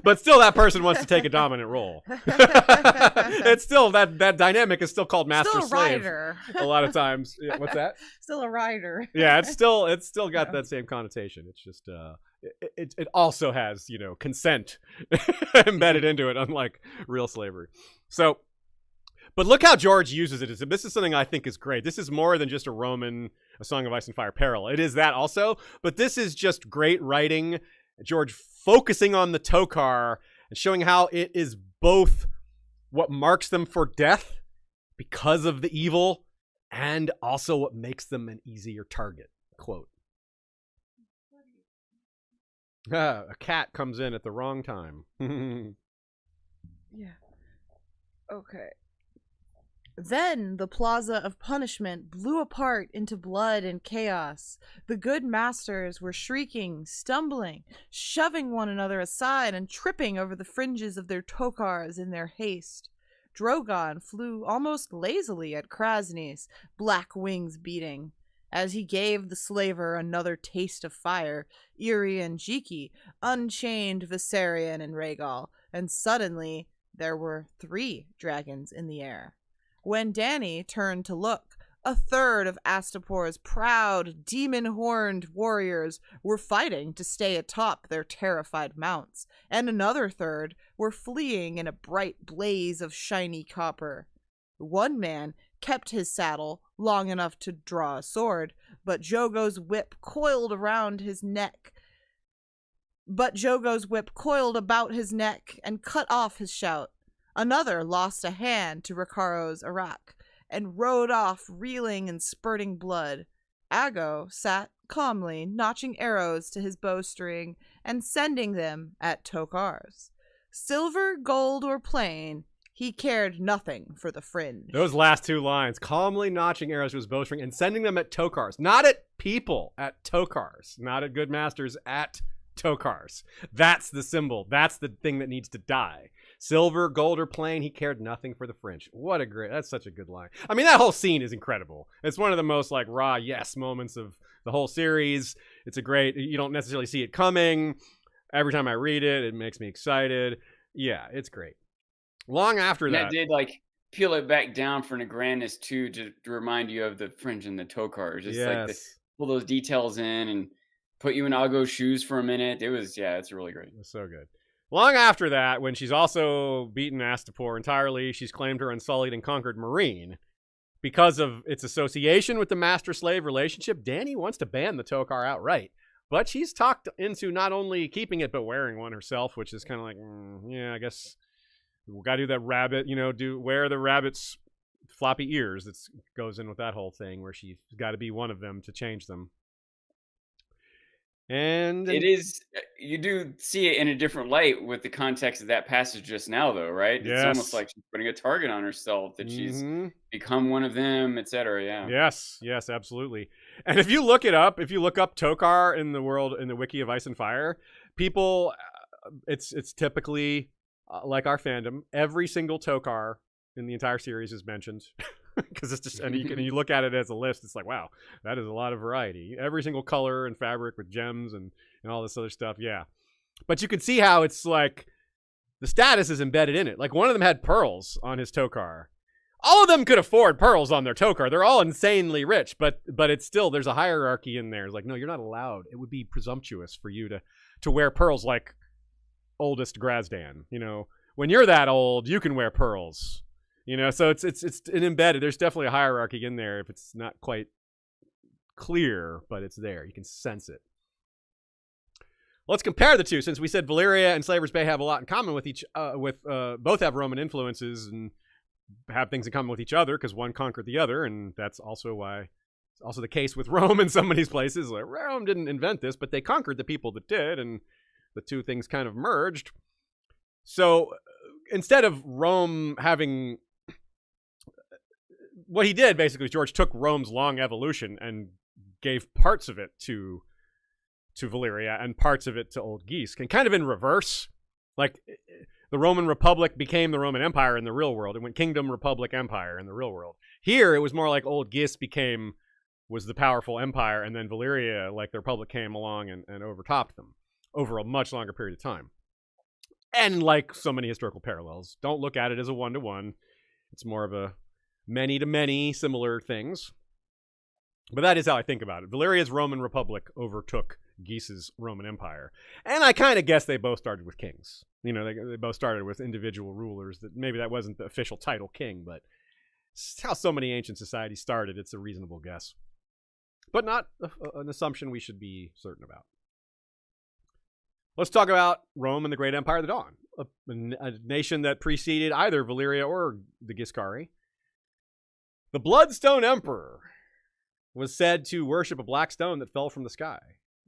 Speaker 1: But still, that person wants to take a dominant role. It's still, that dynamic is still called master-slave.
Speaker 3: Still a rider.
Speaker 1: A lot of times. Yeah, what's that?
Speaker 3: Still a rider.
Speaker 1: Yeah, it's still got that same connotation. It's just... It also has, consent embedded into it, unlike real slavery. So... But look how George uses it. This is something I think is great. This is more than just a Song of Ice and Fire peril. It is that also, but this is just great writing. George focusing on the Tokar and showing how it is both what marks them for death because of the evil and also what makes them an easier target. Quote. A cat comes in at the wrong time.
Speaker 3: Yeah. Okay. Then the plaza of punishment blew apart into blood and chaos. The good masters were shrieking, stumbling, shoving one another aside and tripping over the fringes of their Tokars in their haste. Drogon flew almost lazily at Krasny's, black wings beating. As he gave the slaver another taste of fire, Irri and Jiki unchained Viserion and Rhaegal, and suddenly there were 3 dragons in the air. When Dany turned to look, a third of Astapor's proud, demon-horned warriors were fighting to stay atop their terrified mounts, and another third were fleeing in a bright blaze of shiny copper. One man kept his saddle long enough to draw a sword, but Jogo's whip coiled about his neck and cut off his shout. Another lost a hand to Riccaro's arak and rode off reeling and spurting blood. Aggo sat calmly notching arrows to his bowstring and sending them at Tokars. Silver, gold, or plain, he cared nothing for the fringe.
Speaker 1: Those last 2 lines, calmly notching arrows to his bowstring and sending them at Tokars. Not at people, at Tokars. Not at good masters, at Tokars. That's the symbol. That's the thing that needs to die. Silver, gold, or plain, he cared nothing for the French. That's such a good line. I mean, that whole scene is incredible. It's one of the most like raw yes moments of the whole series. It's you don't necessarily see it coming. Every time I read it, it makes me excited. Yeah, it's great. Long after that.
Speaker 2: That did like peel it back down for Negrandus too, to remind you of the French and the Tokars. Just like pull those details in and put you in Algo's shoes for a minute. It's really great.
Speaker 1: It was so good. Long after that, when she's also beaten Astapor entirely, she's claimed her unsullied and conquered Marine. Because of its association with the master-slave relationship, Dany wants to ban the Tokar outright. But she's talked into not only keeping it, but wearing one herself, which is kind of like, I guess we got to do that rabbit, wear the rabbit's floppy ears. It goes in with that whole thing where she's got to be one of them to change them. And
Speaker 2: it is, you do see it in a different light with the context of that passage just now, though, right?
Speaker 1: Yes.
Speaker 2: It's almost like she's putting a target on herself, that she's become one of them, etc. Yeah.
Speaker 1: Yes, absolutely. And if you look up Tokar in the wiki of Ice and Fire, people, it's typically like our fandom. Every single Tokar in the entire series is mentioned. Because it's just, and you look at it as a list, it's like, wow, that is a lot of variety. Every single color and fabric with gems and all this other stuff, yeah. But you can see how it's like the status is embedded in it. Like one of them had pearls on his Tokar. All of them could afford pearls on their Tokar. They're all insanely rich, but it's still, there's a hierarchy in there. It's like, no, you're not allowed. It would be presumptuous for you to wear pearls like oldest Grazdan. When you're that old, you can wear pearls. So it's an embedded. There's definitely a hierarchy in there if it's not quite clear, but it's there. You can sense it. Let's compare the two, since we said Valyria and Slaver's Bay have a lot in common with both have Roman influences and have things in common with each other because one conquered the other, and that's also the case with Rome in some of these places. Like, Rome didn't invent this, but they conquered the people that did, and the two things kind of merged. So instead of Rome having... What he did, basically, is George took Rome's long evolution and gave parts of it to Valyria and parts of it to Old Geese. And kind of in reverse. Like, the Roman Republic became the Roman Empire in the real world. It went Kingdom, Republic, Empire in the real world. Here, it was more like Old Geese was the powerful empire, and then Valyria, like the Republic, came along and overtopped them over a much longer period of time. And like so many historical parallels, don't look at it as a one-to-one. It's more of a many-to-many similar things. But that is how I think about it. Valyria's Roman Republic overtook Geese's Roman Empire. And I kind of guess they both started with kings. They both started with individual rulers. That maybe that wasn't the official title king, but it's how so many ancient societies started. It's a reasonable guess. But not an assumption we should be certain about. Let's talk about Rome and the Great Empire of the Dawn. A nation that preceded either Valyria or the Giscari. The Bloodstone Emperor was said to worship a black stone that fell from the sky,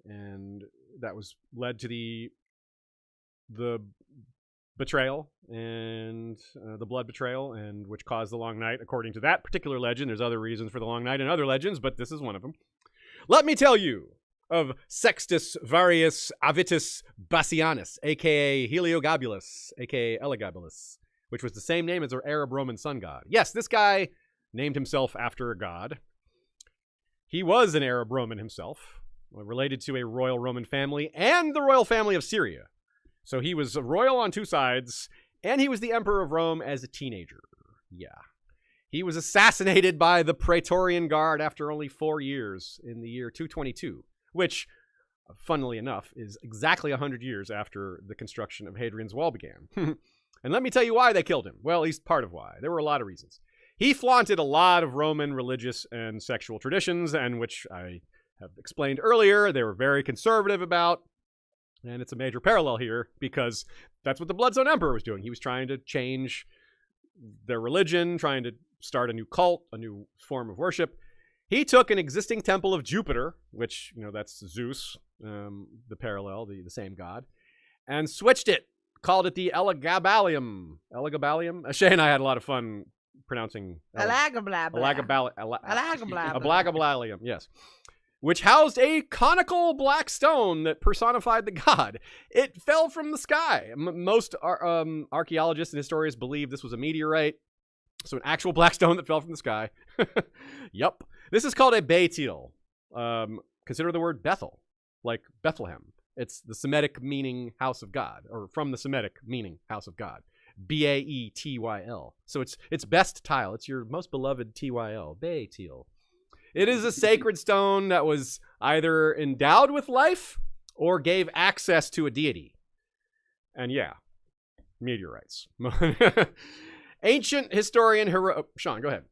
Speaker 1: and that was led to the betrayal and the blood betrayal, and which caused the Long Night, according to that particular legend. There's other reasons for the Long Night in other legends, but this is one of them. Let me tell you of Sextus Varius Avitus Bassianus, a.k.a. Heliogabalus, a.k.a. Elagabalus, which was the same name as our Arab Roman sun god. Yes, this guy named himself after a god. He was an Arab Roman himself, related to a royal Roman family and the royal family of Syria. So he was royal on two sides, and he was the emperor of Rome as a teenager. Yeah. He was assassinated by the Praetorian Guard after only 4 years in the year 222, which, funnily enough, is exactly 100 years after the construction of Hadrian's Wall began. And let me tell you why they killed him. Well, at least part of why. There were a lot of reasons. He flaunted a lot of Roman religious and sexual traditions, and which I have explained earlier, they were very conservative about. And it's a major parallel here because that's what the Bloodstone Emperor was doing. He was trying to change their religion, trying to start a new cult, a new form of worship. He took an existing temple of Jupiter, which, that's Zeus, the parallel, the same god, and switched it, called it the Elagabalium. Shay and I had a lot of fun pronouncing Elagabalium, yes. which housed a conical black stone that personified the god. It fell from the sky. Most archaeologists and historians believe this was a meteorite, so an actual black stone that fell from the sky. Yup. This is called a Beitil. Consider the word Bethel, like Bethlehem. It's the Semitic meaning house of God, or from the Semitic meaning house of God. Baetyl. So it's best tile. It's your most beloved tyl, Beitil. It is a sacred stone that was either endowed with life or gave access to a deity. And yeah, meteorites. Ancient historian Sean, go ahead.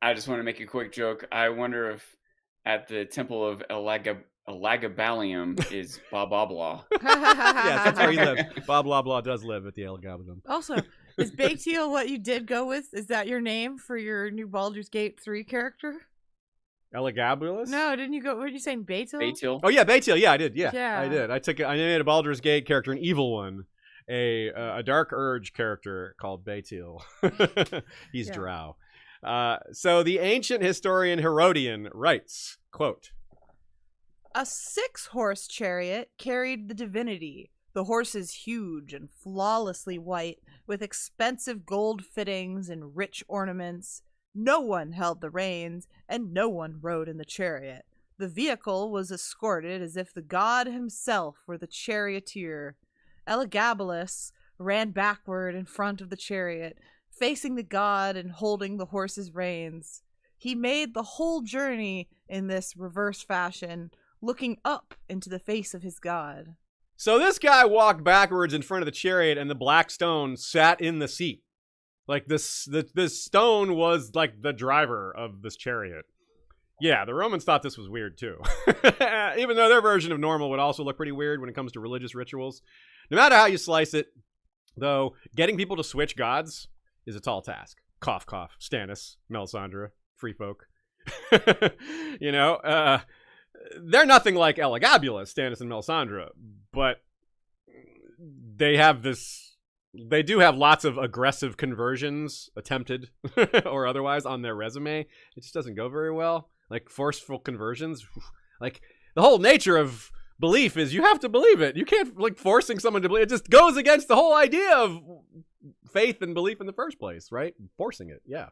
Speaker 2: I just want to make a quick joke. I wonder if at the temple of Elagabalium is Bob Blah.
Speaker 1: Yes, that's where he lived. Bob Blah does live at the Elagabalium.
Speaker 3: Also, is Beitil what you did go with? Is that your name for your new Baldur's Gate 3 character?
Speaker 1: Elagabulus?
Speaker 3: No, didn't you go? What did you saying? Beitil?
Speaker 2: Beitil.
Speaker 1: Oh yeah, Beitil. Yeah, I did. Yeah,
Speaker 3: Yeah.
Speaker 1: I did. I made a Baldur's Gate character, an evil one, a Dark Urge character called Beitil. He's Drow. So the ancient historian Herodian writes, quote,
Speaker 3: "A 6-horse chariot carried the divinity. The horses huge and flawlessly white, with expensive gold fittings and rich ornaments. No one held the reins, and no one rode in the chariot. The vehicle was escorted as if the god himself were the charioteer. Elagabalus ran backward in front of the chariot, facing the god and holding the horse's reins. He made the whole journey in this reverse fashion, looking up into the face of his god."
Speaker 1: So this guy walked backwards in front of the chariot, and the black stone sat in the seat. Like this stone was like the driver of this chariot. Yeah, the Romans thought this was weird too. Even though their version of normal would also look pretty weird when it comes to religious rituals. No matter how you slice it, though, getting people to switch gods is a tall task. Cough, cough. Stannis, Melisandre, free folk. You know, they're nothing like Elagabalus, Stannis and Melisandre, but they do have lots of aggressive conversions attempted or otherwise on their resume. It just doesn't go very well. Like forceful conversions. Like the whole nature of belief is you have to believe it. You can't like forcing someone to believe. It just goes against the whole idea of faith and belief in the first place, right? Forcing it. Yeah.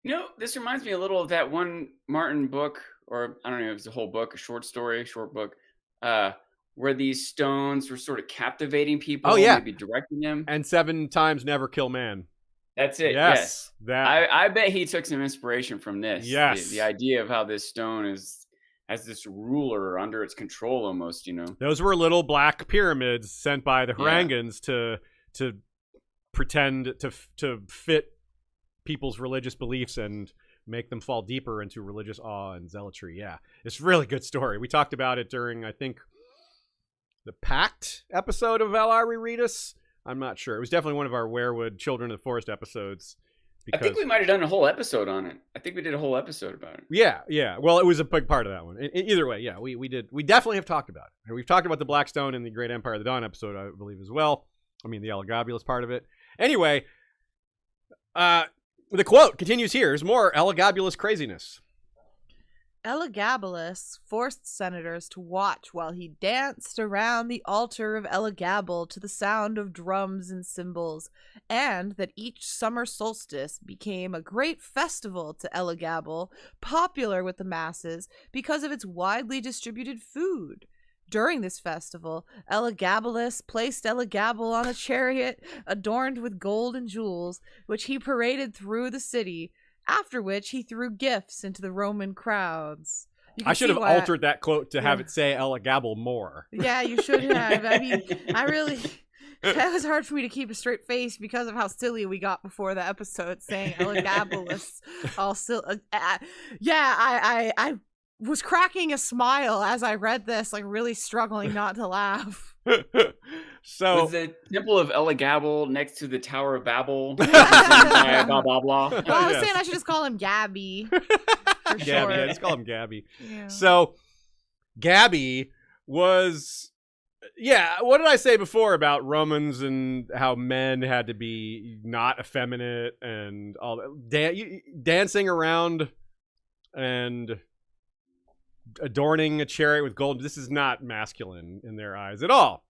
Speaker 2: You know, this reminds me a little of that one Martin book, or I don't know if it's a whole book, a short book, where these stones were sort of captivating people.
Speaker 1: Oh, yeah.
Speaker 2: Maybe directing them.
Speaker 1: And 7 times never kill man.
Speaker 2: That's it.
Speaker 1: Yes. That.
Speaker 2: I bet he took some inspiration from this.
Speaker 1: Yes.
Speaker 2: The idea of how this stone has this ruler under its control almost, you know.
Speaker 1: Those were little black pyramids sent by the Harangans to pretend to fit people's religious beliefs and make them fall deeper into religious awe and zealotry. Yeah, it's a really good story. We talked about it during, I think, the Pact episode of Valar Rereadus. I'm not sure. It was definitely one of our Werewood Children of the Forest episodes.
Speaker 2: I think we might have done a whole episode on it. I think we did a whole episode about it.
Speaker 1: Yeah. Well, it was a big part of that one. Either way, yeah, we did. We definitely have talked about it. We've talked about the Blackstone in the Great Empire of the Dawn episode, I believe, as well. I mean, the Elagabalus part of it. Anyway, the quote continues here. There's more Elagabalus craziness.
Speaker 3: "Elagabalus forced senators to watch while he danced around the altar of Elagabal to the sound of drums and cymbals, and that each summer solstice became a great festival to Elagabal, popular with the masses because of its widely distributed food. During this festival, Elagabalus placed Elagabal on a chariot adorned with gold and jewels, which he paraded through the city, after which he threw gifts into the Roman crowds."
Speaker 1: I should have altered that quote to have it say Elagabal more.
Speaker 3: Yeah, you should have. I mean, that was hard for me to keep a straight face because of how silly we got before the episode saying Elagabalus. I was cracking a smile as I read this, like really struggling not to laugh.
Speaker 1: So
Speaker 2: was the Temple of Elagabal next to the Tower of Babel? Blah, blah, blah.
Speaker 3: Well, I was saying I should just call him Gabby.
Speaker 1: Gabby, yeah, just call him Gabby. Yeah. So Gabby was, what did I say before about Romans and how men had to be not effeminate and all that? Dancing around and adorning a chariot with gold. This is not masculine in their eyes at all.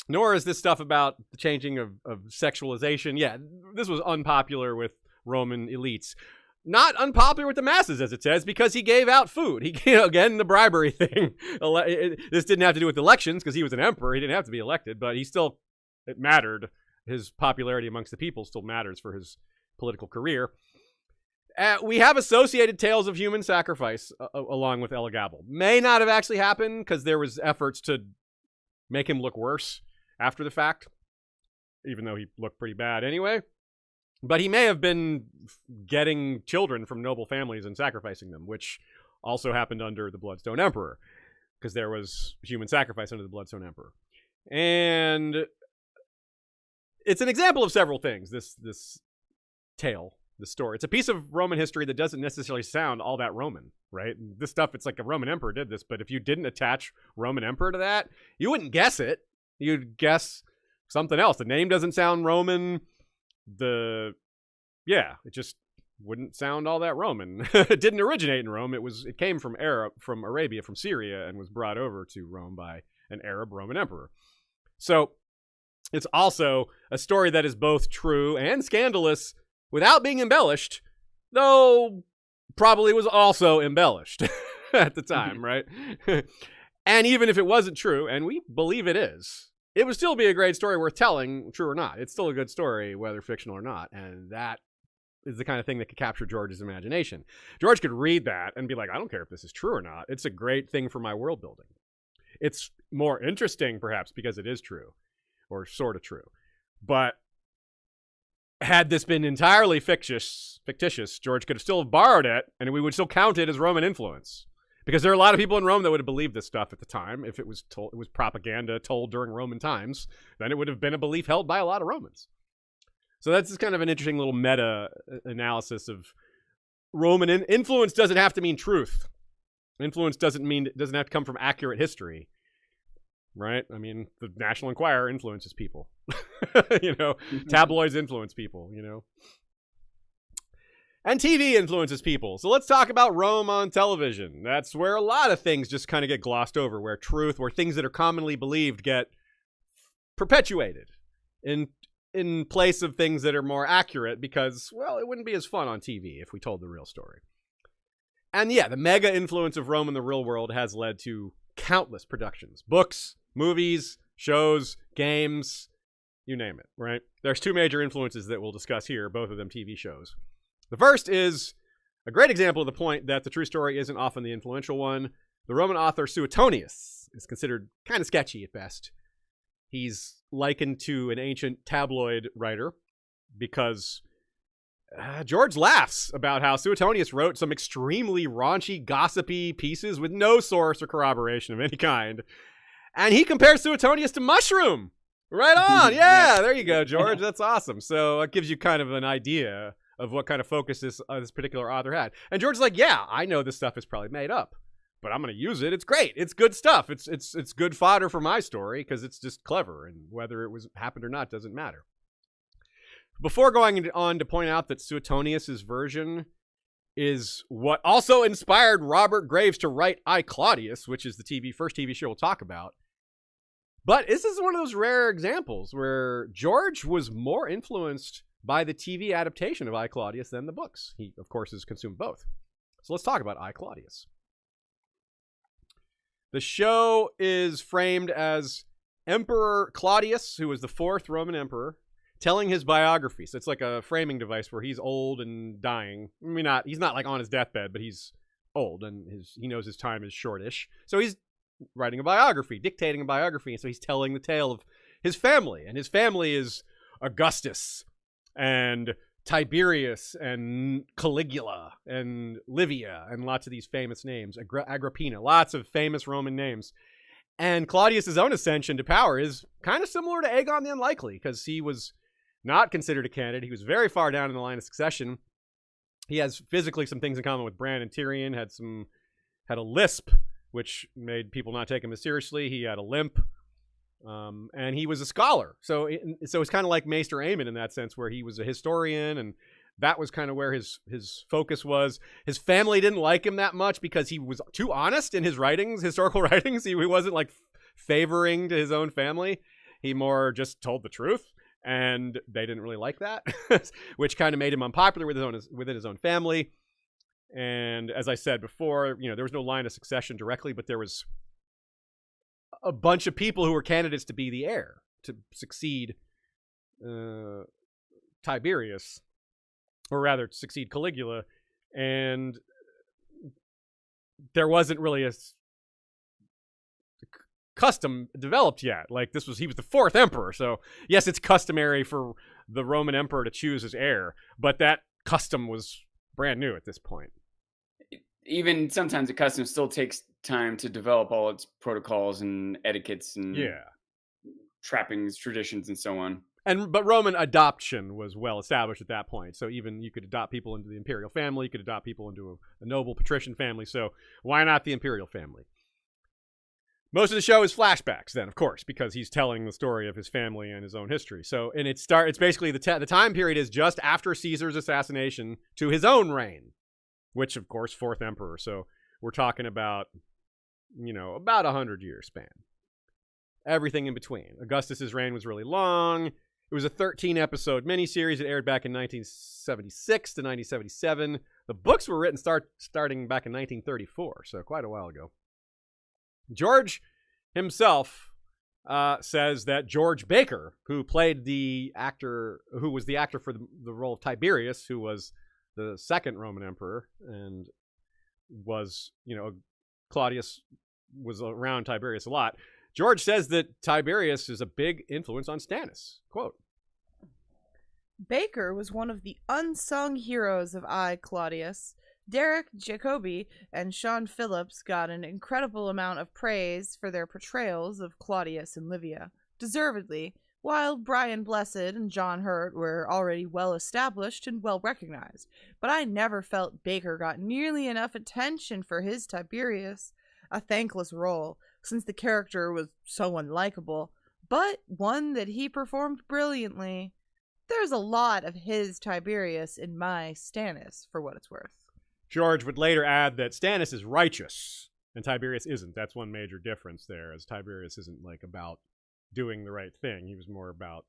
Speaker 1: Nor is this stuff about the changing of sexualization. Yeah, this was unpopular with Roman elites. Not unpopular with the masses, as it says, because he gave out food. Again, the bribery thing. This didn't have to do with elections because he was an emperor. He didn't have to be elected, but it mattered. His popularity amongst the people still matters for his political career. We have associated tales of human sacrifice along with Elagabal. May not have actually happened because there was efforts to make him look worse after the fact, even though he looked pretty bad anyway. But he may have been getting children from noble families and sacrificing them, which also happened under the Bloodstone Emperor, because there was human sacrifice under the Bloodstone Emperor. And it's an example of several things, this tale, this story. It's a piece of Roman history that doesn't necessarily sound all that Roman, right? This stuff, it's like a Roman emperor did this, but if you didn't attach Roman emperor to that, you wouldn't guess it. You'd guess something else. The name doesn't sound Roman. It just wouldn't sound all that Roman. It didn't originate in Rome. It came from Arabia, from Syria, and was brought over to Rome by an Arab Roman emperor. So it's also a story that is both true and scandalous without being embellished, though probably was also embellished at the time, right? And even if it wasn't true, and we believe it is, it would still be a great story worth telling, true or not. It's still a good story, whether fictional or not. And that is the kind of thing that could capture George's imagination. George could read that and be like, I don't care if this is true or not. It's a great thing for my world building. It's more interesting, perhaps, because it is true, or sort of true. But had this been entirely fictitious, George could have still borrowed it, and we would still count it as Roman influence. Because there are a lot of people in Rome that would have believed this stuff at the time. If it was propaganda told during Roman times, then it would have been a belief held by a lot of Romans. So that's just kind of an interesting little meta analysis of Roman influence. Doesn't have to mean truth. Influence doesn't have to come from accurate history, right? I mean, the National Enquirer influences people. Tabloids influence people. And TV influences people. So let's talk about Rome on television. That's where a lot of things just kind of get glossed over, where things that are commonly believed get perpetuated in place of things that are more accurate because, well, it wouldn't be as fun on TV if we told the real story. And yeah, the mega influence of Rome in the real world has led to countless productions, books, movies, shows, games, you name it, right? There's two major influences that we'll discuss here, both of them TV shows. The first is a great example of the point that the true story isn't often the influential one. The Roman author Suetonius is considered kind of sketchy at best. He's likened to an ancient tabloid writer because George laughs about how Suetonius wrote some extremely raunchy, gossipy pieces with no source or corroboration of any kind. And he compares Suetonius to Mushroom. Right on. Yeah, there you go, George. That's awesome. So it gives you kind of an idea of what kind of focus this particular author had. And George's like, yeah, I know this stuff is probably made up, but I'm going to use it. It's great. It's good stuff. It's good fodder for my story because it's just clever, and whether it was happened or not doesn't matter. Before going on to point out that Suetonius's version is what also inspired Robert Graves to write I, Claudius, which is the first TV show we'll talk about. But this is one of those rare examples where George was more influenced by the TV adaptation of I, Claudius than the books. He, of course, has consumed both. So let's talk about I, Claudius. The show is framed as Emperor Claudius, who was the fourth Roman emperor, telling his biography. So it's like a framing device where he's old and dying. I mean, he's not like on his deathbed, but he's old and he knows his time is shortish. So he's writing a biography, dictating a biography. And so he's telling the tale of his family. And his family is Augustus and Tiberius and Caligula and Livia and lots of these famous names, Agrippina, lots of famous Roman names. And Claudius's own ascension to power is kind of similar to Aegon the Unlikely because he was not considered a candidate. He was very far down in the line of succession. He has physically some things in common with Bran and Tyrion, had a lisp, which made people not take him as seriously. He had a limp. And he was a scholar. So it's kind of like Maester Aemon in that sense, where he was a historian and that was kind of where his focus was. His family didn't like him that much because he was too honest in his writings, historical writings. He wasn't like favoring to his own family. He more just told the truth, and they didn't really like that, which kind of made him unpopular within his own family. And as I said before, there was no line of succession directly, but there was a bunch of people who were candidates to be the heir, to succeed Tiberius, or rather to succeed Caligula, and there wasn't really a custom developed yet. Like he was the fourth emperor, so yes, it's customary for the Roman emperor to choose his heir, but that custom was brand new at this point.
Speaker 2: Even sometimes the custom still takes time to develop all its protocols and etiquettes and trappings, traditions, and so on.
Speaker 1: But Roman adoption was well established at that point. So even you could adopt people into the imperial family, you could adopt people into a noble patrician family. So why not the imperial family? Most of the show is flashbacks then, of course, because he's telling the story of his family and his own history. So, and it's basically the time period is just after Caesar's assassination to his own reign, which of course, fourth emperor. So we're talking about, about 100-year span. Everything in between. Augustus's reign was really long. It was a 13-episode miniseries. It aired back in 1976 to 1977. The books were written starting back in 1934, so quite a while ago. George himself says that George Baker, who played who was the actor for the role of Tiberius, who was the second Roman emperor, and was, Claudius was around Tiberius a lot. George says that Tiberius is a big influence on Stannis. Quote,
Speaker 3: Baker was one of the unsung heroes of Claudius. Derek Jacobi and Sean Phillips got an incredible amount of praise for their portrayals of Claudius and Livia, deservedly, while Brian Blessed and John Hurt were already well established and well recognized. But I never felt Baker got nearly enough attention for his Tiberius, a thankless role, since the character was so unlikable, but one that he performed brilliantly. There's a lot of his Tiberius in my Stannis, for what it's worth.
Speaker 1: George would later add that Stannis is righteous, and Tiberius isn't. That's one major difference there, as Tiberius isn't like about doing the right thing. He was more about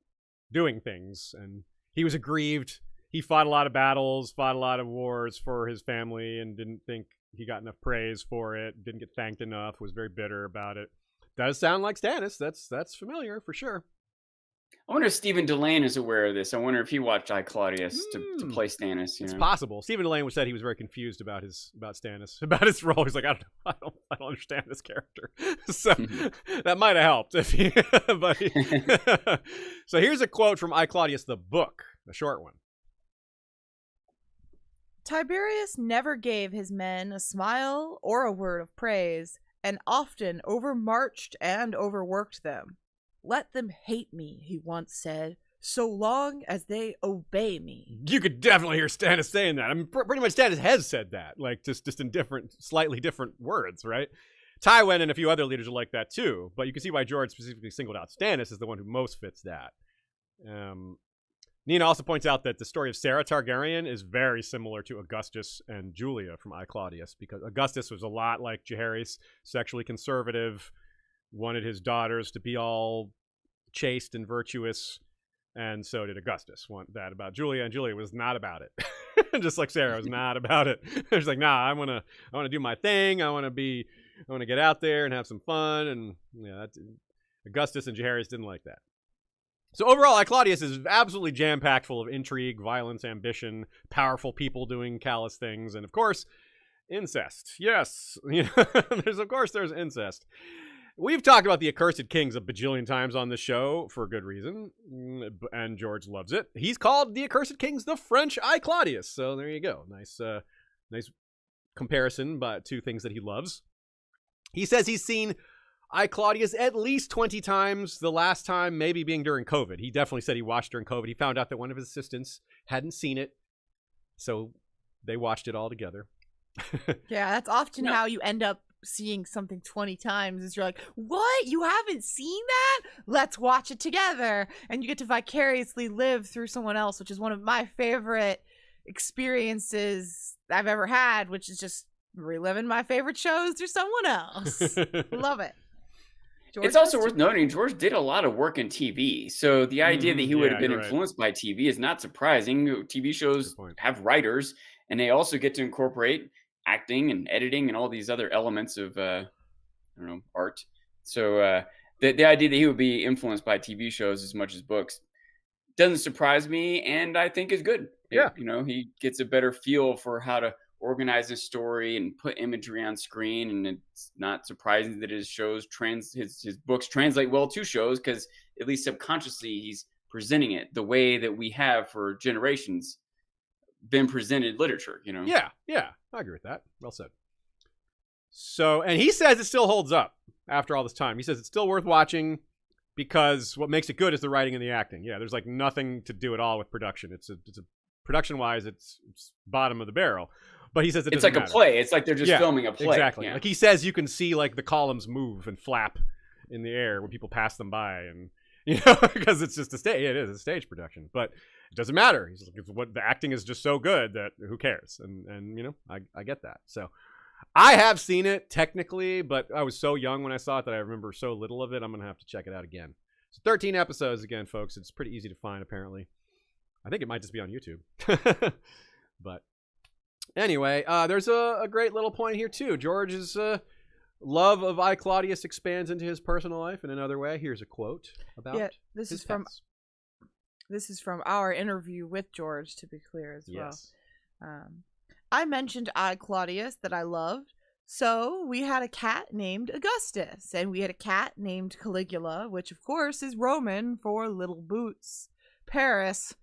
Speaker 1: doing things, and he was aggrieved. He fought a lot of battles, fought a lot of wars for his family, and didn't think he got enough praise for it, didn't get thanked enough, was very bitter about it. Does sound like Stannis. That's familiar for sure.
Speaker 2: I wonder if Stephen Delane is aware of this. I wonder if he watched Claudius to play Stannis.
Speaker 1: It's possible. Stephen Delane said he was very confused about Stannis, about his role. He's like, I don't understand this character. So that might have helped. So here's a quote from I, Claudius, the book, a short one.
Speaker 3: Tiberius never gave his men a smile or a word of praise, and often overmarched and overworked them. Let them hate me, he once said, so long as they obey me.
Speaker 1: You could definitely hear Stannis saying that. I mean, pretty much Stannis has said that, like just in slightly different words, right? Tywin and a few other leaders are like that too, but you can see why George specifically singled out Stannis as the one who most fits that. Nina also points out that the story of Sarah Targaryen is very similar to Augustus and Julia from I, Claudius, because Augustus was a lot like Jaehaerys, sexually conservative, wanted his daughters to be all chaste and virtuous, and so did Augustus want that about Julia, and Julia was not about it. Just like Sarah was not about it. She's like, nah, I want to do my thing. I want to get out there and have some fun, and Augustus and Jaehaerys didn't like that. So overall, I, Claudius is absolutely jam-packed full of intrigue, violence, ambition, powerful people doing callous things, and of course, incest. Yes, there's incest. We've talked about the accursed kings a bajillion times on the show for good reason, and George loves it. He's called the accursed kings the French I, Claudius. So there you go. Nice comparison, but two things that he loves. He says he's seen I, Claudius at least 20 times, the last time maybe being during COVID. He definitely said he watched during COVID. He found out that one of his assistants hadn't seen it, so they watched it all together.
Speaker 3: Yeah, that's often how you end up seeing something 20 times, is you're like, what? You haven't seen that? Let's watch it together. And you get to vicariously live through someone else, which is one of my favorite experiences I've ever had, which is just reliving my favorite shows through someone else. Love it. George
Speaker 2: it's also worth noting George did a lot of work in TV. So the idea that he would have been influenced by TV is not surprising. TV shows have writers, and they also get to incorporate acting and editing and all these other elements of art. So the idea that he would be influenced by TV shows as much as books doesn't surprise me, and I think is good.
Speaker 1: Yeah.
Speaker 2: He gets a better feel for how to organize his story and put imagery on screen, and it's not surprising that his books translate well to shows, because at least subconsciously he's presenting it the way that we have for generations been presented literature.
Speaker 1: Yeah, I agree with that. Well said. So, and he says it still holds up after all this time. He says it's still worth watching because what makes it good is the writing and the acting. Yeah, there's like nothing to do at all with production. It's a production wise, it's bottom of the barrel. But he says it's
Speaker 2: like
Speaker 1: matter.
Speaker 2: A play. It's like they're just filming a play.
Speaker 1: Exactly.
Speaker 2: Yeah.
Speaker 1: Like he says, you can see like the columns move and flap in the air when people pass them by, and because it's just a stage. It is a stage production, but it doesn't matter. He's like, what the acting is just so good that who cares? And I get that. So I have seen it technically, but I was so young when I saw it that I remember so little of it. I'm gonna have to check it out again. So 13 episodes again, folks. It's pretty easy to find apparently. I think it might just be on YouTube, but. Anyway, there's a great little point here, too. George's love of I, Claudius expands into his personal life in another way. Here's a quote about
Speaker 3: this is from our interview with George, to be clear as well. I mentioned I, Claudius, that I loved. So we had a cat named Augustus, and we had a cat named Caligula, which, of course, is Roman for little boots. Paris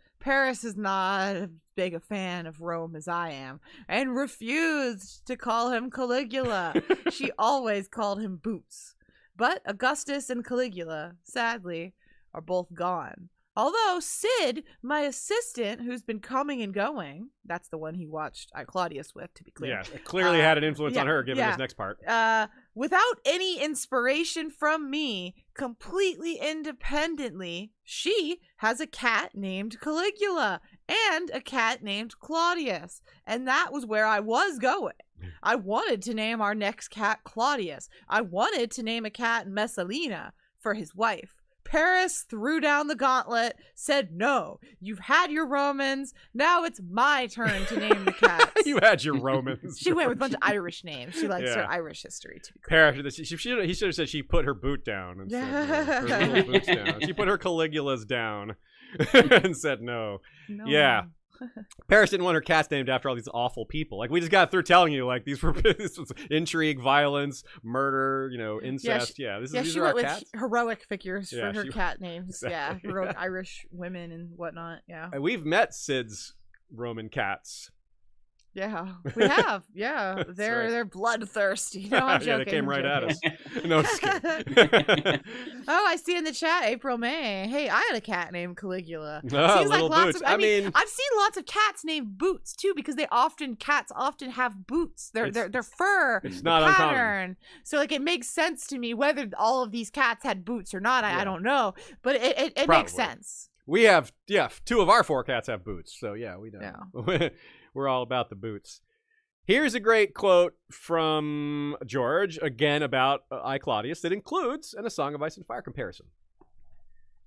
Speaker 3: is not as big a fan of Rome as I am, and refused to call him Caligula. She always called him Boots. But Augustus and Caligula, sadly, are both gone. Although Sid, my assistant, who's been coming and going, that's the one he watched I, Claudius with, to be clear.
Speaker 1: Yeah, it clearly had an influence on her, given this next part.
Speaker 3: Without any inspiration from me, completely independently, she has a cat named Caligula and a cat named Claudius. And that was where I was going. I wanted to name our next cat Claudius. I wanted to name a cat Messalina for his wife. Paris threw down the gauntlet, said, no, you've had your Romans. Now it's my turn to name the cats.
Speaker 1: You had your Romans.
Speaker 3: She went with a bunch of Irish names. She likes her Irish history, to be
Speaker 1: clear. Paris, he should have said she put her boot down. And said, her little boots down. She put her Caligulas down and said no. Yeah. Paris didn't want her cats named after all these awful people. Like, we just got through telling you, like, this was intrigue, violence, murder, incest. These
Speaker 3: she
Speaker 1: are
Speaker 3: went
Speaker 1: our
Speaker 3: with
Speaker 1: cats.
Speaker 3: Heroic figures for her cat names. Exactly. Yeah, heroic Irish women and whatnot. Yeah.
Speaker 1: And we've met Sid's Roman cats.
Speaker 3: Yeah, we have. Yeah, they're bloodthirsty. No, I'm joking.
Speaker 1: They came right at us. No, just kidding.
Speaker 3: Oh, I see in the chat, April May. Hey, I had a cat named Caligula.
Speaker 1: Seems like lots
Speaker 3: Boots. I mean, I've seen lots of cats named Boots too, because cats often have boots. Their fur.
Speaker 1: It's not
Speaker 3: pattern.
Speaker 1: Uncommon.
Speaker 3: So like, it makes sense to me whether all of these cats had boots or not. I don't know, but it makes sense.
Speaker 1: We have 2 of our 4 cats have boots, so yeah, we know. Yeah. We're all about the boots. Here's a great quote from George, again about I, Claudius, that includes A Song of Ice and Fire comparison.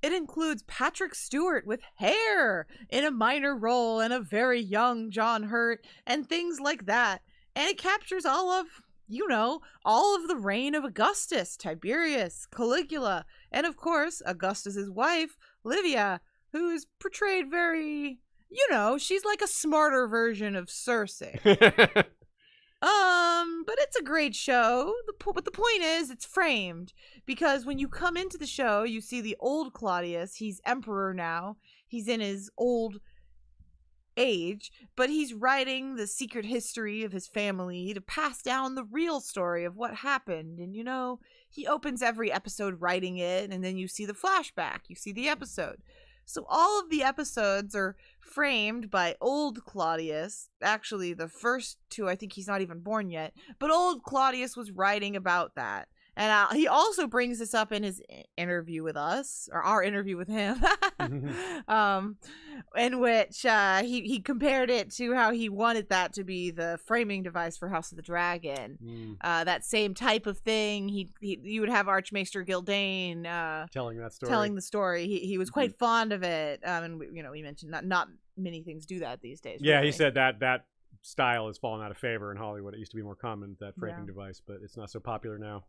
Speaker 3: It includes Patrick Stewart with hair in a minor role and a very young John Hurt and things like that. And it captures all of the reign of Augustus, Tiberius, Caligula, and of course, Augustus's wife, Livia, who's portrayed very... she's like a smarter version of Cersei. But it's a great show. But the point is, it's framed because when you come into the show, you see the old Claudius. He's emperor now. He's in his old age, but he's writing the secret history of his family to pass down the real story of what happened. And, he opens every episode writing it, and then you see the flashback. You see the episode. So all of the episodes are framed by old Claudius. Actually, the first 2, I think he's not even born yet. But old Claudius was writing about that. And he also brings this up in his interview with us, or our interview with him. in which he compared it to how he wanted that to be the framing device for House of the Dragon. That same type of thing. You would have Archmaester Gildane
Speaker 1: telling that story.
Speaker 3: Telling the story. He was quite fond of it. And we mentioned not many things do that these days.
Speaker 1: Yeah,
Speaker 3: really.
Speaker 1: he said that style has fallen out of favor in Hollywood. It used to be more common, that framing device, but it's not so popular now.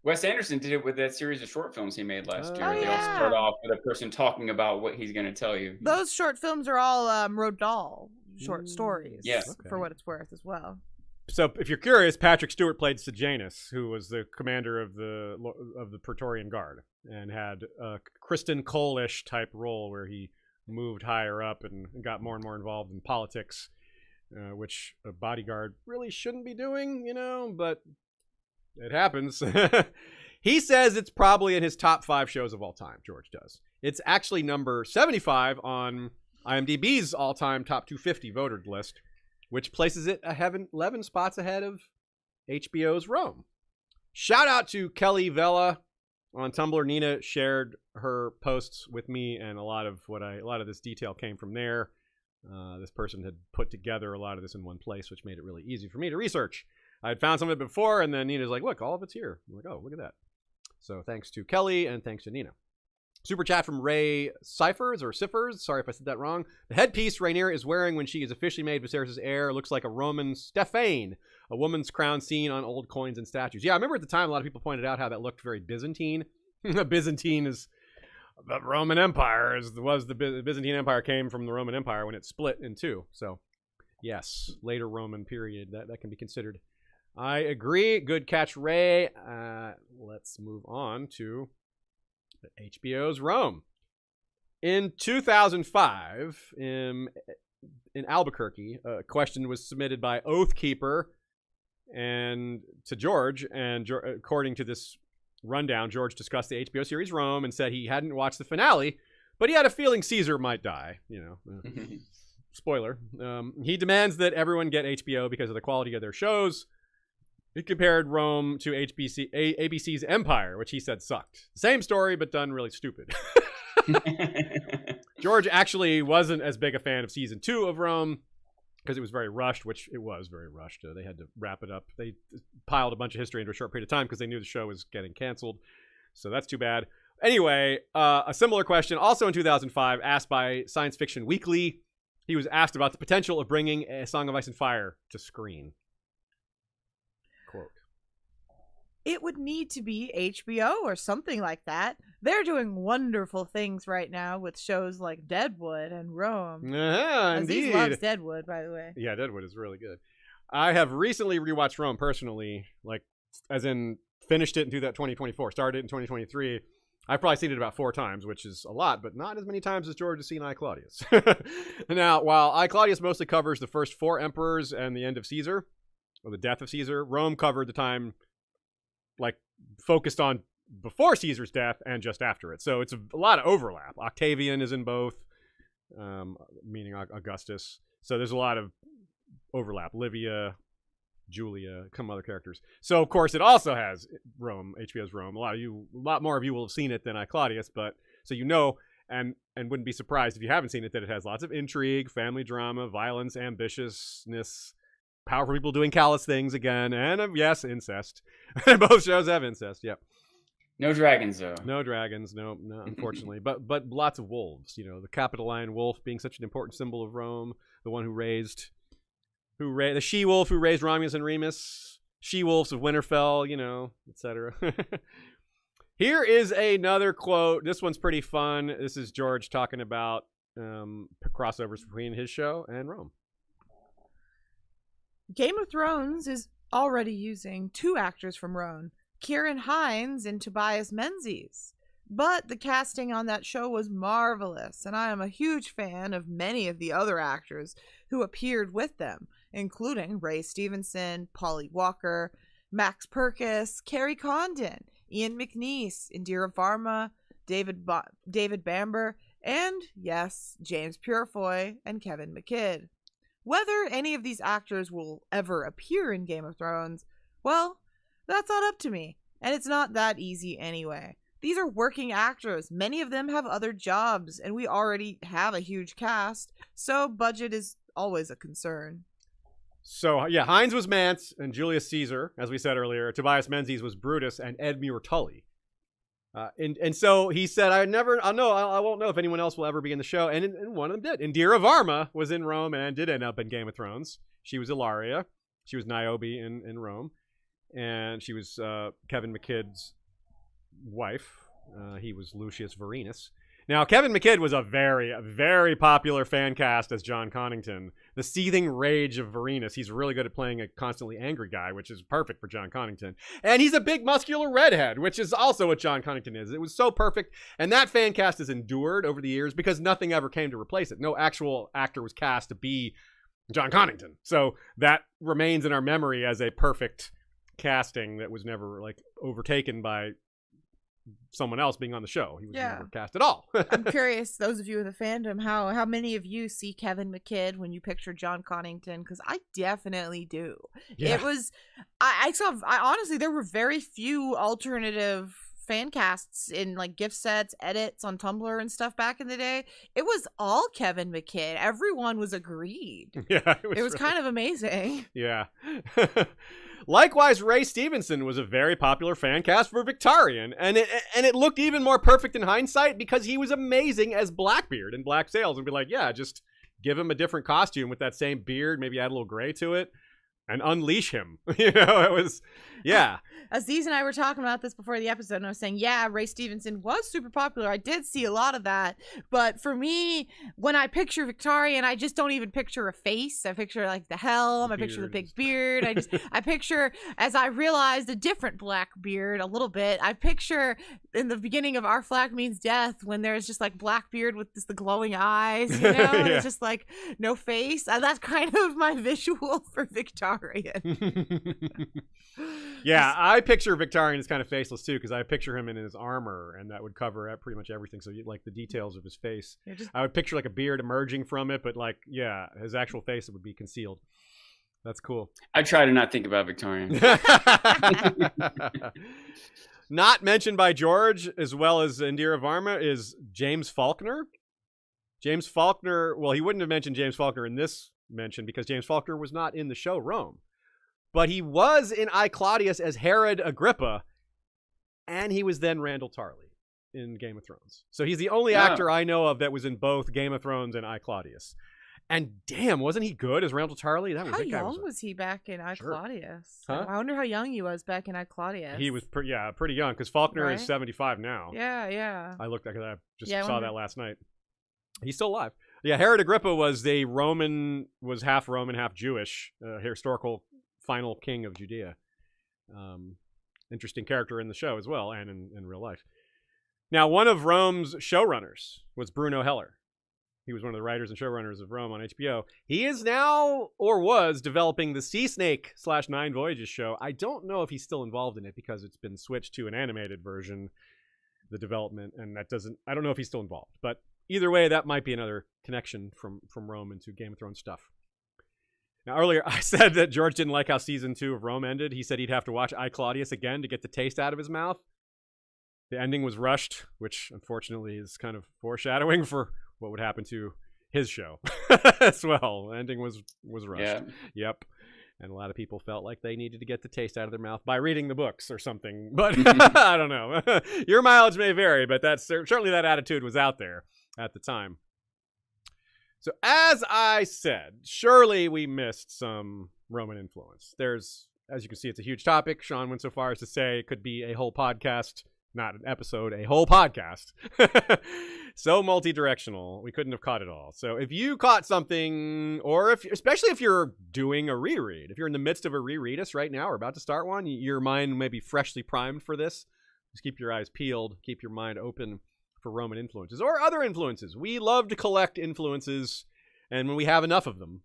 Speaker 2: Wes Anderson did it with that series of short films he made last year.
Speaker 3: Oh,
Speaker 2: They all start off with a person talking about what he's going to tell you.
Speaker 3: Those short films are all Roald Dahl short stories.
Speaker 2: Yes.
Speaker 3: For what it's worth as well.
Speaker 1: So, if you're curious, Patrick Stewart played Sejanus, who was the commander of the Praetorian Guard, and had a Kristen Cole-ish type role where he moved higher up and got more and more involved in politics, which a bodyguard really shouldn't be doing, but it happens. He says it's probably in his top 5 shows of all time, George does. It's actually number 75 on IMDb's all-time top 250 voted list, which places it 11 spots ahead of HBO's Rome. Shout out to Kelly Vela on Tumblr. Nina shared her posts with me, and a lot of this detail came from there. This person had put together a lot of this in one place, which made it really easy for me to research. I had found some of it before, and then Nina's like, look, all of it's here. I'm like, oh, look at that. So thanks to Kelly, and thanks to Nina. Super chat from Ray Ciphers, sorry if I said that wrong. The headpiece Rhaenyra is wearing when she is officially made Viserys' heir looks like a Roman Stephane, a woman's crown seen on old coins and statues. Yeah, I remember at the time a lot of people pointed out how that looked very Byzantine. Byzantine is the Roman Empire. The Byzantine Empire came from the Roman Empire when it split in two. So, yes, later Roman period, that can be considered. I agree. Good catch, Ray. Let's move on to HBO's Rome. In 2005, in Albuquerque, a question was submitted by Oathkeeper and to George, and according to this rundown, George discussed the HBO series Rome and said he hadn't watched the finale, but he had a feeling Caesar might die. Spoiler. He demands that everyone get HBO because of the quality of their shows. He compared Rome to ABC's Empire, which he said sucked. Same story, but done really stupid. George actually wasn't as big a fan of season 2 of Rome because it was very rushed, which it was very rushed. They had to wrap it up. They piled a bunch of history into a short period of time because they knew the show was getting canceled. So that's too bad. Anyway, a similar question, also in 2005, asked by Science Fiction Weekly. He was asked about the potential of bringing A Song of Ice and Fire to screen. Quote.
Speaker 3: It would need to be HBO or something like that. They're doing wonderful things right now with shows like Deadwood and Rome.
Speaker 1: Indeed.
Speaker 3: Aziz loves Deadwood, by the way.
Speaker 1: Yeah, Deadwood is really good. I have recently rewatched Rome personally, like, as in finished it in 2024, started it in 2023. I've probably seen it about 4 times, which is a lot, but not as many times as George has seen I, Claudius. Now, while I, Claudius mostly covers the first 4 emperors and the end of Caesar, or the death of Caesar, Rome covered the time, like, focused on before Caesar's death and just after it. So it's a lot of overlap. Octavian is in both, meaning Augustus. So there's a lot of overlap. Livia, Julia, some other characters. So of course it also has Rome, HBO's Rome. A lot more of you will have seen it than I, Claudius, but so and wouldn't be surprised if you haven't seen it that it has lots of intrigue, family drama, violence, ambitiousness, powerful people doing callous things again, and yes, incest. Both shows have incest. Yep.
Speaker 2: No dragons though.
Speaker 1: No dragons. No, unfortunately. but lots of wolves. The Capitoline wolf being such an important symbol of Rome. The one the she-wolf who raised Romulus and Remus. She-wolves of Winterfell. Etc. Here is another quote. This one's pretty fun. This is George talking about crossovers between his show and Rome.
Speaker 3: Game of Thrones is already using 2 actors from Rome, Kieran Hines and Tobias Menzies. But the casting on that show was marvelous, and I am a huge fan of many of the other actors who appeared with them, including Ray Stevenson, Polly Walker, Max Purkis, Carrie Condon, Ian McNeice, Indira Varma, David Bamber, and, yes, James Purefoy and Kevin McKidd. Whether any of these actors will ever appear in Game of Thrones, well, that's not up to me, and it's not that easy anyway. These are working actors. Many of them have other jobs, and we already have a huge cast, so budget is always a concern.
Speaker 1: So, yeah, Heinz was Mance and Julius Caesar, as we said earlier. Tobias Menzies was Brutus and Ed Muir Tully. And so he said, I won't know if anyone else will ever be in the show. And one of them did. Indira Varma was in Rome and did end up in Game of Thrones. She was Ilaria. She was Niobe in Rome. And she was Kevin McKidd's wife. He was Lucius Vorenus. Now, Kevin McKidd was a very, very popular fan cast as John Connington. The seething rage of Vorenus. He's really good at playing a constantly angry guy, which is perfect for John Connington. And he's a big, muscular redhead, which is also what John Connington is. It was so perfect. And that fan cast has endured over the years because nothing ever came to replace it. No actual actor was cast to be John Connington. So that remains in our memory as a perfect casting that was never, like, overtaken by someone else being on the show. He was never cast at all.
Speaker 3: I'm curious, those of you in the fandom, how many of you see Kevin McKidd when you picture John Connington? Because I definitely do.
Speaker 1: Yeah.
Speaker 3: It was, I honestly, there were very few alternative fan casts in like gift sets, edits on Tumblr and stuff back in the day. It was all Kevin McKidd. Everyone was agreed.
Speaker 1: Yeah,
Speaker 3: it was really kind of amazing.
Speaker 1: Yeah. Likewise, Ray Stevenson was a very popular fan cast for Victarion, and it looked even more perfect in hindsight because he was amazing as Blackbeard in Black Sails, and be like, yeah, just give him a different costume with that same beard, maybe add a little gray to it, and unleash him. You know, it was, yeah.
Speaker 3: Aziz and I were talking about this before the episode, and I was saying, yeah, Ray Stevenson was super popular. I did see a lot of that. But for me, when I picture Victarion, I just don't even picture a face. I picture like the helm. I picture the big beard. I picture, as I realized, a different black beard a little bit. I picture in the beginning of Our Flag Means Death when there's just like Blackbeard with just the glowing eyes, you know?
Speaker 1: Yeah.
Speaker 3: And it's just like no face. And that's kind of my visual for Victarion.
Speaker 1: Yeah, I picture Victarion as kind of faceless too, because I picture him in his armor, and that would cover pretty much everything. So, like the details of his face, I would picture like a beard emerging from it, but like, yeah, his actual face would be concealed. That's cool.
Speaker 2: I try to not think about Victarion.
Speaker 1: Not mentioned by George, as well as Indira Varma, is James Faulkner. James Faulkner. Well, he wouldn't have mentioned James Faulkner in this mention because James Faulkner was not in the show Rome. But he was in I, Claudius as Herod Agrippa, and he was then Randall Tarley in Game of Thrones. So he's the only actor I know of that was in both Game of Thrones and I, Claudius. And damn, wasn't he good as Randall Tarley?
Speaker 3: How young was he back in I, Claudius?
Speaker 1: Huh?
Speaker 3: I wonder how young he was back in I, Claudius.
Speaker 1: He was pretty young, because Faulkner is 75 now.
Speaker 3: Yeah.
Speaker 1: I saw that last night. He's still alive. Yeah, Herod Agrippa was half Roman, half Jewish, historical final king of Judea. Interesting character in the show as well, and in real life. Now, one of Rome's showrunners was Bruno Heller. He was one of the writers and showrunners of Rome on HBO. He is now, or was, developing the Sea Snake / Nine Voyages show. I don't know if he's still involved in it because it's been switched to an animated version, the development, and I don't know if he's still involved. But either way, that might be another connection from Rome into Game of Thrones stuff. Now, earlier, I said that George didn't like how season 2 of Rome ended. He said he'd have to watch I, Claudius again to get the taste out of his mouth. The ending was rushed, which unfortunately is kind of foreshadowing for what would happen to his show as well. The ending was rushed.
Speaker 2: Yeah.
Speaker 1: Yep. And a lot of people felt like they needed to get the taste out of their mouth by reading the books or something. But I don't know. Your mileage may vary, but certainly that attitude was out there at the time. So as I said, surely we missed some Roman influence. There's, as you can see, it's a huge topic. Sean went so far as to say it could be a whole podcast, not an episode, a whole podcast. So multi-directional, we couldn't have caught it all. So if you caught something, or especially if you're doing a reread, if you're in the midst of a reread us right now or about to start one, your mind may be freshly primed for this. Just keep your eyes peeled, keep your mind open for Roman influences or other influences. We love to collect influences, and when we have enough of them,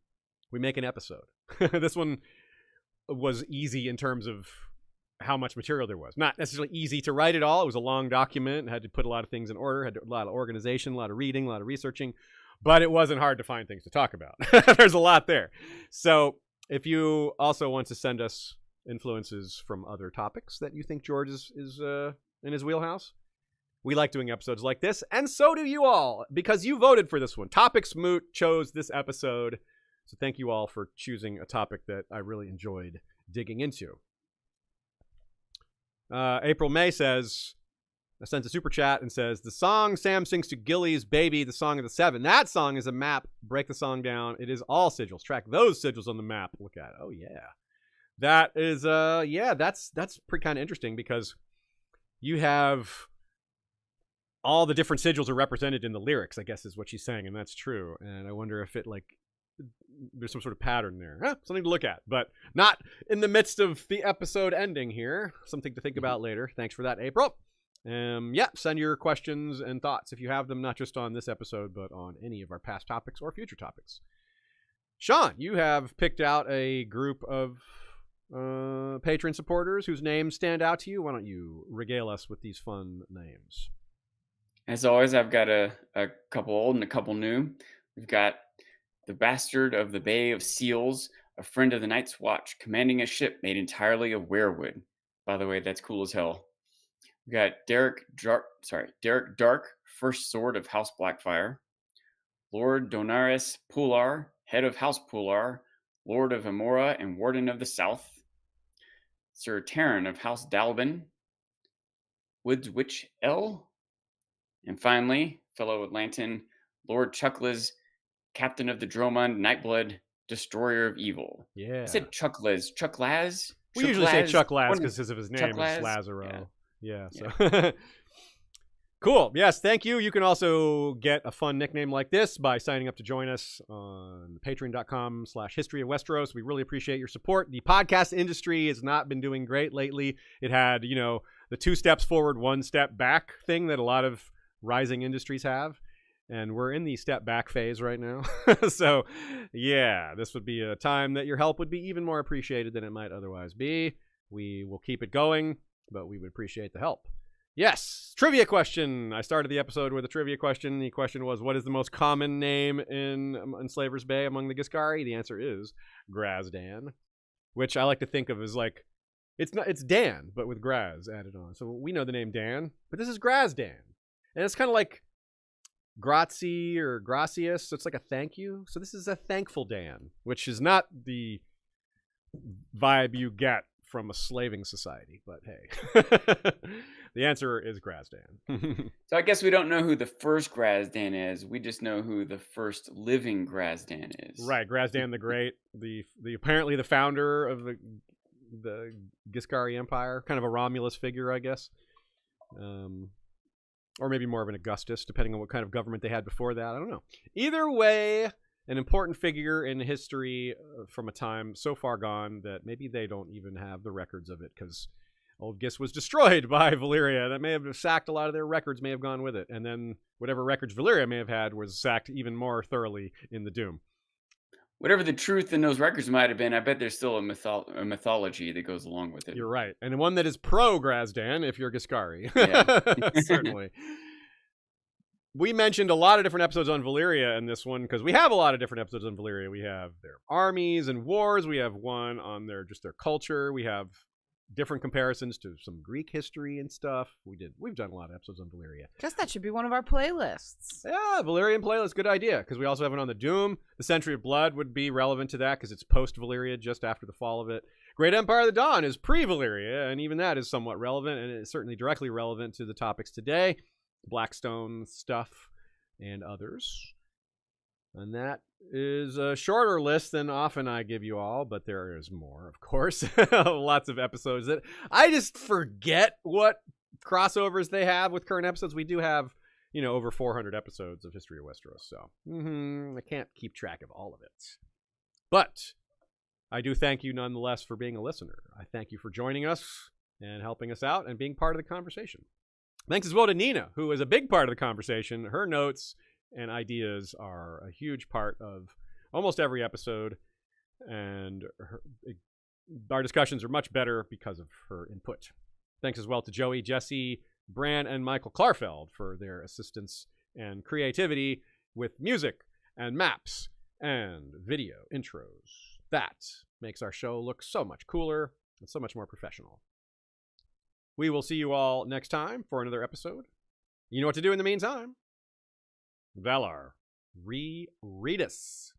Speaker 1: we make an episode. This one was easy in terms of how much material there was. Not necessarily easy to write it all. It was a long document, had to put a lot of things in order, had a lot of organization, a lot of reading, a lot of researching, but it wasn't hard to find things to talk about. There's a lot there. So if you also want to send us influences from other topics that you think George is in his wheelhouse, We like doing episodes like this, and so do you all, because you voted for this one. Topics Moot chose this episode, so thank you all for choosing a topic that I really enjoyed digging into. April May sends a super chat and says, the song Sam sings to Gilly's Baby, the Song of the Seven. That song is a map. Break the song down. It is all sigils. Track those sigils on the map. Look at it. Oh, yeah. That is, that's pretty kind of interesting because you have all the different sigils are represented in the lyrics, I guess is what she's saying, and that's true. And I wonder if it, like, there's some sort of pattern there. Something to look at, but not in the midst of the episode ending here. Something to think about later. Thanks for that, April. Send your questions and thoughts if you have them, not just on this episode, but on any of our past topics or future topics. Sean, you have picked out a group of patron supporters whose names stand out to you. Why don't you regale us with these fun names?
Speaker 2: As always, I've got a couple old and a couple new. We've got the Bastard of the Bay of Seals, a friend of the Night's Watch, commanding a ship made entirely of werewood. By the way, that's cool as hell. We got Derek Dark, First Sword of House Blackfire. Lord Donaris Pular, Head of House Pular, Lord of Amora and Warden of the South. Sir Terran of House Dalbin. Woods Witch L. And finally, fellow Atlantan, Lord Chuckles, Captain of the Dromund, Nightblood, Destroyer of Evil.
Speaker 1: Yeah.
Speaker 2: I said Chuckles. Chuck Laz?
Speaker 1: We usually say Chuck Laz because of his name is Lazaro. Yeah. So cool. Yes, thank you. You can also get a fun nickname like this by signing up to join us on patreon.com/history of Westeros. We really appreciate your support. The podcast industry has not been doing great lately. It had, the 2 steps forward, 1 step back thing that a lot of rising industries have. And we're in the step back phase right now. So, yeah, this would be a time that your help would be even more appreciated than it might otherwise be. We will keep it going, but we would appreciate the help. Yes, trivia question. I started the episode with a trivia question. The question was, what is the most common name in Slaver's Bay among the Giscari? The answer is Grazdan, which I like to think of as like, it's Dan, but with Graz added on. So we know the name Dan, but this is Grazdan. And it's kind of like Grazie or Gracias, so it's like a thank you. So this is a thankful Dan, which is not the vibe you get from a slaving society, but hey. The answer is Grazdan.
Speaker 2: So I guess we don't know who the first Grazdan is. We just know who the first living Grazdan is.
Speaker 1: Right, Grazdan the Great, the apparently the founder of the Giscari Empire, kind of a Romulus figure, I guess. Or maybe more of an Augustus, depending on what kind of government they had before that. I don't know. Either way, an important figure in history from a time so far gone that maybe they don't even have the records of it because Old Gis was destroyed by Valyria. That may have sacked a lot of their records, may have gone with it. And then whatever records Valyria may have had was sacked even more thoroughly in the Doom.
Speaker 2: Whatever the truth in those records might have been, I bet there's still a mythology that goes along with it.
Speaker 1: You're right. And one that is pro-Grazdan if you're Giscari.
Speaker 2: Yeah.
Speaker 1: Certainly. We mentioned a lot of different episodes on Valyria in this one because we have a lot of different episodes on Valyria. We have their armies and wars. We have one on their culture. We have different comparisons to some Greek history and stuff. We've done a lot of episodes on Valyria.
Speaker 3: Guess that should be one of our playlists.
Speaker 1: Yeah, Valyrian playlist, good idea, because we also have it on the Doom. The Century of Blood would be relevant to that because it's post-Valyria, just after the fall of it. Great Empire of the Dawn is pre-Valyria, and even that is somewhat relevant, and it's certainly directly relevant to the topics today. Blackstone stuff and others. And that is a shorter list than often I give you all, but there is more, of course. Lots of episodes that I just forget what crossovers they have with current episodes. We do have, over 400 episodes of History of Westeros, so I can't keep track of all of it. But I do thank you nonetheless for being a listener. I thank you for joining us and helping us out and being part of the conversation. Thanks as well to Nina, who is a big part of the conversation. Her notes and ideas are a huge part of almost every episode, and our discussions are much better because of her input. Thanks as well to Joey, Jesse, Bran, and Michael Klarfeld for their assistance and creativity with music and maps and video intros. That makes our show look so much cooler and so much more professional. We will see you all next time for another episode You know what to do in the meantime. Valar, reread us.